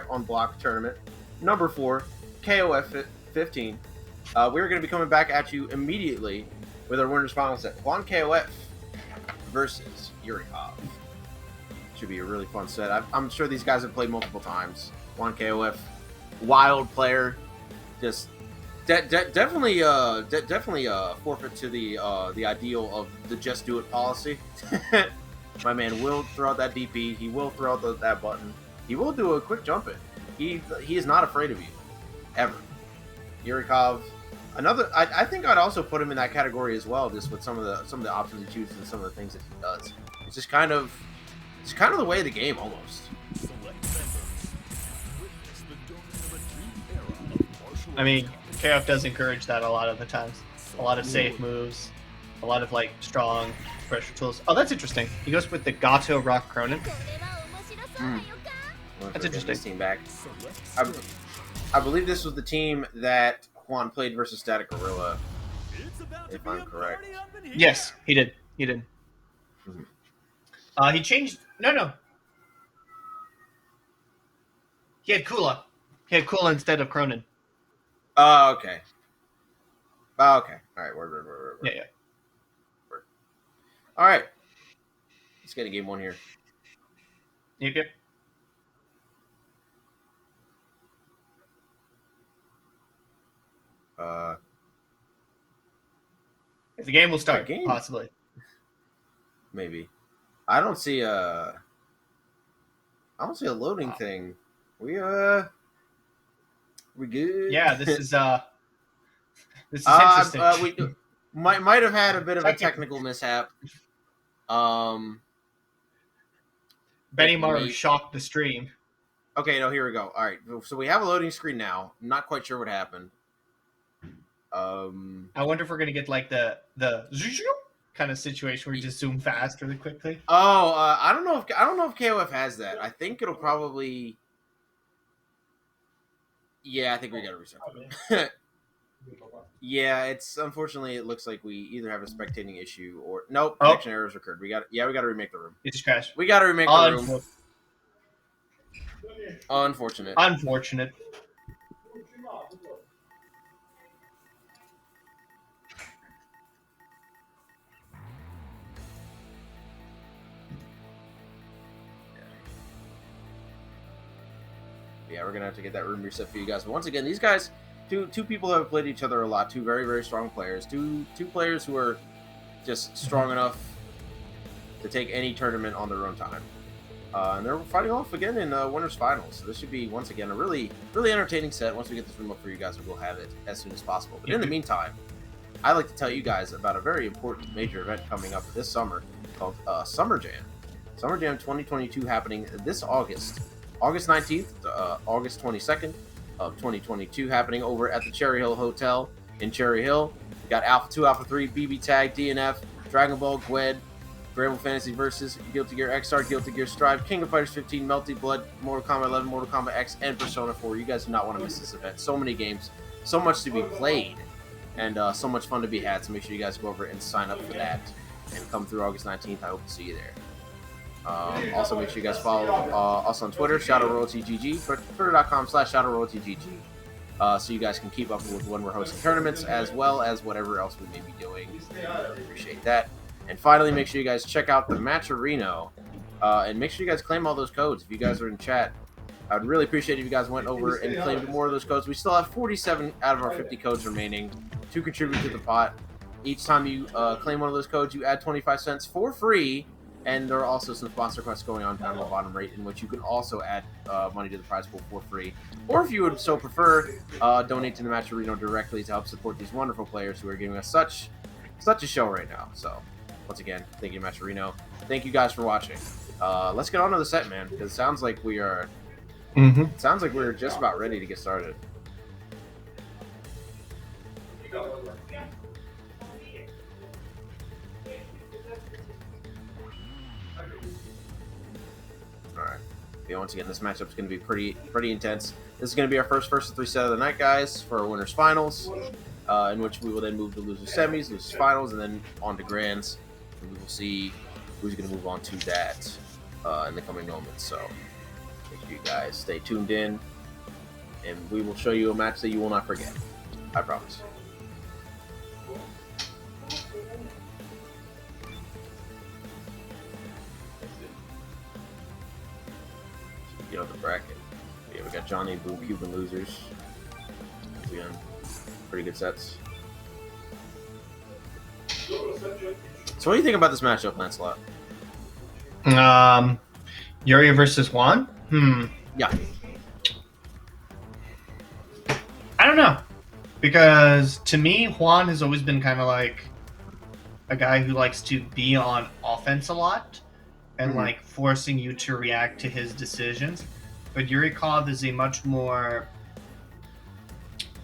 Speaker 1: on block tournament number 4 KOF 15. We're going to be coming back at you immediately with our winners final set. JuanKOF versus Yurikov. Should be a really fun set. I'm sure these guys have played multiple times. JuanKOF, wild player, just definitely forfeit to the ideal of the just do it policy. My man will throw out that DP. He will throw out that button. He will do a quick jump in. He is not afraid of you, ever. Yurikov, another. I think I'd also put him in that category as well, just with some of the options he chooses and some of the things that he does. It's just kind of the way of the game almost.
Speaker 2: I mean, KOF does encourage that a lot of the times. A lot of safe moves, a lot of like strong pressure tools. Oh, that's interesting. He goes with the Gato Rock Cronin. That's interesting.
Speaker 1: This team back. I believe this was the team that Juan played versus StaticGorilla, if I'm correct.
Speaker 2: Yes, he did. Mm-hmm. He changed. No. He had Kula. He had Kula instead of Cronin.
Speaker 1: Oh, okay. All right. Word.
Speaker 2: Yeah.
Speaker 1: Word. All right. Let's get a game one here.
Speaker 2: You good? The game will start, possibly.
Speaker 1: Maybe. I don't see a loading thing. We good?
Speaker 2: Yeah, this is interesting.
Speaker 1: We might have had a bit of a technical mishap.
Speaker 2: Benny Maru shocked the stream.
Speaker 1: Okay, no, here we go. All right, so we have a loading screen now. I'm not quite sure what happened.
Speaker 2: I wonder if we're gonna get like the kind of situation where you just zoom fast really quickly.
Speaker 1: Oh, I don't know if KOF has that. I think it'll probably. Yeah, I think we gotta reset it. Yeah, it's unfortunately it looks like we either have a spectating issue or nope, connection errors occurred. We gotta remake the room.
Speaker 2: It just crashed.
Speaker 1: We gotta remake the room. Unfortunate. Yeah, we're gonna have to get that room reset for you guys. But once again, these guys, two people who have played each other a lot, two very, very strong players, two players who are just strong enough to take any tournament on their own time. And they're fighting off again in winners finals. So this should be once again a really, really entertaining set. Once we get this room up for you guys, we'll have it as soon as possible. But in the meantime, I'd like to tell you guys about a very important major event coming up this summer called Summer Jam. Summer Jam 2022 happening this August 19th to August 22nd of 2022 happening over at the Cherry Hill Hotel in Cherry Hill. We got Alpha 2, Alpha 3, BB Tag, DNF, Dragon Ball, Gwed, Gramble Fantasy Versus, Guilty Gear XR, Guilty Gear Strive, King of Fighters 15, Melty Blood, Mortal Kombat 11, Mortal Kombat X, and Persona 4. You guys do not want to miss this event. So many games, so much to be played, and so much fun to be had. So make sure you guys go over and sign up for that and come through August 19th. I hope to see you there. Also, make sure you guys follow us on Twitter, ShadowRoyaltyGG, twitter.com/ShadowRoyaltyGG, so you guys can keep up with when we're hosting tournaments, as well as whatever else we may be doing. Appreciate that. And finally, make sure you guys check out the Match Arena, and make sure you guys claim all those codes. If you guys are in chat, I would really appreciate if you guys went over and claimed more of those codes. We still have 47 out of our 50 codes remaining to contribute to the pot. Each time you claim one of those codes, you add 25 cents for free. And there are also some sponsor quests going on down the bottom right, in which you can also add money to the prize pool for free. Or if you would so prefer, donate to the Match Arena directly to help support these wonderful players who are giving us such a show right now. So, once again, thank you, Match Arena. Thank you guys for watching. Let's get on to the set, man, because it sounds like we are. It sounds like we're just about ready to get started. Once again, this matchup is going to be pretty intense. This is going to be our first of 3 set of the night, guys, for our winners finals, in which we will then move to losers semis, losers finals, and then on to grands. And we will see who's going to move on to that in the coming moments. So make sure you guys stay tuned in, and we will show you a match that you will not forget. I promise. get out the bracket. Yeah, we got Johny, Boomcube, and losers. Once again, pretty good sets. So what do you think about this matchup, Lancelot?
Speaker 2: Yuri versus Juan?
Speaker 1: Yeah.
Speaker 2: I don't know. Because to me, Juan has always been kind of like a guy who likes to be on offense a lot and like forcing you to react to his decisions. But Yurikov is a much more...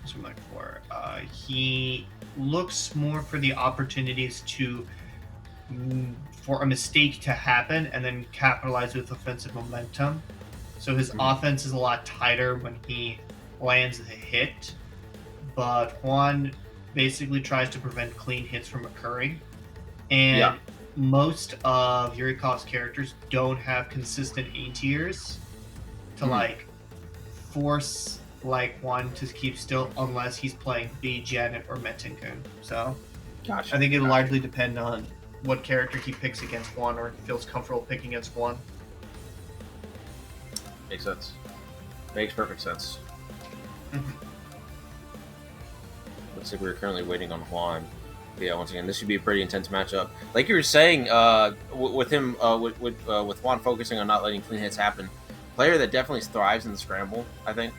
Speaker 2: What's he like for? He looks more for the opportunities to... for a mistake to happen and then capitalize with offensive momentum. So his offense is a lot tighter when he lands a hit, but Juan basically tries to prevent clean hits from occurring. And most of Yurikov's characters don't have consistent A tiers to like force like Juan to keep still unless he's playing B, Janet, or Metenkun. So
Speaker 1: Gotcha.
Speaker 2: I think it'll largely depend on what character he picks against Juan or feels comfortable picking against Juan.
Speaker 1: Makes sense. Makes perfect sense. Looks like we're currently waiting on Juan. Yeah, once again, this should be a pretty intense matchup. Like you were saying, with him, with Juan focusing on not letting clean hits happen, player that definitely thrives in the scramble. I think,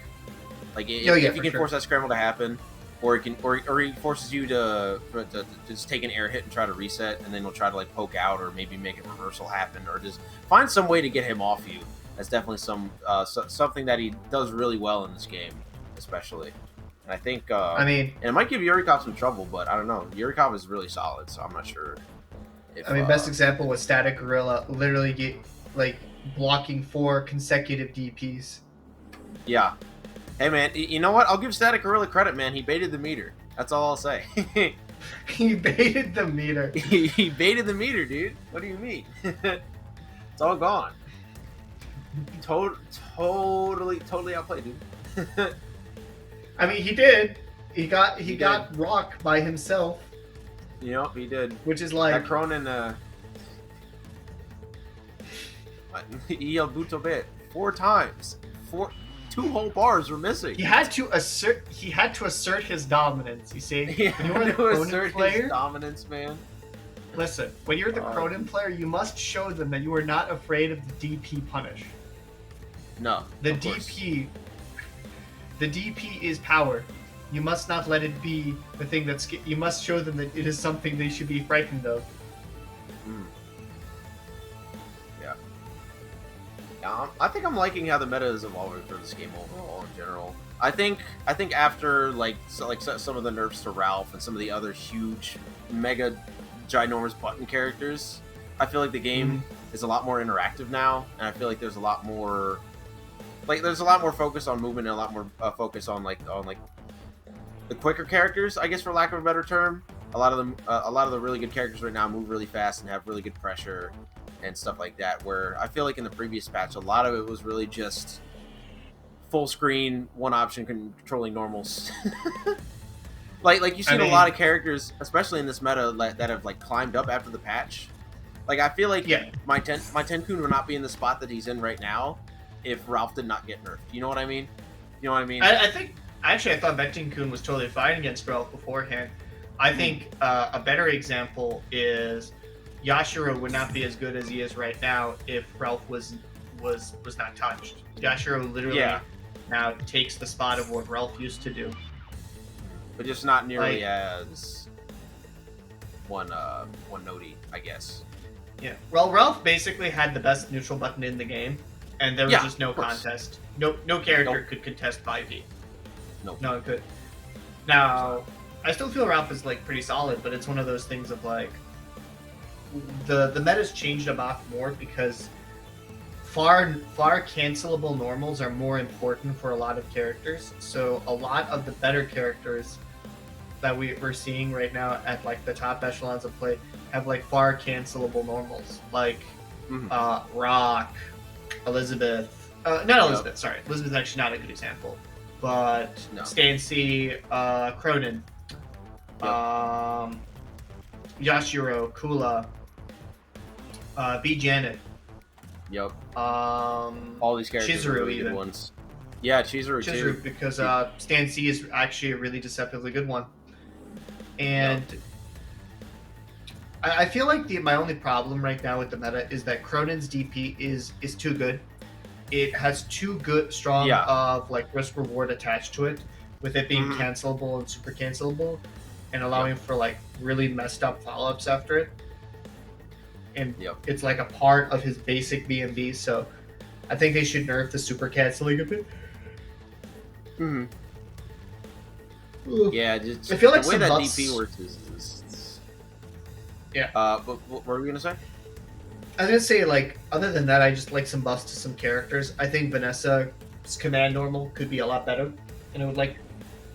Speaker 1: like if you can force that scramble to happen, or he forces you to just take an air hit and try to reset, and then he'll try to like poke out or maybe make a reversal happen, or just find some way to get him off you. That's definitely something that he does really well in this game, especially. And I think, and it might give Yurikov some trouble, but I don't know. Yurikov is really solid, so I'm not sure. If,
Speaker 2: best example was StaticGorilla literally blocking 4 consecutive DPs.
Speaker 1: Yeah. Hey, man, you know what? I'll give StaticGorilla credit, man. He baited the meter. That's all I'll say.
Speaker 2: He baited the meter.
Speaker 1: He baited the meter, dude. What do you mean? It's all gone. Totally outplayed, dude.
Speaker 2: I mean, he did. He got rocked by himself.
Speaker 1: You know, he did.
Speaker 2: Which is like...
Speaker 1: That Cronin, he yelled Buto bit 4 times. 2 whole bars were missing.
Speaker 2: He had to assert his dominance, you see?
Speaker 1: He had to assert his dominance, man.
Speaker 2: Listen, when you're the Cronin player, you must show them that you are not afraid of the DP punish.
Speaker 1: No.
Speaker 2: The DP is power. You must not let it be the thing that's... You must show them that it is something they should be frightened of. Yeah. I think I'm liking how the meta is evolving for this game overall in general. I think after some of the nerfs to Ralph and some of the other huge, mega, ginormous button characters, I feel like the game is a lot more interactive now, and I feel like there's a lot more... there's a lot more focus on movement and a lot more focus on the quicker characters, I guess, for lack of a better term. A lot of the really good characters right now move really fast and have really good pressure and stuff like that. Where I feel like in the previous patch, a lot of it was really just full screen, one option controlling normals. like you've seen a lot of characters, especially in this meta, that have climbed up after the patch. Like I feel like my Tenkun would not be in the spot that he's in right now if Ralph did not get nerfed. You know what I mean? You know what I mean? I thought Metenkun was totally fine against Ralph beforehand. I think a better example is Yashiro would not be as good as he is right now if Ralph was not touched. Yashiro literally now takes the spot of what Ralph used to do,
Speaker 1: but just not nearly as one notey, I guess.
Speaker 2: Yeah. Well, Ralph basically had the best neutral button in the game, and there was just no contest. No character could contest 5v. No one could. Now, I still feel Ralph is pretty solid, but it's one of those things of the meta's changed a lot more because far cancelable normals are more important for a lot of characters. So a lot of the better characters that we're seeing right now at the top echelons of play have far cancelable normals, Rock, Elizabeth. Not Elizabeth. Sorry, Elizabeth's actually not a good example. But Stancy, Cronin, Yashiro, Kula, B. Janet,
Speaker 1: Yep.
Speaker 2: All
Speaker 1: these characters are really good ones. Yeah, Chizuru too.
Speaker 2: Because Stan C is actually a really deceptively good one. And I feel like my only problem right now with the meta is that Cronin's DP is too good. It has too strong of like risk reward attached to it, with it being cancelable and super cancelable, and allowing for like really messed up follow ups after it. And it's like a part of his basic BMB, so I think they should nerf the super canceling a bit.
Speaker 1: Yeah, just,
Speaker 2: I feel like
Speaker 1: the way that
Speaker 2: buffs...
Speaker 1: DP works is
Speaker 2: yeah.
Speaker 1: What were we gonna say?
Speaker 2: I was gonna say, like, other than that, I just like some buffs to some characters. I think Vanessa's command normal could be a lot better, and I would like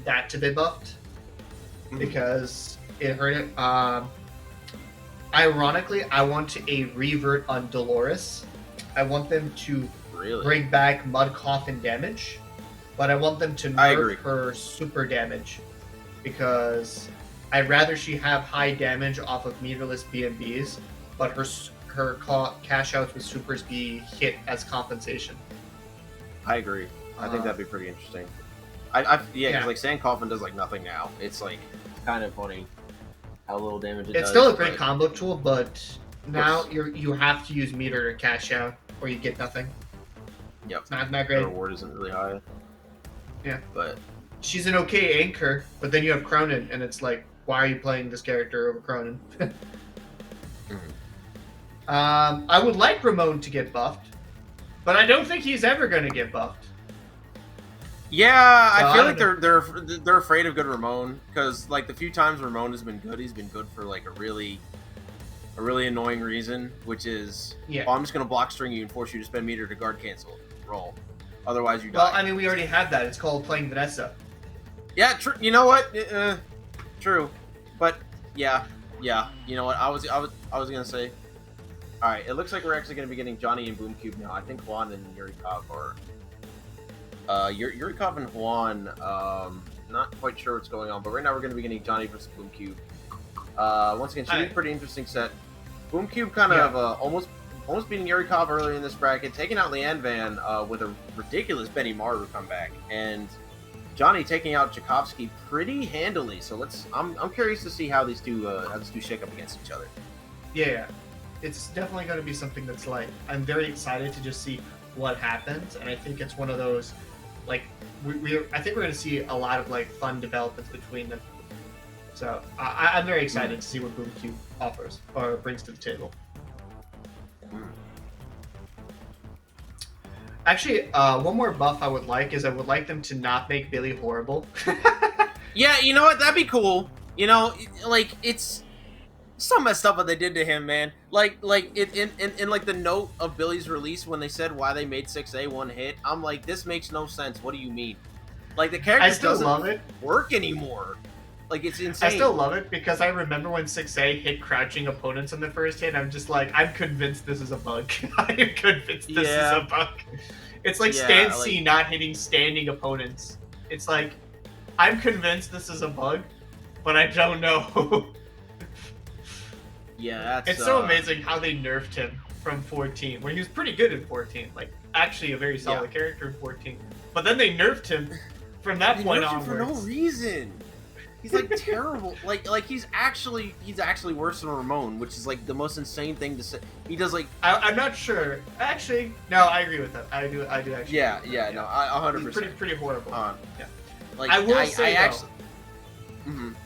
Speaker 2: that to be buffed because it hurt it. Ironically, I want a revert on Dolores. I want them to bring back Mud Coffin damage, but I want them to nerf her super damage because I'd rather she have high damage off of meterless BMBs, but her cash outs with supers be hit as compensation.
Speaker 1: I agree. I think that'd be pretty interesting. Because like Sand Coffin does like nothing now. It's like kind of funny how little damage it does.
Speaker 2: It's still a great combo tool, but now you have to use meter to cash out, or you get nothing.
Speaker 1: Yep.
Speaker 2: It's not that great.
Speaker 1: The reward isn't really high.
Speaker 2: Yeah.
Speaker 1: But
Speaker 2: she's an okay anchor, but then you have Cronin, and it's like, why are you playing this character over Cronin? I would like Ramon to get buffed, but I don't think he's ever going to get buffed.
Speaker 1: Yeah, so I feel like they're afraid of good Ramon because like the few times Ramon has been good, he's been good for like a really annoying reason, which is I'm just gonna block string you and force you to spend meter to guard cancel roll, otherwise you die.
Speaker 2: Well, I mean, we already have that. It's called playing Vanessa.
Speaker 1: Yeah, true. You know what? True, but yeah. You know what? I was gonna say. All right, it looks like we're actually gonna be getting Johny and Boomcube now. I think Juan and Yurikov are. Yurikov and Juan, not quite sure what's going on, but right now we're going to be getting Johny versus Boomcube. Once again, should be a pretty interesting set. Boomcube kind of almost beating Yurikov earlier in this bracket, taking out Leeanvan with a ridiculous Benny Maru comeback, and Johny taking out Chekofsky pretty handily. So I'm curious to see how these two shake up against each other.
Speaker 2: Yeah, it's definitely going to be something that's like I'm very excited to just see what happens, and I think it's one of those. Like I think we're going to see a lot of like fun developments between them. So I'm very excited to see what Boomcube offers or brings to the table. Actually, one more buff I would like is I would like them to not make Billy horrible.
Speaker 1: Yeah, you know what? That'd be cool. You know, like it's so messed up what they did to him, man. Like in like the note of Billy's release when they said why they made 6A one hit, I'm like, this makes no sense. What do you mean? Like the character doesn't work anymore. Like it's insane.
Speaker 2: I still love it because I remember when 6A hit crouching opponents on the first hit. I'm just like, I'm convinced this is a bug. I am convinced this is a bug. It's like Stan C not hitting standing opponents. It's like, I'm convinced this is a bug, but I don't know.
Speaker 1: Yeah,
Speaker 2: it's so amazing how they nerfed him from 14, where he was pretty good in 14, like actually a very solid character in 14. But then they nerfed him from that point onwards
Speaker 1: for no reason. He's like terrible. Like he's actually worse than Ramon, which is like the most insane thing to say. He does like
Speaker 2: I'm not sure. Actually, no, I agree with that. I do actually.
Speaker 1: Yeah, no, 100%.
Speaker 2: He's pretty horrible.
Speaker 1: Yeah. Like
Speaker 2: I will say
Speaker 1: actually.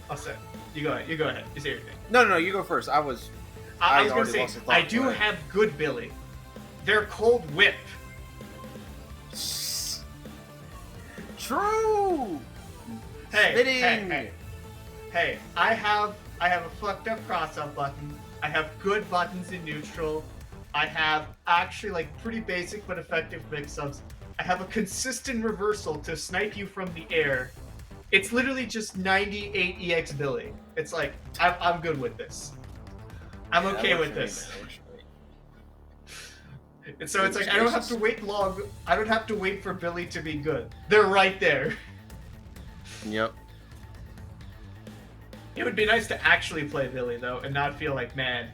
Speaker 2: I'll say. You go ahead. You say everything.
Speaker 1: No, you go first. I was
Speaker 2: gonna say I do have good Billy. They're cold whip.
Speaker 1: True.
Speaker 2: Hey, I have a fucked up cross-up button. I have good buttons in neutral. I have actually like pretty basic but effective mix-ups. I have a consistent reversal to snipe you from the air. It's literally just 98 EX Billy. It's like, I'm good with this. I'm okay with this. And so it's like, I don't have to wait long. I don't have to wait for Billy to be good. They're right there.
Speaker 1: Yep.
Speaker 2: It would be nice to actually play Billy, though, and not feel like, man,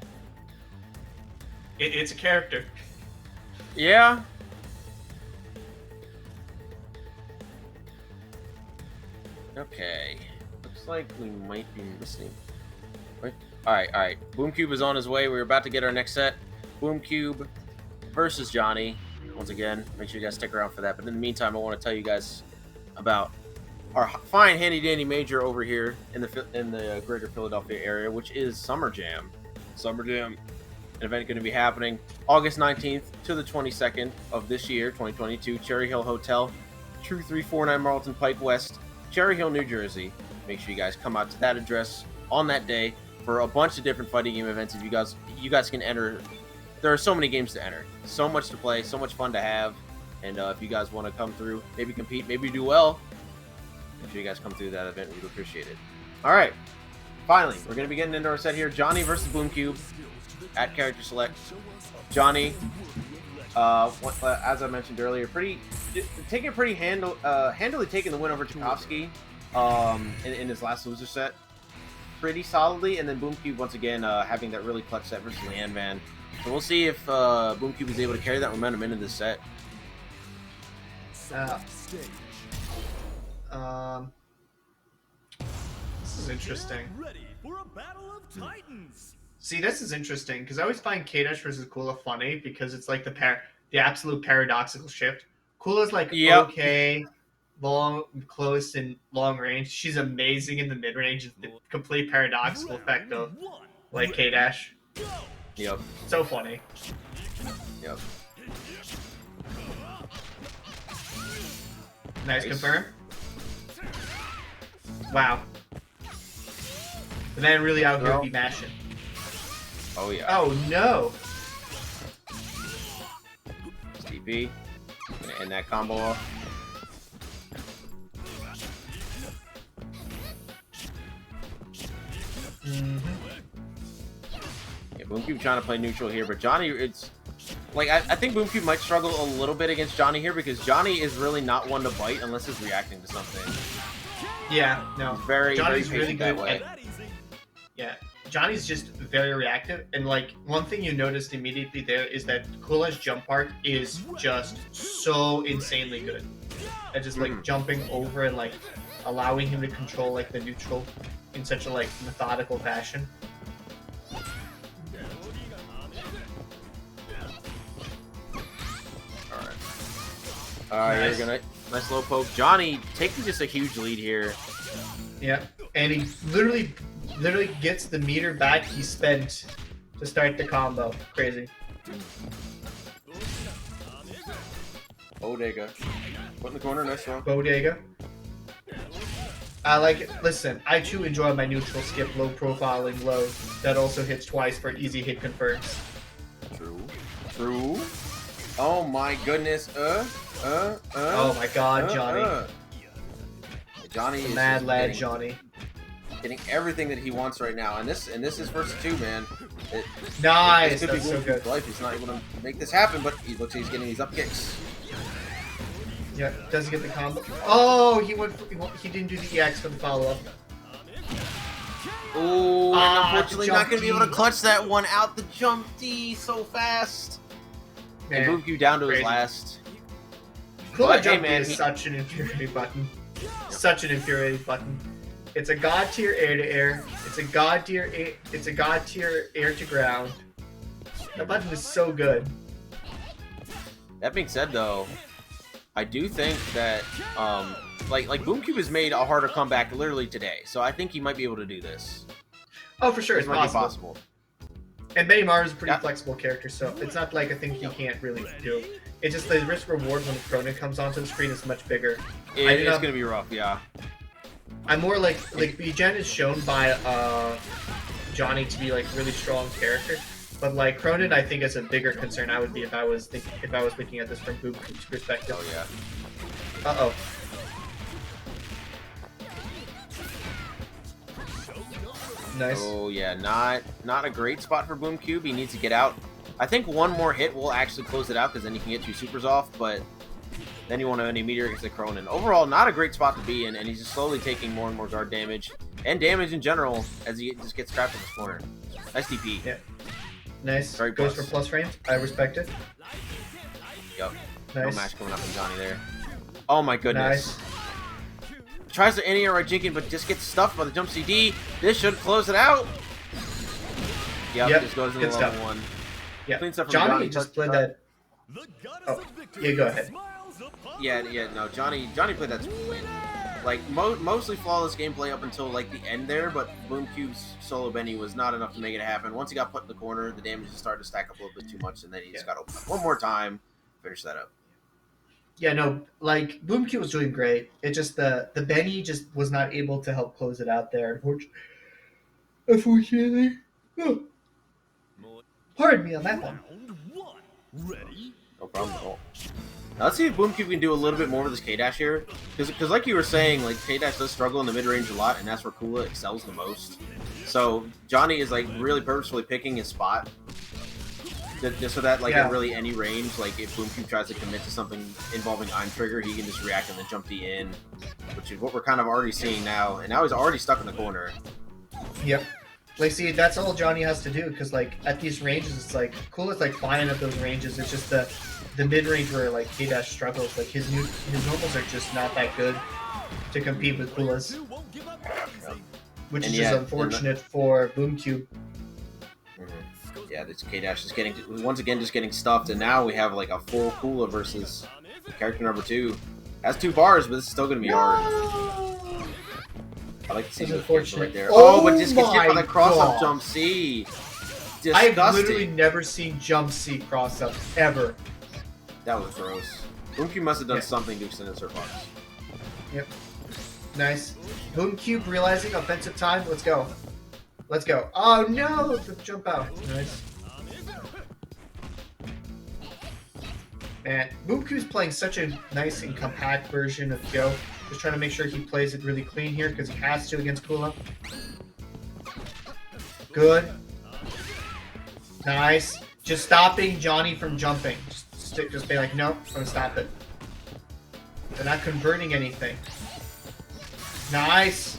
Speaker 2: it's a character.
Speaker 1: Yeah. Okay. Looks like we might be missing. Wait. All right. Boomcube is on his way. We're about to get our next set. Boomcube versus Johny. Once again, make sure you guys stick around for that. But in the meantime, I want to tell you guys about our fine, handy-dandy major over here in the greater Philadelphia area, which is Summer Jam. Summer Jam, an event going to be happening August 19th to the 22nd of this year, 2022, Cherry Hill Hotel, 2349 Marlton Pike West, Cherry Hill, New Jersey. Make sure you guys come out to that address on that day for a bunch of different fighting game events. If you guys can enter, there are so many games to enter, so much to play, so much fun to have. And if you guys want to come through, maybe compete, maybe do well, make sure you guys come through that event. We'd appreciate it. All right, finally, we're going to be getting into our set here. Johny versus Boomcube at character select. Johny, as I mentioned earlier, handily taking the win over Chekofsky in his last loser set pretty solidly, and then Boomcube once again having that really clutch set versus Leeanvan. So we'll see if Boomcube is able to carry that momentum into this set.
Speaker 2: This is interesting.
Speaker 3: Ready for a battle of titans.
Speaker 2: See, this is interesting because I always find K-Dash versus Kula funny because it's like the absolute paradoxical shift. Kula's like okay, long, close, and long range. She's amazing in the mid range. It's the complete paradoxical effect of like K-Dash.
Speaker 1: Yep.
Speaker 2: So funny.
Speaker 1: Yep.
Speaker 2: Nice confirm. Wow. The man really out here be mashing.
Speaker 1: Oh yeah.
Speaker 2: Oh no.
Speaker 1: TP. Gonna end that combo off. Yeah, Boomcube trying to play neutral here, but Johny, it's like I think Boomcube might struggle a little bit against Johny here because Johny is really not one to bite unless he's reacting to something.
Speaker 2: Yeah, no.
Speaker 1: He's very,
Speaker 2: Johnny's
Speaker 1: very
Speaker 2: really good
Speaker 1: that way.
Speaker 2: Yeah, Johnny's just very reactive, and like one thing you noticed immediately there is that Kula's jump arc is just so insanely good. And just like jumping over and like allowing him to control like the neutral in such a like methodical fashion.
Speaker 1: Alright, nice. You're gonna nice low poke. Johny taking just a huge lead here.
Speaker 2: Yeah, and he literally gets the meter back he spent to start the combo. Crazy.
Speaker 1: Bodega. Put in the corner, nice throw.
Speaker 2: Bodega. I like it. Listen, I too enjoy my neutral skip low profiling low that also hits twice for easy hit confirms.
Speaker 1: True. Oh my goodness.
Speaker 2: Oh my god, Johny.
Speaker 1: Johnny is
Speaker 2: mad lad Johny.
Speaker 1: Getting everything that he wants right now. And this is versus 2, man.
Speaker 2: Nice,
Speaker 1: it
Speaker 2: that's so good.
Speaker 1: Life. He's not able to make this happen, but he looks like he's getting these up kicks.
Speaker 2: Yeah, does he get the combo? Oh, he didn't do the EX for the follow-up.
Speaker 1: Oh, and unfortunately not going to be able to clutch that one out the jump D so fast. Man, and Boomcube down to his last.
Speaker 2: Cool jump D is such an infuriating button. Such an infuriating button. It's a god tier air to air. It's a god tier air to ground. That button is so good.
Speaker 1: That being said, though, I do think that like Boomcube has made a harder comeback literally today, so I think he might be able to do this.
Speaker 2: Oh, for sure,
Speaker 1: it's possible.
Speaker 2: And Benny Mars is a pretty flexible character, so it's not like a thing he can't really do. It's just the risk reward when the Cronin comes onto the screen is much bigger.
Speaker 1: It's gonna be rough, yeah.
Speaker 2: I'm more like B-Gen is shown by Johny to be like really strong character, but like Cronin I think is a bigger concern I would be if I was looking at this from Boomcube's perspective.
Speaker 1: Oh yeah.
Speaker 2: Uh-oh. Nice.
Speaker 1: Oh yeah, not a great spot for Boomcube. He needs to get out. I think one more hit will actually close it out because then you can get 2 supers off, but then you won't have any meteor against the Cronin. Overall, not a great spot to be in, and he's just slowly taking more and more guard damage and damage in general as he just gets trapped in this corner. Nice DP.
Speaker 2: Yeah. Nice.
Speaker 1: Very
Speaker 2: Goes
Speaker 1: plus.
Speaker 2: for plus frames. I respect it.
Speaker 1: Yep.
Speaker 2: Nice.
Speaker 1: No match coming up from Johny there. Oh my goodness.
Speaker 2: Nice.
Speaker 1: Tries to anti-air right Jinkin, but just gets stuffed by the jump CD. This should close it out. Yep. Just goes into
Speaker 2: Good
Speaker 1: level
Speaker 2: stuff.
Speaker 1: 1.
Speaker 2: Yeah.
Speaker 1: Clean stuff from
Speaker 2: Johnny just played that.
Speaker 3: The goddess
Speaker 2: Oh,
Speaker 3: of victory
Speaker 2: yeah, go ahead.
Speaker 3: smiles upon
Speaker 1: Yeah, no, Johnny played that clean. Like, mostly flawless gameplay up until, like, the end there, but Boomcube's solo Benny was not enough to make it happen. Once he got put in the corner, the damage just started to stack up a little bit too much, and then he just got to open up one more time, finish that up.
Speaker 2: Yeah, no, like, Boomcube was doing great. It just, the Benny just was not able to help close it out there, unfortunately. Oh. Pardon me on that one.
Speaker 3: round 1. Ready?
Speaker 1: No problem at all. Now let's see if Boomcube can do a little bit more with his K-Dash here. Because like you were saying, like, K-Dash does struggle in the mid-range a lot, and that's where Kula excels the most. So Johnny is, like, really purposefully picking his spot. Just so that, like, at really any range, like, if Boomcube tries to commit to something involving Ein Trigger, he can just react and then jump D in. Which is what we're kind of already seeing now. And now he's already stuck in the corner.
Speaker 2: Yep. Like, see, that's all Johnny has to do, because, like, at these ranges, it's like, Kula's, like, flying at those ranges. It's just the mid-range where, like, K-Dash struggles. Like, his normals are just not that good to compete with Kula's. Which is just unfortunate for Boomcube.
Speaker 1: Yeah, this K-Dash is getting, once again, just getting stuffed, and now we have, like, a full Kula versus character number 2. Has 2 bars, but it's still going to be hard. I like to see the right there. Oh, but just gets hit by the cross-up jump C. Disgusting.
Speaker 2: I have literally never seen jump C cross-up, ever.
Speaker 1: That was gross. Boomcube must have done something to extend his surplus.
Speaker 2: Yep. Nice. Boomcube realizing offensive time. Let's go. Let's go. Oh, no! The jump out. Nice. Man, Boomcube's playing such a nice and compact version of Go. Just trying to make sure he plays it really clean here because he has to against Kula. Good. Nice. Just stopping Johnny from jumping. Just be like, nope, I'm gonna stop it. They're not converting anything. Nice.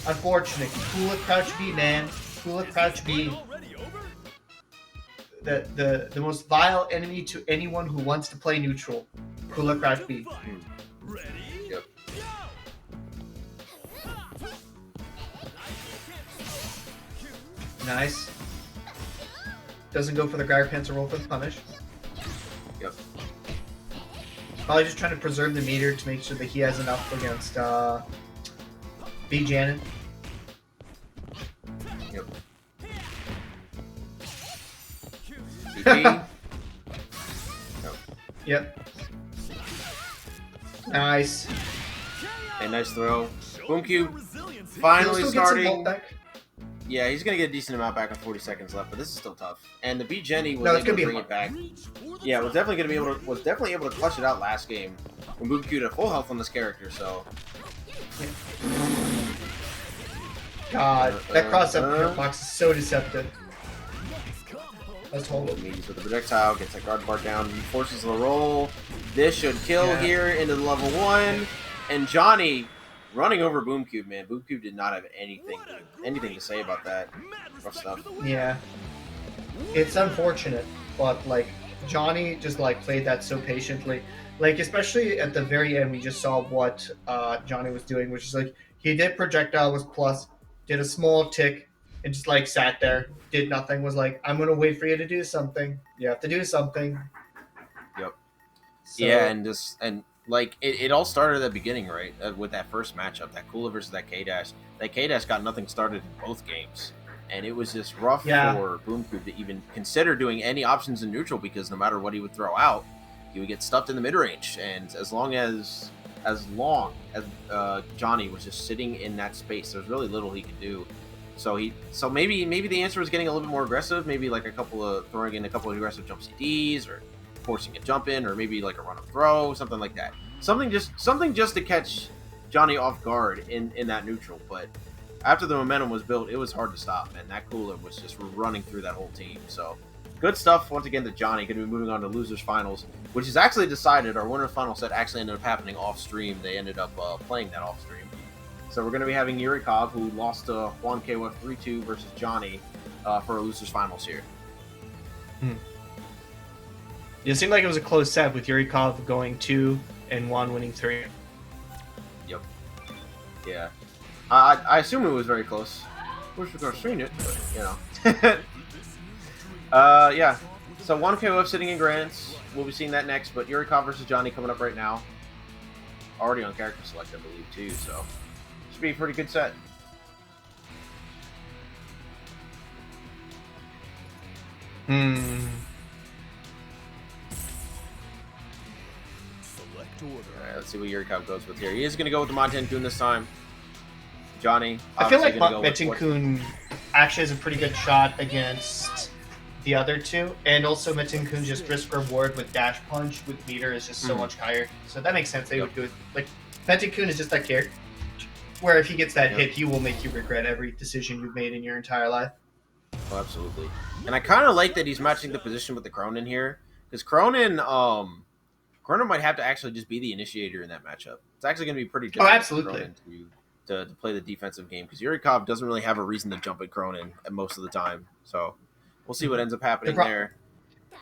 Speaker 2: Unfortunate. Kula crouch B, man. Kula crouch B. The most vile enemy to anyone who wants to play neutral. Kula crouch B.
Speaker 1: Yep.
Speaker 2: Nice. Doesn't go for the Gyre Pants or roll for the punish.
Speaker 1: Yep.
Speaker 2: Probably just trying to preserve the meter to make sure that he has enough against B. Janet.
Speaker 1: Yep. BP.
Speaker 2: Yep. Nice.
Speaker 1: A nice throw. Boomcube finally starting. Yeah, he's going to get a decent amount back with 40 seconds left, but this is still tough. And the B Jenny was able to bring it back. Yeah, was definitely able to clutch it out last game when Boomcube had full health on this character, so.
Speaker 2: God, that cross-up box is so deceptive. Let's hold it.
Speaker 1: Meets with the projectile, gets that guard bar down, forces the roll. This should kill here into the level 1. And Johnny running over Boomcube, man. Boomcube did not have anything to say about that. Rough stuff.
Speaker 2: Yeah. It's unfortunate, but, like, Johnny just, like, played that so patiently. Like, especially at the very end, we just saw what Johnny was doing, which is, like, he did projectile was plus, did a small tick, and just, like, sat there, did nothing, was like, I'm going to wait for you to do something. You have to do something.
Speaker 1: Yep.
Speaker 2: So,
Speaker 1: yeah, and like, it all started at the beginning, right? With that first matchup, that Kula versus that K-Dash. That K-Dash got nothing started in both games. And it was just rough for Boomcube to even consider doing any options in neutral because no matter what he would throw out, he would get stuffed in the mid-range. And as long as Johnny was just sitting in that space, there's really little he could do. So maybe the answer was getting a little bit more aggressive, maybe like throwing in a couple of aggressive jump CDs or forcing a jump in, or maybe like a run up throw, something like that. Something just to catch Johnny off guard in that neutral. But after the momentum was built, it was hard to stop, and that Kula was just running through that whole team. So good stuff once again to Johnny. Going to be moving on to losers finals, which is actually decided. Our winner final set actually ended up happening off stream. They ended up playing that off stream. So we're going to be having Yurikov, who lost to JuanKOF 3-2 versus Johnny for our losers finals here.
Speaker 2: It seemed like it was a close set with Yurikov going 2 and Juan winning 3.
Speaker 1: Yep. Yeah. I assume it was very close. Wish we could have seen it, but, you know. Yeah. So JuanKOF sitting in Grants. We'll be seeing that next, but Yurikov versus Johny coming up right now. Already on character select, I believe, too, so should be a pretty good set.
Speaker 3: Select order.
Speaker 1: Alright, let's see what Yurikov goes with here. He is going to go with the Monten-kun this time. Johny.
Speaker 2: I feel like
Speaker 1: obviously gonna
Speaker 2: Metin-kun actually has a pretty good shot against the other two, and also Metin-kun just risk reward with dash punch with meter is just so much higher. So that makes sense. They would do it. Like Metin-kun is just that character where if he gets that hit, he will make you regret every decision you've made in your entire life.
Speaker 1: Oh, absolutely. And I kind of like that he's matching the position with the Cronin here, because Cronin might have to actually just be the initiator in that matchup. It's actually going to be pretty difficult
Speaker 2: absolutely.
Speaker 1: for Cronin to play the defensive game, because Yurikov doesn't really have a reason to jump at Cronin most of the time. So we'll see what ends up happening there.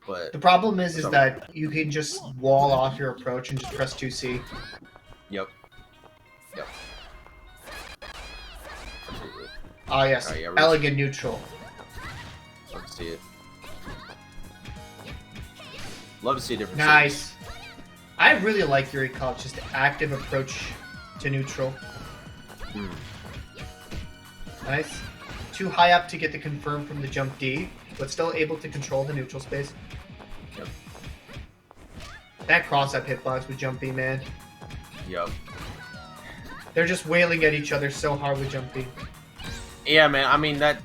Speaker 1: But
Speaker 2: the problem is that you can just wall off your approach and just press 2C.
Speaker 1: Yep. Absolutely.
Speaker 2: Ah, yes.
Speaker 1: Right, yeah,
Speaker 2: Elegant neutral.
Speaker 1: Love to see it. Love to see a different
Speaker 2: Nice. I really like Yurikov's just active approach to neutral. Nice. Too high up to get the confirm from the jump D, but still able to control the neutral space.
Speaker 1: Yep.
Speaker 2: That cross-up hitbox with jump B, man.
Speaker 1: Yep.
Speaker 2: They're just wailing at each other so hard with jump B.
Speaker 1: Yeah, man. I mean that's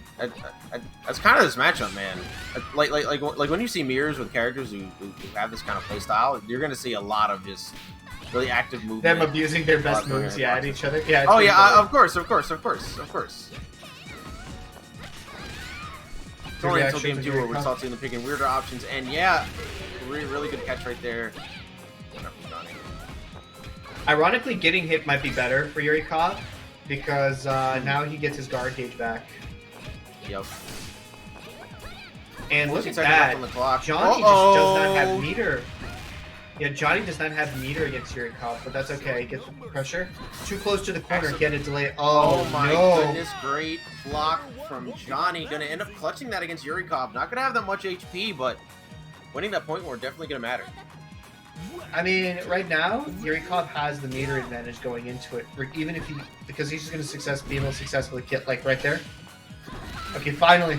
Speaker 1: kind of this matchup, man. Like when you see mirrors with characters who have this kind of play style, you're gonna see a lot of just really active movement.
Speaker 2: Them abusing their best moves, at each other. Yeah.
Speaker 1: Oh yeah, of course. It's only until game 2 where we start seeing them picking weirder options, and yeah, really good catch right there.
Speaker 2: Ironically, getting hit might be better for Yurikov because now he gets his guard gauge back.
Speaker 1: Yep.
Speaker 2: And look at that. Johny just does not have meter. Yeah, Johny does not have meter against Yurikov, but that's okay. Get the pressure. Too close to the corner. Get a delay. Oh
Speaker 1: my
Speaker 2: no.
Speaker 1: goodness, great block from Johny. Gonna end up clutching that against Yurikov. Not gonna have that much HP, but winning that point war definitely gonna matter.
Speaker 2: I mean, right now, Yurikov has the meter advantage going into it. Even if because he's just gonna be able to successfully get like right there. Okay, finally.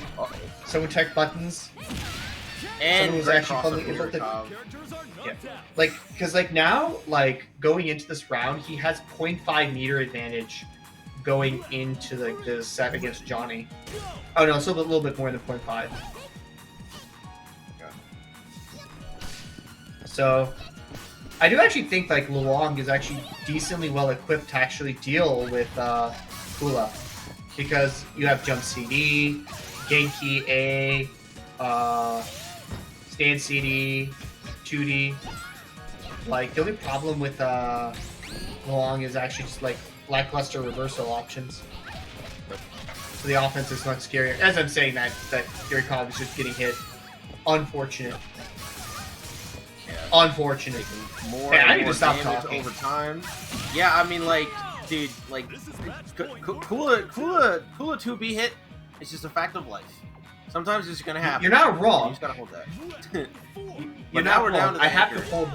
Speaker 2: Someone checked buttons.
Speaker 1: And
Speaker 2: someone was actually finally able to. Yeah. Like, because like now, like going into this round, he has 0.5 meter advantage going into like the set against Johny. Oh no, it's a little bit more than 0.5. So, I do actually think like Luong is actually decently well equipped to actually deal with Kula, because you have jump CD, Genki A, stand CD, 2D. Like the only problem with Luong is actually just like lackluster reversal options. So the offense is much scarier. As I'm saying that Yurikov is just getting hit. Unfortunate. Unfortunate. Man, I need to stop talking.
Speaker 1: Over time. Yeah, I mean, like, dude, like, Kula 2B hit is just a fact of life. Sometimes it's gonna happen.
Speaker 2: You're not wrong.
Speaker 1: You just gotta hold that.
Speaker 2: You're not wrong. Down to I have to hold.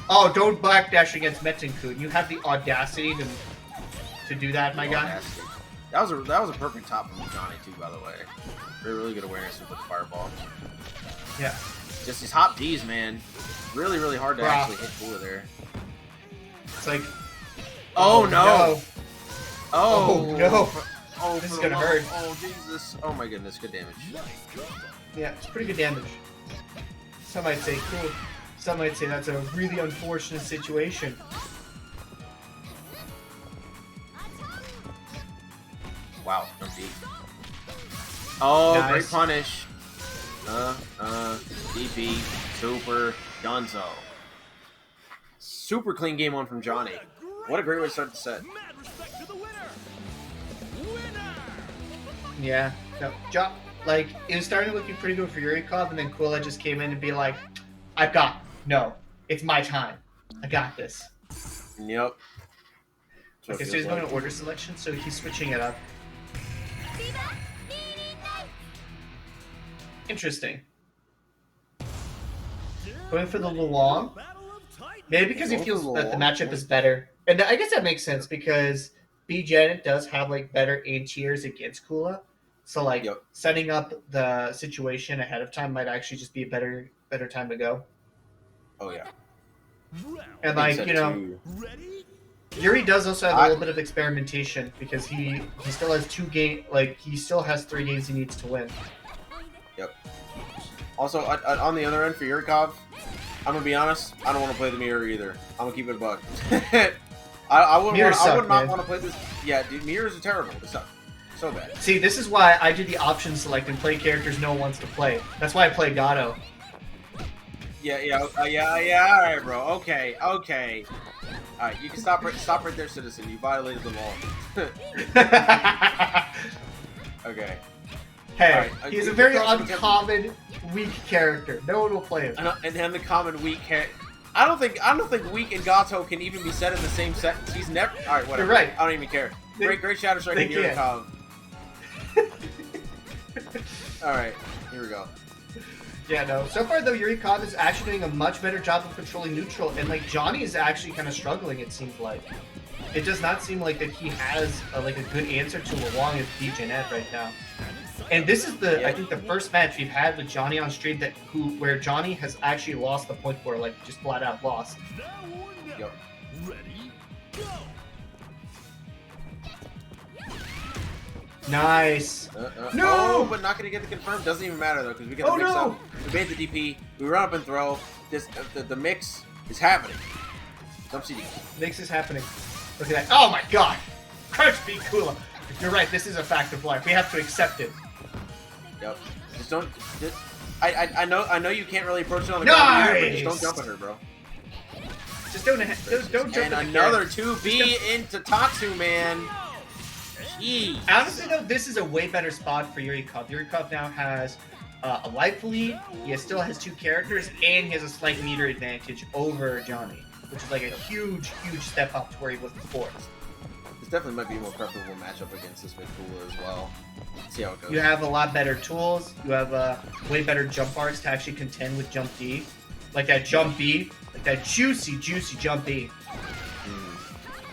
Speaker 2: Oh, don't backdash against Metin-kun. You have the audacity to do that, my guy.
Speaker 1: That was a perfect top from Johny too, by the way. Really good awareness with the fireball.
Speaker 2: Yeah.
Speaker 1: Just these hop Ds, man. Really hard to actually hit Kula there.
Speaker 2: It's like...
Speaker 1: Oh, no!
Speaker 2: Oh, no!
Speaker 1: Oh,
Speaker 2: this is gonna hurt.
Speaker 1: Oh, Jesus. Oh, my goodness. Good damage.
Speaker 2: Yeah, it's pretty good damage. Some might say cool. Some might say that's a really unfortunate situation.
Speaker 1: Wow, jump deep. Oh,
Speaker 2: nice.
Speaker 1: Great punish. DP, super, Dunzo. Super clean game one from Johny. What a great way to start the set.
Speaker 2: Yeah. No, like, it was starting looking pretty good for Yurikov, and then Kula just came in and be like, it's my time. I got this.
Speaker 1: Yep.
Speaker 2: Okay, so he's going to order selection, so he's switching it up. Interesting. Going for the Luong. Maybe because he feels that the matchup is better. And I guess that makes sense because B-Gen does have like better A tiers against Kula. So like setting up the situation ahead of time might actually just be a better time to go.
Speaker 1: Oh yeah.
Speaker 2: And like, you know, Yuri does also have a little bit of experimentation because he still has he still has 3 games he needs to win.
Speaker 1: Yep. Also, on the other end for Yurikov, I'm gonna be honest. I don't want to play the mirror either. I'm gonna keep it a buck. I would not want to play this. Yeah, dude, mirrors are terrible. They suck. So bad.
Speaker 2: See, this is why I do the option select and play characters no one wants to play. That's why I play Gato.
Speaker 1: Yeah. All right, bro. Okay. All right, you can stop right there, citizen. You violated the law. Okay.
Speaker 2: Hey, he's a very uncommon, weak character. No one will play him.
Speaker 1: And the common weak character. I don't think weak and Gato can even be said in the same sentence. He's never. All right, whatever.
Speaker 2: You're right.
Speaker 1: I don't even care. Great Shadow Strike and Yurikov. All right, here we go.
Speaker 2: Yeah, no. So far, though, Yurikov is actually doing a much better job of controlling neutral, and like Johny is actually kind of struggling. It seems like it does not seem like that he has like a good answer to Luong as B-Jeanette right now. And this is I think the first match we've had with Johny on stream where Johny has actually lost the point where like just flat out lost.
Speaker 1: Yep.
Speaker 3: Ready, go.
Speaker 2: Nice.
Speaker 1: No, oh, but not gonna get the confirm. Doesn't even matter though because we got the mix up. We made the DP. We run up and throw. This the mix is happening. Jump CD.
Speaker 2: Mix is happening. Look at that. Oh my god. Crouch beat Kula. You're right. This is a fact of life. We have to accept it.
Speaker 1: Yep. Just don't. I know you can't really approach it on the ground, but just don't jump at her, bro.
Speaker 2: Just don't jump.
Speaker 1: And another 2B into Tatsu, man. Jeez.
Speaker 2: Honestly, though, this is a way better spot for Yurikov. Yurikov now has a life lead. He still has 2 characters, and he has a slight meter advantage over Johny, which is like a huge step up to where he was before.
Speaker 1: This definitely might be a more preferable matchup against this mid cooler as well. Let's see how it goes.
Speaker 2: You have a lot better tools. You have way better jump arcs to actually contend with jump D. Like that jump B, like that juicy jump B.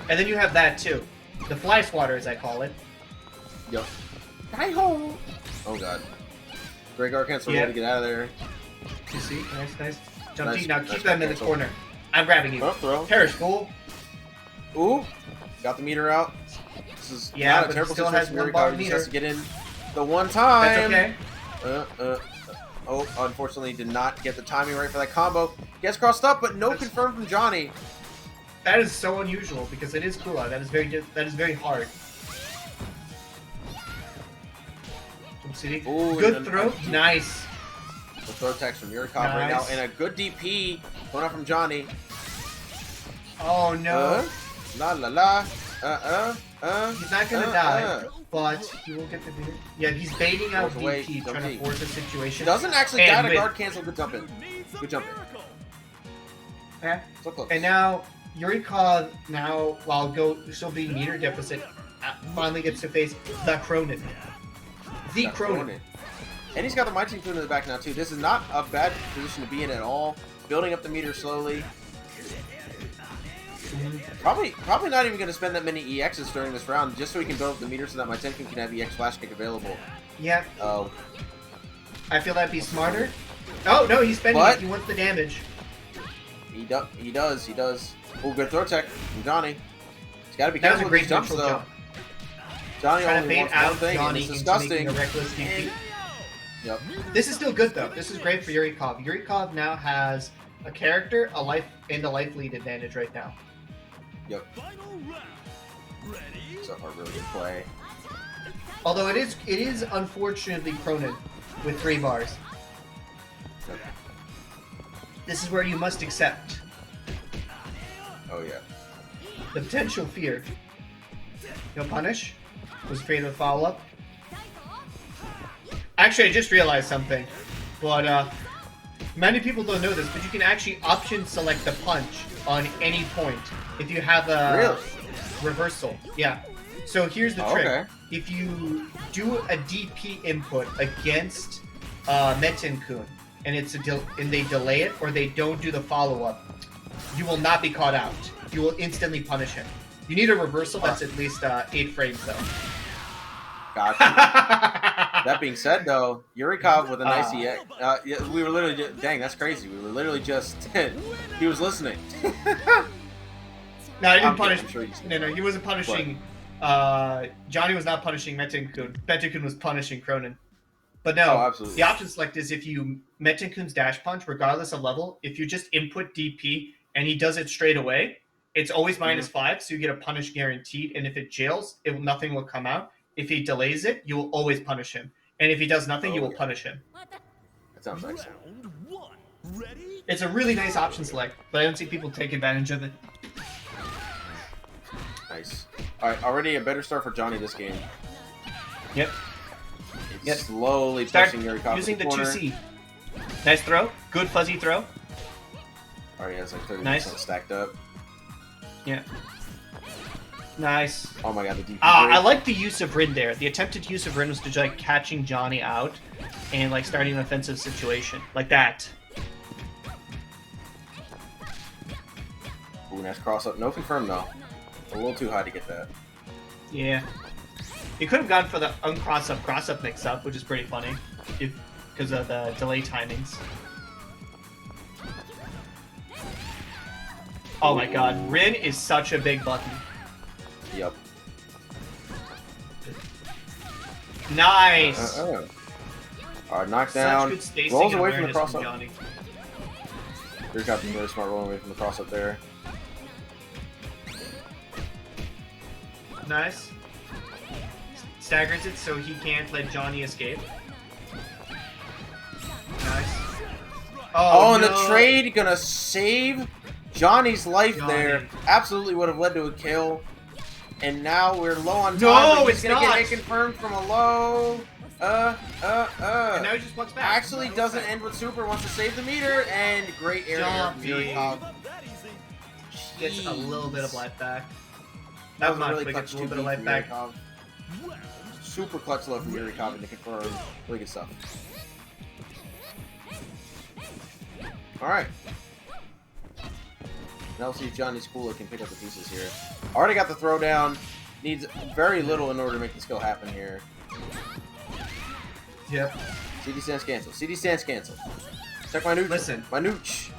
Speaker 2: And then you have that too. The fly swatter, as I call it.
Speaker 1: Yep. Hi-ho! Oh god. Great guard cancel, to get out of there.
Speaker 2: You see? Nice. Jump D, now keep them in the corner. I'm grabbing you.
Speaker 1: Throw.
Speaker 2: Perish, fool.
Speaker 1: Ooh. Got the meter out. This is not a terrible situation. Yurikov just has to get in the one time.
Speaker 2: That's okay.
Speaker 1: Oh, unfortunately did not get the timing right for that combo. Gets crossed up, but no confirm from Johny.
Speaker 2: That is so unusual because it is Kula. That is very hard.
Speaker 1: Ooh,
Speaker 2: good throw. Nice.
Speaker 1: The throw text from Yurikov right now, and a good DP going out from Johny.
Speaker 2: Oh no.
Speaker 1: La la la.
Speaker 2: He's not gonna die, but he will get the meter. Yeah, he's baiting out DP, trying to force a situation.
Speaker 1: Doesn't actually die to guard cancel. Good jump in. Good jump in.
Speaker 2: Yeah.
Speaker 1: So close.
Speaker 2: And now Yurikov, while still being meter deficit, finally gets to face the Cronin. The Cronin.
Speaker 1: And he's got the Mighty Tune in the back now too. This is not a bad position to be in at all. Building up the meter slowly. Probably not even going to spend that many EXs during this round, just so he can build up the meter so that my Tenkin can have EX flash kick available.
Speaker 2: Yeah.
Speaker 1: Oh.
Speaker 2: I feel that'd be smarter. Oh no, he's spending it. He wants the damage.
Speaker 1: He does. Oh, good throw tech from Johny. He's got to be careful with these jumps though. Johny only wants one thing, and it's disgusting.
Speaker 2: A reckless DP.
Speaker 1: Yep.
Speaker 2: This is still good though. This is great for Yurikov. Yurikov now has a character, a life, and a life lead advantage right now.
Speaker 1: Yep. So far, really good play.
Speaker 2: Although it is unfortunately Cronin with 3 bars.
Speaker 1: Okay.
Speaker 2: This is where you must accept.
Speaker 1: Oh yeah.
Speaker 2: The potential fear. No punish. Was afraid of the follow-up. Actually, I just realized something. But many people don't know this, but you can actually option select the punch on any point if you have a reversal. Yeah. So here's the trick.
Speaker 1: Okay.
Speaker 2: If you do a DP input against Metenkun and and they delay it or they don't do the follow-up, you will not be caught out. You will instantly punish him. You need a reversal that's at least 8 frames though.
Speaker 1: Gotcha. That being said, though, Yurikov with a nice EX. Yeah, we were literally just, dang, that's crazy. We were literally just, he was listening.
Speaker 2: No, I didn't punish.
Speaker 1: Sure
Speaker 2: No, he wasn't punishing. Johny was not punishing Metenkun. Metenkun was punishing Cronin. But no,
Speaker 1: absolutely.
Speaker 2: The option select is if you Metenkun's dash punch, regardless of level, if you just input DP and he does it straight away, it's always -5, so you get a punish guaranteed. And if it jails, nothing will come out. If he delays it, you will always punish him. And if he does nothing, you will punish him.
Speaker 1: That sounds excellent.
Speaker 2: It's a really nice option select, but I don't see people take advantage of it.
Speaker 1: Nice. Alright, already a better start for Johny this game.
Speaker 2: Yep.
Speaker 1: It's slowly
Speaker 2: Start
Speaker 1: pushing Yurikov
Speaker 2: using
Speaker 1: to
Speaker 2: the
Speaker 1: the corner.
Speaker 2: 2C. Nice throw. Good fuzzy throw.
Speaker 1: Already has like 30%
Speaker 2: Nice.
Speaker 1: stacked up.
Speaker 2: Yeah. Nice.
Speaker 1: Oh my god, the DP.
Speaker 2: I like the use of Rin there. The attempted use of Rin was to like catching Johny out and like starting an offensive situation. Like that.
Speaker 1: Ooh, nice cross up. No confirm though. A little too high to get that.
Speaker 2: Yeah. You could have gone for the uncross up, cross up mix up, which is pretty funny. Because of the delay timings. Oh my god, Rin is such a big button.
Speaker 1: Yep.
Speaker 2: Nice!
Speaker 1: Alright, knockdown.
Speaker 2: Such good spacing
Speaker 1: Rolls
Speaker 2: and
Speaker 1: away from the
Speaker 2: awareness
Speaker 1: cross
Speaker 2: from
Speaker 1: up.
Speaker 2: Johny.
Speaker 1: Yurikov being really smart rolling away from the cross up there.
Speaker 2: Nice. Staggers it so he can't let Johny escape. Nice.
Speaker 1: Oh, and
Speaker 2: no.
Speaker 1: the trade gonna save Johnny's life
Speaker 2: Johny.
Speaker 1: there. Absolutely would have led to a kill. And now we're low on time.
Speaker 2: No,
Speaker 1: but he's
Speaker 2: it's
Speaker 1: gonna
Speaker 2: not.
Speaker 1: get hit confirmed from a low.
Speaker 2: And now he just walks back.
Speaker 1: Actually doesn't end with super. Wants to save the meter and great air from Yurikov.
Speaker 2: Gets a little bit of life back.
Speaker 1: That was
Speaker 2: Not
Speaker 1: a really
Speaker 2: much, but
Speaker 1: clutch
Speaker 2: gets a little bit of
Speaker 1: 2B
Speaker 2: life
Speaker 1: from
Speaker 2: back.
Speaker 1: Yurikov. Super clutch love from Yurikov and to confirm. Really good stuff. Alright. Now we'll see if Johnny Schooler can pick up the pieces here. Already got the throwdown. Needs very little in order to make this kill happen here.
Speaker 2: Yep.
Speaker 1: CD stance cancel. CD stance cancel. Check my nooch.
Speaker 2: Listen.
Speaker 1: My nooch.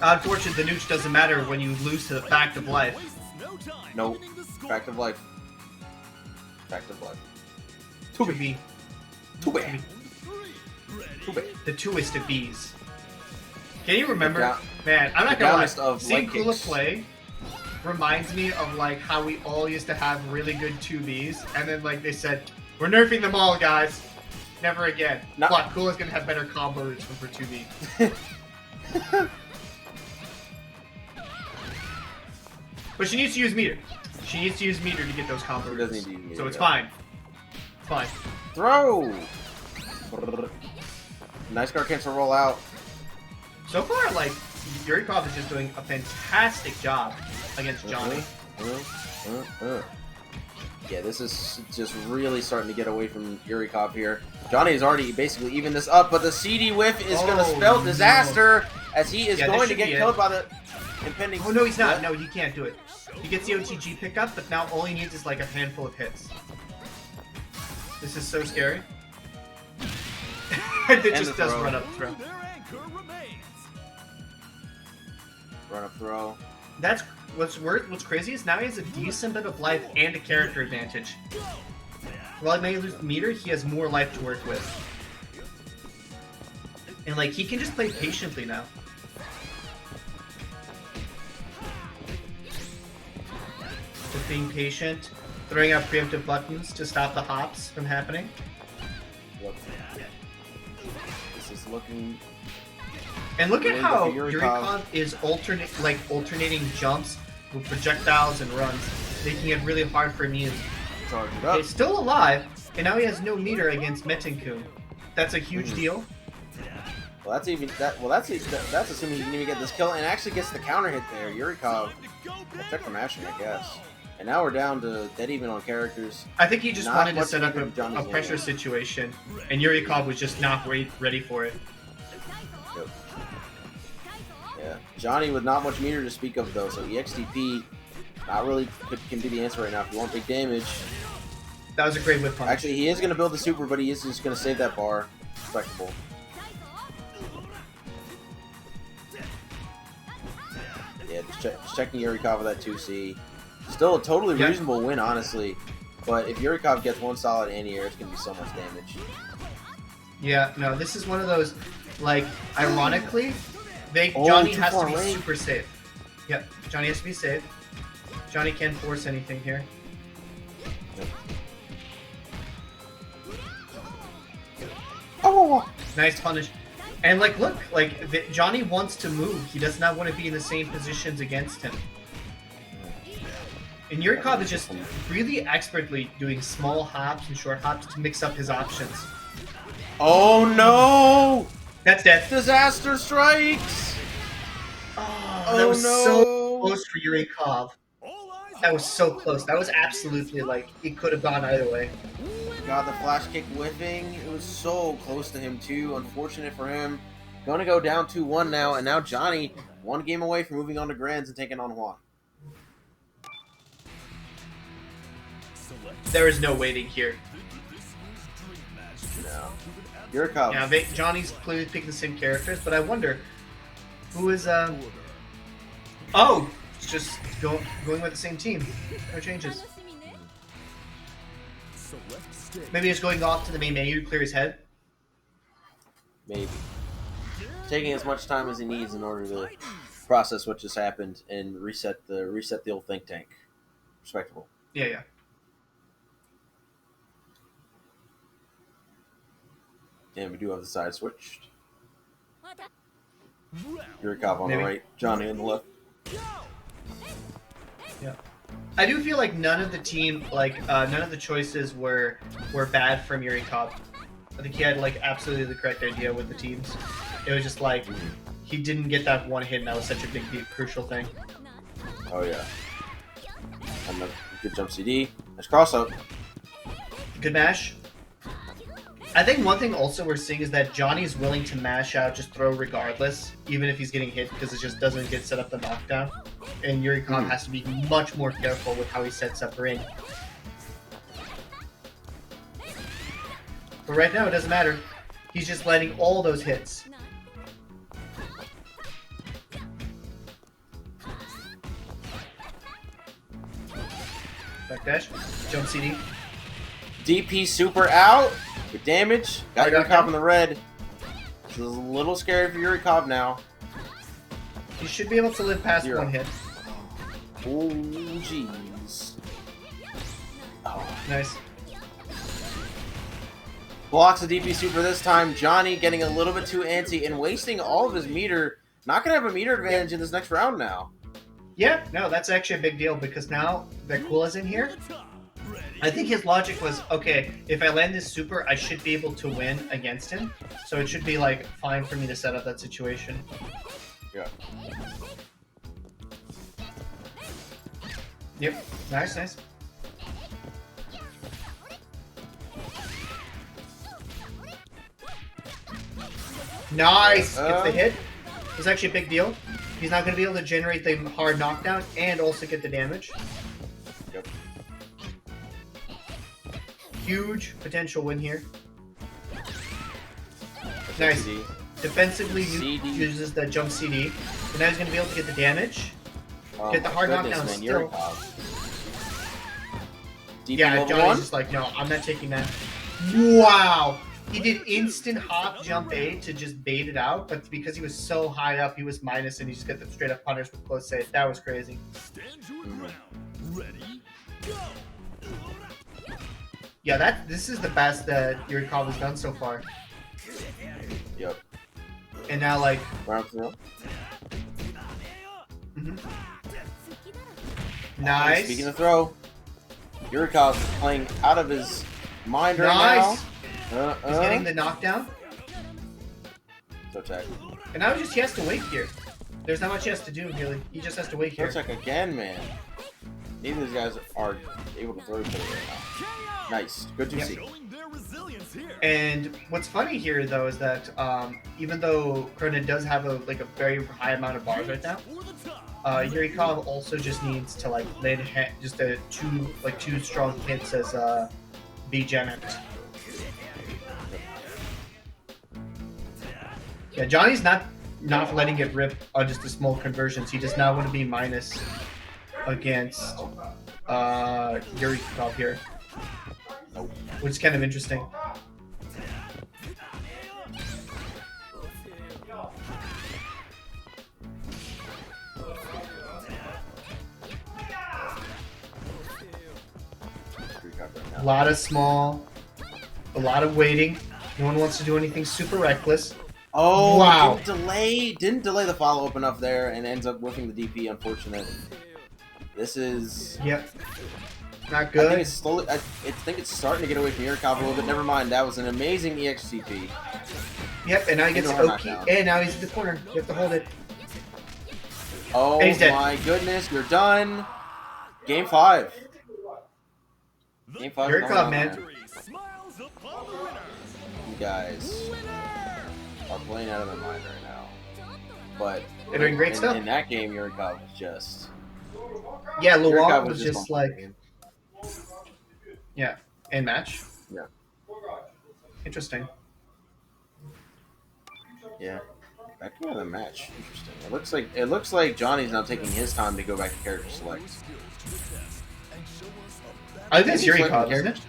Speaker 2: Unfortunately, the nooch doesn't matter when you lose to the fact of life.
Speaker 1: Nope. Fact of life. Fact of life.
Speaker 2: To be.
Speaker 1: Too bad. Too bad.
Speaker 2: The twoist of bees. Can you remember?
Speaker 1: The
Speaker 2: Man, I'm not gonna
Speaker 1: downest
Speaker 2: lie.
Speaker 1: of
Speaker 2: Seeing
Speaker 1: light
Speaker 2: Kula
Speaker 1: kicks.
Speaker 2: play reminds me of like how we all used to have really good 2Bs, and then like they said, we're nerfing them all, guys. Never again.
Speaker 1: No.
Speaker 2: But Kula's gonna have better combo routes for 2B. But she needs to use meter. She needs to use meter to get those combo
Speaker 1: She
Speaker 2: routes.
Speaker 1: doesn't need to use meter,
Speaker 2: So it's
Speaker 1: yeah.
Speaker 2: fine. It's fine.
Speaker 1: Throw! Nice guard cancel roll out.
Speaker 2: So far, like, Yurikov is just doing a fantastic job against Johny.
Speaker 1: Yeah, this is just really starting to get away from Yurikov here. Johnny is already basically even this up, but the CD whiff is going to spell disaster as he is
Speaker 2: Yeah, this
Speaker 1: going to
Speaker 2: should
Speaker 1: get
Speaker 2: be
Speaker 1: killed
Speaker 2: it.
Speaker 1: by the impending...
Speaker 2: Oh, no, he's not.
Speaker 1: What?
Speaker 2: No, he can't do it. He gets the OTG pickup, but now all he needs is like a handful of hits. This is so scary. It
Speaker 1: And
Speaker 2: just
Speaker 1: the
Speaker 2: does
Speaker 1: throw.
Speaker 2: run up throw.
Speaker 1: Run up throw.
Speaker 2: That's what's crazy is now he has a decent bit of life and a character advantage. While he may lose the meter, he has more life to work with. And like he can just play patiently now. Just being patient, throwing out preemptive buttons to stop the hops from happening.
Speaker 1: Yep. This is looking...
Speaker 2: And look at
Speaker 1: Really
Speaker 2: how
Speaker 1: good for Yurikov.
Speaker 2: Yurikov is alternating jumps with projectiles and runs, making it really hard for Mew.
Speaker 1: Charge it up.
Speaker 2: It's still alive, And now he has no meter against Metankun. That's a huge deal.
Speaker 1: Well, that's even that. Well, that's assuming he can even get this kill and actually gets the counter hit there. Yurikov, check the mashing, I guess. And now we're down to dead even on characters.
Speaker 2: I think he just
Speaker 1: Not
Speaker 2: wanted to
Speaker 1: much
Speaker 2: set up
Speaker 1: even
Speaker 2: a pressure situation, and Yurikov was just not ready for it.
Speaker 1: Yep. Yeah, Johny with not much meter to speak of though, so EXTP not really can be the answer right now if you want big damage.
Speaker 2: That was a great whip punch.
Speaker 1: Actually, he is going to build the super, but he is just going to save that bar. Respectable. Yeah, just checking Yurikov with that 2C. Still a totally reasonable win, honestly. But if Yurikov gets one solid anti-air, it's going to be so much damage.
Speaker 2: Yeah, no, this is one of those, like, ironically, Johny has to be super safe. Yep, Johny has to be safe. Johny can't force anything here.
Speaker 1: Oh!
Speaker 2: Nice punish. And, like, look, like, Johny wants to move. He does not want to be in the same positions against him. And Yurikov is just really expertly doing small hops and short hops to mix up his options.
Speaker 1: Oh no!
Speaker 2: That's dead.
Speaker 1: Disaster strikes!
Speaker 2: Oh, that was so close for Yurikov. That was so close. That was absolutely, like, it could have gone either way.
Speaker 1: God, the flash kick whiffing. It was so close to him, too. Unfortunate for him. Going to go down 2-1 now, and now Johny, one game away from moving on to Grands and taking on Juan.
Speaker 2: There is no waiting here.
Speaker 1: No. Yurikov.
Speaker 2: Yeah, Johnny's clearly picking the same characters, but I wonder who is, Oh! It's just going with the same team. No changes. Maybe he's going off to the main menu to clear his head.
Speaker 1: Maybe. Taking as much time as he needs in order to process what just happened and reset the old think tank. Respectable.
Speaker 2: Yeah.
Speaker 1: And we do have the side switched. Yurikov on the right, Johny on the left.
Speaker 2: Yeah. I do feel like none of the team, none of the choices were bad from Yurikov. I think he had, like, absolutely the correct idea with the teams. It was just, like, he didn't get that one hit, and that was such a big, crucial thing.
Speaker 1: Oh, yeah. Good jump CD. Nice cross up.
Speaker 2: Good mash. I think one thing also we're seeing is that Johnny's willing to mash out, just throw regardless, even if he's getting hit, because it just doesn't get set up the knockdown. And Yurikov has to be much more careful with how he sets up ring. But right now, it doesn't matter. He's just letting all those hits. Backdash. Jump CD.
Speaker 1: DP super out. Good damage. Got Yurikov in the red. This is a little scary for Yurikov now.
Speaker 2: He should be able to live past one hit.
Speaker 1: Oh, jeez. Oh.
Speaker 2: Nice.
Speaker 1: Blocks the DP super this time. Johny getting a little bit too antsy and wasting all of his meter. Not going to have a meter advantage in this next round now.
Speaker 2: Yeah, no, that's actually a big deal because now that Kula's in here, I think his logic was, okay, if I land this super, I should be able to win against him. So it should be, like, fine for me to set up that situation.
Speaker 1: Yeah.
Speaker 2: Yep. Nice. Nice! Gets the hit. It's actually a big deal. He's not going to be able to generate the hard knockdown and also get the damage.
Speaker 1: Yep.
Speaker 2: Huge potential win here. Nice.
Speaker 1: CD.
Speaker 2: Defensively uses the jump CD. So now he's going to be able to get the damage. Get the hard knockdown still. Yeah, Johnny's just like, no, I'm not taking that. Wow! He did instant hop jump A to just bait it out, but because he was so high up, he was minus and he just got the straight up punish with close save. That was crazy.
Speaker 3: Ready, go.
Speaker 2: Yeah, this is the best that Yurikov has done so far.
Speaker 1: Yep.
Speaker 2: And now, like...
Speaker 1: Round 0.
Speaker 2: Nice.
Speaker 1: Speaking of throw, Yurikov playing out of his Minder
Speaker 2: Nice.
Speaker 1: now.
Speaker 2: He's getting the knockdown.
Speaker 1: So check.
Speaker 2: And now he has to wait here. There's not much he has to do, really. He just has to wait here.
Speaker 1: So check again, man. Neither of these guys are able to throw each other right now. Nice. Good to see.
Speaker 2: And what's funny here, though, is that even though Cronin does have a very high amount of bars right now, Yurikov also just needs to land just two strong hits as B Janet. Yeah, Johnny's not letting it rip on just the small conversions. He does not want to be minus against Yurikov here, which is kind of interesting. A lot of small, a lot of waiting. No one wants to do anything super reckless.
Speaker 1: Oh,
Speaker 2: wow!
Speaker 1: Didn't delay the follow up enough there, and ends up whiffing the DP. Unfortunate. This is.
Speaker 2: Yep. Not good.
Speaker 1: I think it's slowly. I think it's starting to get away from Yurikov a little bit. Never mind. That was an amazing EXCP.
Speaker 2: Yep, and now he gets Oki, and now he's in the corner. You have to hold it.
Speaker 1: Oh my goodness, you're done. Game 5. Game 5.
Speaker 2: Yurikov, man.
Speaker 1: You guys are playing out of their mind right now. But
Speaker 2: they're doing great stuff.
Speaker 1: In that game, Yurikov was just.
Speaker 2: Yeah, Leeanvan was just like. Yeah, and match.
Speaker 1: Yeah.
Speaker 2: Interesting.
Speaker 1: Yeah. Back to the match. Interesting. It looks like Johnny's now taking his time to go back to character select.
Speaker 2: I think it's Yurikov, isn't it?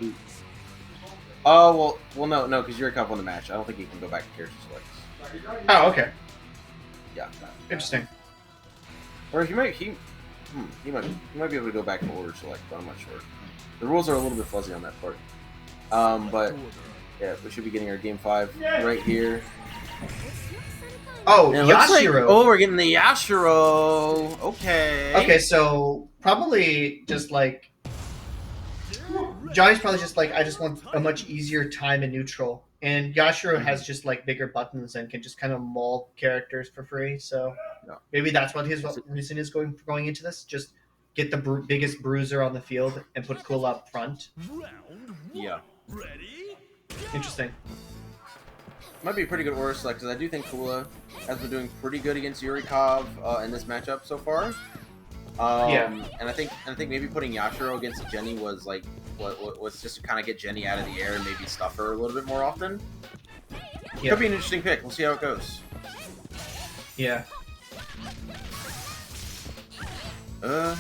Speaker 1: Oh well, no, because Yurikov won the match. I don't think he can go back to character select.
Speaker 2: Oh, okay.
Speaker 1: Yeah.
Speaker 2: Interesting.
Speaker 1: Or he might be able to go back to order select, but I'm not sure. The rules are a little bit fuzzy on that part. But yeah, we should be getting our game 5 right here.
Speaker 2: Oh, Yashiro.
Speaker 1: We're getting the Yashiro. Okay.
Speaker 2: Okay, so probably just like Johnny's probably just like, I just want a much easier time in neutral, and Yashiro has just like bigger buttons and can just kind of maul characters for free. So maybe that's what his reason is going into this. Just get the biggest bruiser on the field and put Kula up front.
Speaker 1: Yeah.
Speaker 2: Interesting.
Speaker 1: Might be a pretty good order select, because I do think Kula has been doing pretty good against Yurikov in this matchup so far.
Speaker 2: Yeah.
Speaker 1: And I think maybe putting Yashiro against Jenny was like was just to kind of get Jenny out of the air and maybe stuff her a little bit more often. Yeah. Could be an interesting pick. We'll see how it goes.
Speaker 2: Yeah.
Speaker 1: Alright,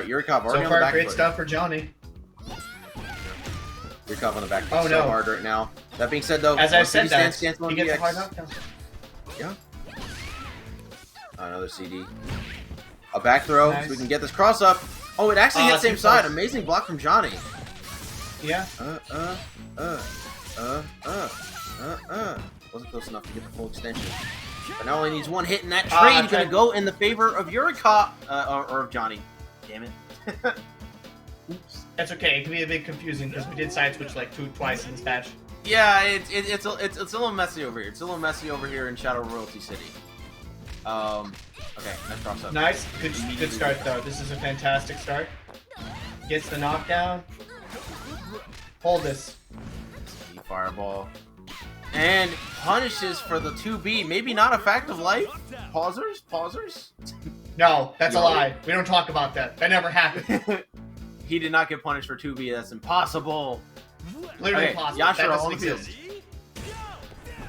Speaker 1: Yurikov already
Speaker 2: so far,
Speaker 1: on the back
Speaker 2: great
Speaker 1: foot.
Speaker 2: stuff for Johnny.
Speaker 1: Yurikov on the back foot
Speaker 2: so
Speaker 1: hard right now. That being said, though,
Speaker 2: as I said, that
Speaker 1: he
Speaker 2: gets a hard knockdown.
Speaker 1: Yeah. Another CD. A back throw, so we can get this cross up. Oh, it actually hit same side. Amazing block from Johnny.
Speaker 2: Yeah.
Speaker 1: Wasn't close enough to get the full extension. But now only needs one hit, and that trade is going to go in the favor of Yurikov, or of Johnny. Damn it.
Speaker 2: Oops. That's okay. It can be a bit confusing because we did side switch like twice in this match.
Speaker 1: Yeah, it's a little messy over here. It's a little messy over here in Shadow Royalty City. Okay, nice cross up.
Speaker 2: Nice, good start though. This is a fantastic start. Gets the knockdown. Hold this.
Speaker 1: Fireball. And punishes for the 2B. Maybe not a fact of life. Pausers?
Speaker 2: No, that's a lie. We don't talk about that. That never happened.
Speaker 1: He did not get punished for 2B. That's impossible.
Speaker 2: Literally impossible.
Speaker 1: Yashiro on the field.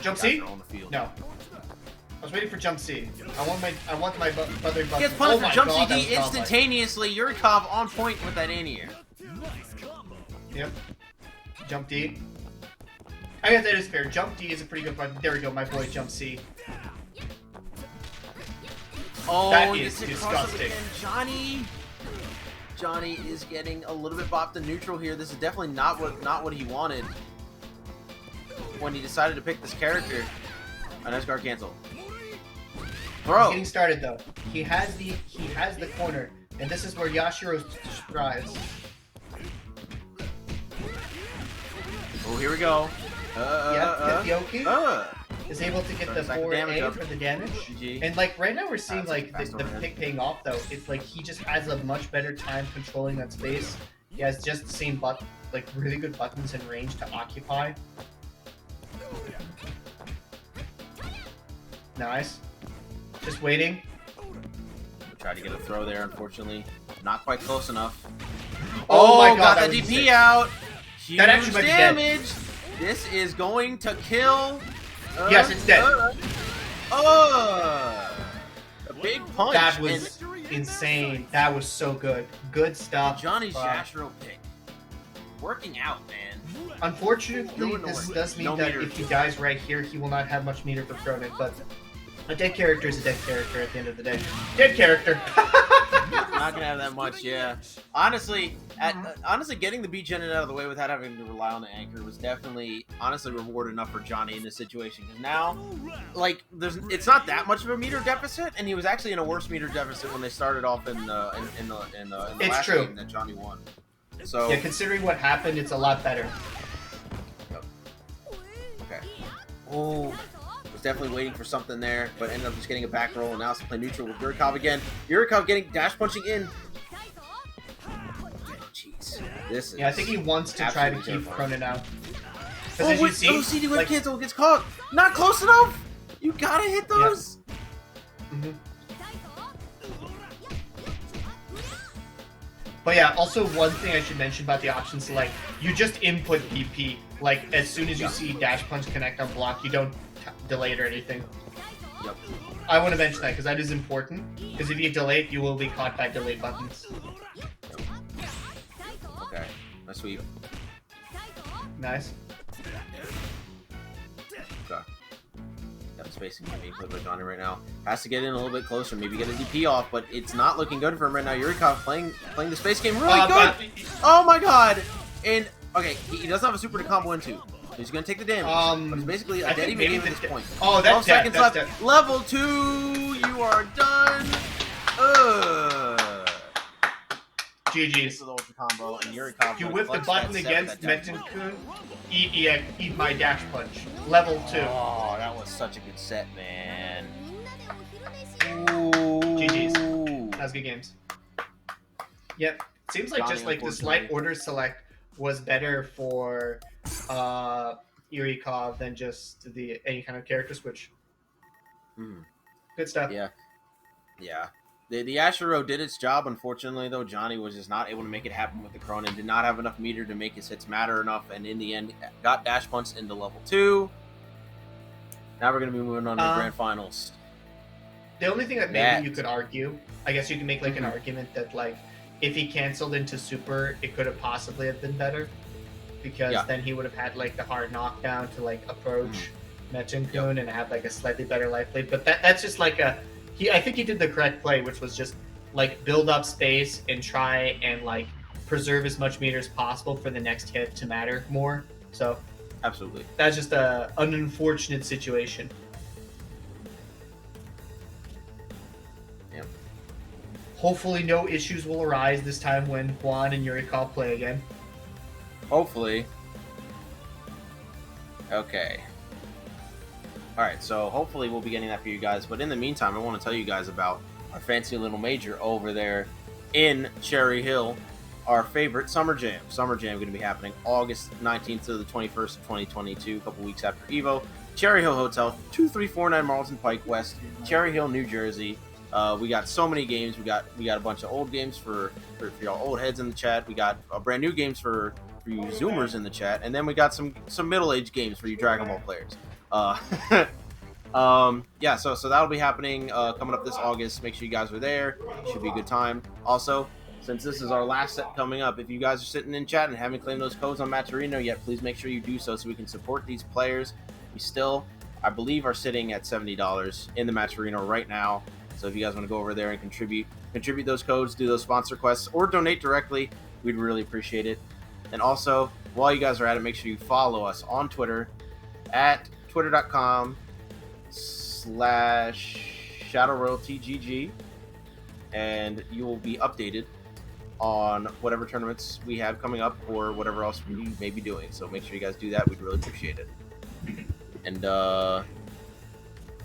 Speaker 2: Jump C?
Speaker 1: On the field.
Speaker 2: No. I was waiting for jump C. I want my brother button.
Speaker 1: Gets punished for jump CD instantaneously. Yurikov on point with that in-ear.
Speaker 2: Yep. Jump D. I guess that is fair. Jump D is a pretty good button. There we go, my boy. Jump C.
Speaker 1: Oh,
Speaker 2: that is disgusting.
Speaker 1: Johnny is getting a little bit bopped in neutral here. This is definitely not what he wanted when he decided to pick this character. A nice guard cancel. Throw.
Speaker 2: He's getting started though. He has the corner. And this is where Yashiro strives.
Speaker 1: Oh, here we go.
Speaker 2: Yoki is able to get the
Speaker 1: Starting
Speaker 2: 4A for the damage.
Speaker 1: GG.
Speaker 2: And like right now we're seeing
Speaker 1: That's
Speaker 2: like
Speaker 1: fast
Speaker 2: the
Speaker 1: overhead.
Speaker 2: pick paying off though. It's like he just has a much better time controlling that space. He has just the same like really good buttons and range to occupy. Nice. Just waiting.
Speaker 1: Tried to get a throw there, unfortunately. Not quite close enough.
Speaker 2: Oh my
Speaker 1: got
Speaker 2: god, that
Speaker 1: the
Speaker 2: was
Speaker 1: DP
Speaker 2: insane.
Speaker 1: out. Huge
Speaker 2: That actually might be dead.
Speaker 1: damage. This is going to kill.
Speaker 2: Yes, it's dead.
Speaker 1: A big punch.
Speaker 2: That was insane. That was so good. Good stuff.
Speaker 1: Johnny's Yashiro pick. Working out, man.
Speaker 2: Unfortunately, this does mean that if he dies right here, he will not have much meter for Cronin, but a dead character is a dead character at the end of the day. Dead character!
Speaker 1: Not gonna have that much, yeah. Honestly, getting the beat gen out of the way without having to rely on the anchor was definitely, honestly, reward enough for Johnny in this situation. Because now, like, it's not that much of a meter deficit, and he was actually in a worse meter deficit when they started off in the last game that Johnny won. So
Speaker 2: yeah, considering what happened, it's a lot better.
Speaker 1: Okay. Oh. Was definitely waiting for something there, but ended up just getting a back roll, and now it's play neutral with Yurikov again. Yurikov getting dash punching in. Jeez. This is
Speaker 2: Yeah, I think he wants to try to keep Cronin out.
Speaker 1: Oh, wait, CD whip cancel gets caught. Not close enough. You gotta hit those.
Speaker 2: Yeah. But yeah, also one thing I should mention about the option select, you just input DP. Like, as soon as you see dash punch connect on block, you don't delay it or anything.
Speaker 1: Yep.
Speaker 2: I want to mention that because that is important. Because if you delay it, you will be caught by delay buttons.
Speaker 1: Okay. Nice sweep.
Speaker 2: Nice.
Speaker 1: Okay. Got the spacing being put by Johnny right now. Has to get in a little bit closer, maybe get a DP off, but it's not looking good for him right now. Yurikov playing the space game really good. Oh my god! And okay, he doesn't have a super to combo into. He's gonna take the damage. But it's basically a dead even game at this point.
Speaker 2: Oh, that's
Speaker 1: 12 seconds left. Level 2, you are done.
Speaker 2: GG's.
Speaker 1: The ultra combo, and Yurikov.
Speaker 2: You whip the button against Metin-kun. Eat my dash punch. Level 2.
Speaker 1: Oh, that was such a good set, man.
Speaker 2: GG's. That was good games. Yep. Seems like just like the slight order select was better for Yurikov than just any kind of character switch. Good stuff.
Speaker 1: Yeah. The Yashiro did its job. Unfortunately, though, Johnny was just not able to make it happen with the Cronin. Did not have enough meter to make his hits matter enough, and in the end, got dash punched into level 2. Now we're going to be moving on to the grand finals.
Speaker 2: The only thing that maybe you could argue, I guess you can make like an argument that like if he canceled into super, it could have possibly have been better. Because then he would have had like the hard knockdown to like approach Metin-kun and have like a slightly better life play. But that's just like I think he did the correct play, which was just like build up space and try and like preserve as much meter as possible for the next hit to matter more. So
Speaker 1: absolutely,
Speaker 2: that's just an unfortunate situation.
Speaker 1: Yeah.
Speaker 2: Hopefully, no issues will arise this time when Juan and Yurikov play again.
Speaker 1: Hopefully. Okay. Alright, so hopefully we'll be getting that for you guys. But in the meantime, I want to tell you guys about our fancy little major over there in Cherry Hill. Our favorite Summer Jam. Summer Jam going to be happening August 19th to the 21st of 2022, a couple weeks after EVO. Cherry Hill Hotel, 2349 Marlton Pike West, Cherry Hill, New Jersey. We got so many games. We got a bunch of old games for y'all old heads in the chat. We got brand new games for you Zoomers in the chat, and then we got some middle-aged games for you Dragon Ball players. Yeah, so that'll be happening coming up this August. Make sure you guys are there. Should be a good time. Also, since this is our last set coming up, if you guys are sitting in chat and haven't claimed those codes on Matcherino yet, please make sure you do so we can support these players. We still, I believe, are sitting at $70 in the Matcherino right now. So if you guys want to go over there and contribute those codes, do those sponsor quests, or donate directly, we'd really appreciate it. And also, while you guys are at it, make sure you follow us on Twitter at twitter.com/ShadowRoyaltyGG. and you will be updated on whatever tournaments we have coming up or whatever else we may be doing. So make sure you guys do that. We'd really appreciate it. And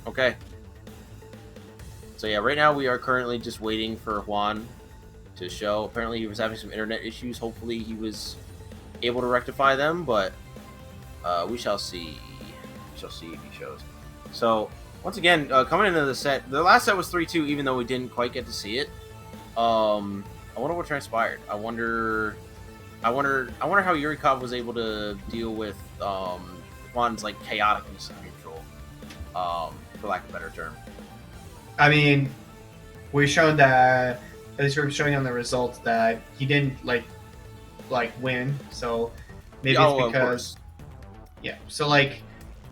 Speaker 1: okay. So yeah, right now we are currently just waiting for Juan to show. Apparently he was having some internet issues. Hopefully he was able to rectify them, but we shall see. We shall see if he shows. So once again, coming into the set, the last set was 3-2, even though we didn't quite get to see it. I wonder what transpired. I wonder how Yurikov was able to deal with Juan's like chaoticness in neutral, for lack of a better term.
Speaker 2: I mean, we showed that, at least we're showing on the results that he didn't like win. So maybe it's because, yeah. So like,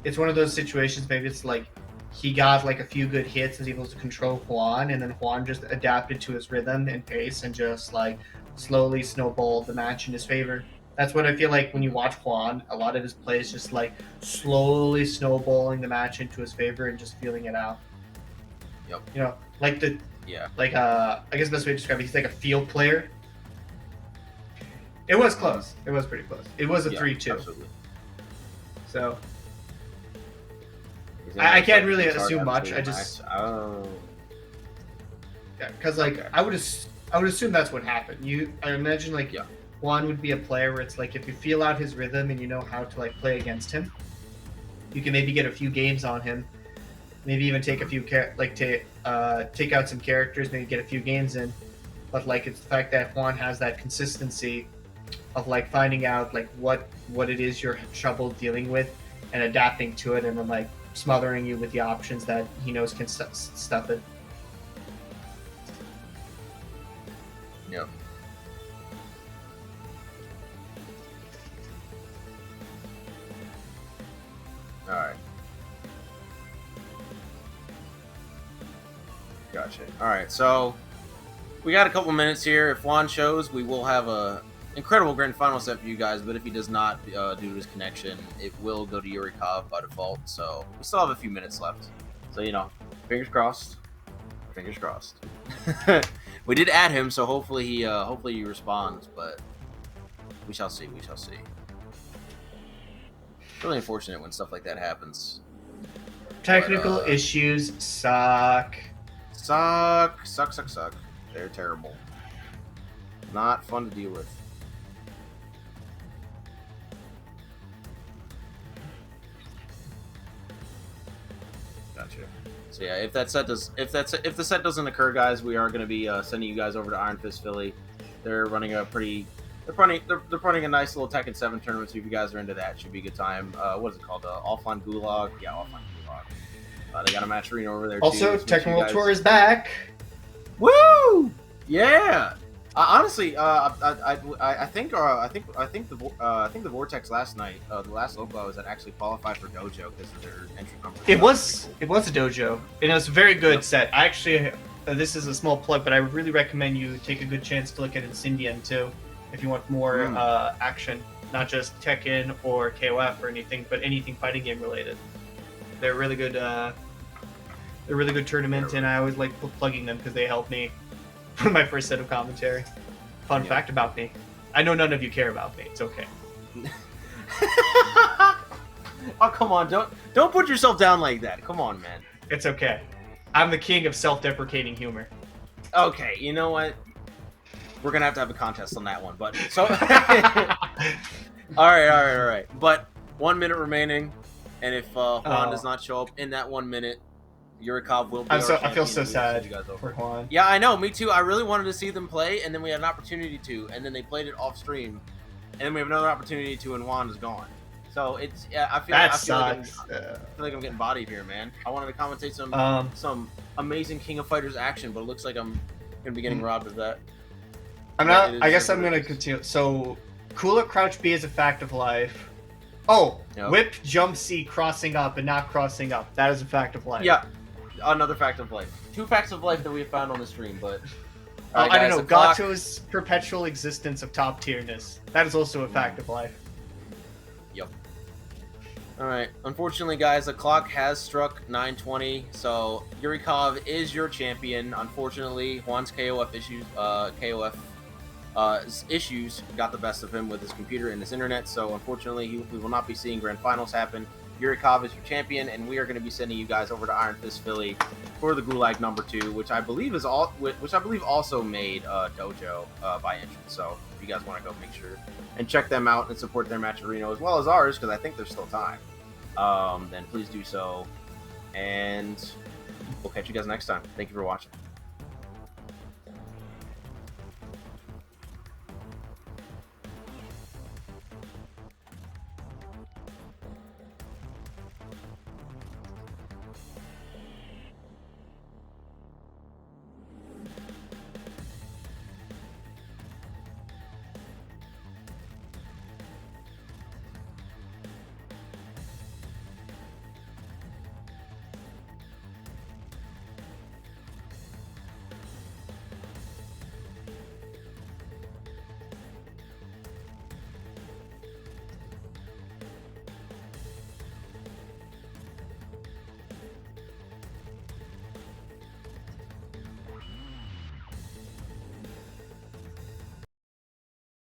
Speaker 2: it's one of those situations. Maybe it's like he got like a few good hits and was able to control Juan, and then Juan just adapted to his rhythm and pace and just like slowly snowballed the match in his favor. That's what I feel like when you watch Juan. A lot of his plays just like slowly snowballing the match into his favor and just feeling it out.
Speaker 1: Yep.
Speaker 2: You know, like I guess the best way to describe it, he's like a field player. It was close. It was pretty close. It was a 3-2.
Speaker 1: Absolutely.
Speaker 2: So I can't really assume much. I just yeah, because like I would assume that's what happened. I imagine like Juan would be a player where it's like if you feel out his rhythm and you know how to like play against him, you can maybe get a few games on him. Maybe even take a few take out some characters, maybe get a few games in. But like it's the fact that Juan has that consistency of like finding out like what it is you're trouble dealing with and adapting to it, and then like smothering you with the options that he knows can stuff it.
Speaker 1: Yep. All right. Gotcha. All right, so we got a couple minutes here. If Juan shows, we will have a incredible grand final set for you guys, but if he does not, due to his connection, it will go to Yurikov by default, so we still have a few minutes left. So, you know, fingers crossed. Fingers crossed. We did add him, so hopefully he responds, but we shall see, we shall see. It's really unfortunate when stuff like that happens.
Speaker 2: Technical issues suck.
Speaker 1: Suck. They're terrible. Not fun to deal with. Gotcha. So yeah, if the set doesn't occur, guys, we are going to be sending you guys over to Iron Fist Philly. They're running a a nice little Tekken 7 tournament. So if you guys are into that, should be a good time. What is it called? Offline Gulag. Yeah, Offline Gulag. They got a match arena over there.
Speaker 2: Also,
Speaker 1: too.
Speaker 2: Tekken World Tour is back.
Speaker 1: Woo! Yeah. Honestly, I think the Vortex last night, the last local was that actually qualified for Dojo because of their entry number.
Speaker 2: It was a Dojo, and it was a very good set. I actually, this is a small plug, but I would really recommend you take a good chance to look at Incendian too, if you want more action, not just Tekken or KOF or anything, but anything fighting game related. They're really good. They're really good tournament, and I always like plugging them because they help me for my first set of commentary. Fun fact about me: I know none of you care about me. It's okay.
Speaker 1: Oh come on! Don't put yourself down like that. Come on, man.
Speaker 2: It's okay. I'm the king of self-deprecating humor.
Speaker 1: Okay, you know what? We're gonna have to have a contest on that one, but so. All right. But 1 minute remaining, and if Juan does not show up in that 1 minute, Yurikov will be
Speaker 2: I feel so sad for Juan.
Speaker 1: Yeah, I know. Me too. I really wanted to see them play, and then we had an opportunity to, and then they played it off stream, and then we have another opportunity to, and Juan is gone. So it's I feel like I'm getting bodied here, man. I wanted to commentate some amazing King of Fighters action, but it looks like I'm gonna be getting robbed of that.
Speaker 2: I guess I'm gonna continue. So, cool at crouch B is a fact of life. Oh, yep. Whip jump C crossing up and not crossing up. That is a fact of life.
Speaker 1: Yeah, another fact of life. 2 facts of life that we have found on the stream, but
Speaker 2: right, I don't know. Gato's perpetual existence of top tierness. That is also a fact of life.
Speaker 1: Yep. All right. Unfortunately, guys, the clock has struck 9:20, so Yurikov is your champion. Unfortunately, Juan's issues got the best of him with his computer and his internet, so unfortunately, we will not be seeing grand finals happen. Yurikov is your champion, and we are going to be sending you guys over to Iron Fist Philly for the Gulag #2, which I believe also made Dojo by entrance. So if you guys want to go, make sure and check them out and support their match arena as well as ours, because I think there's still time. Then please do so, and we'll catch you guys next time. Thank you for watching.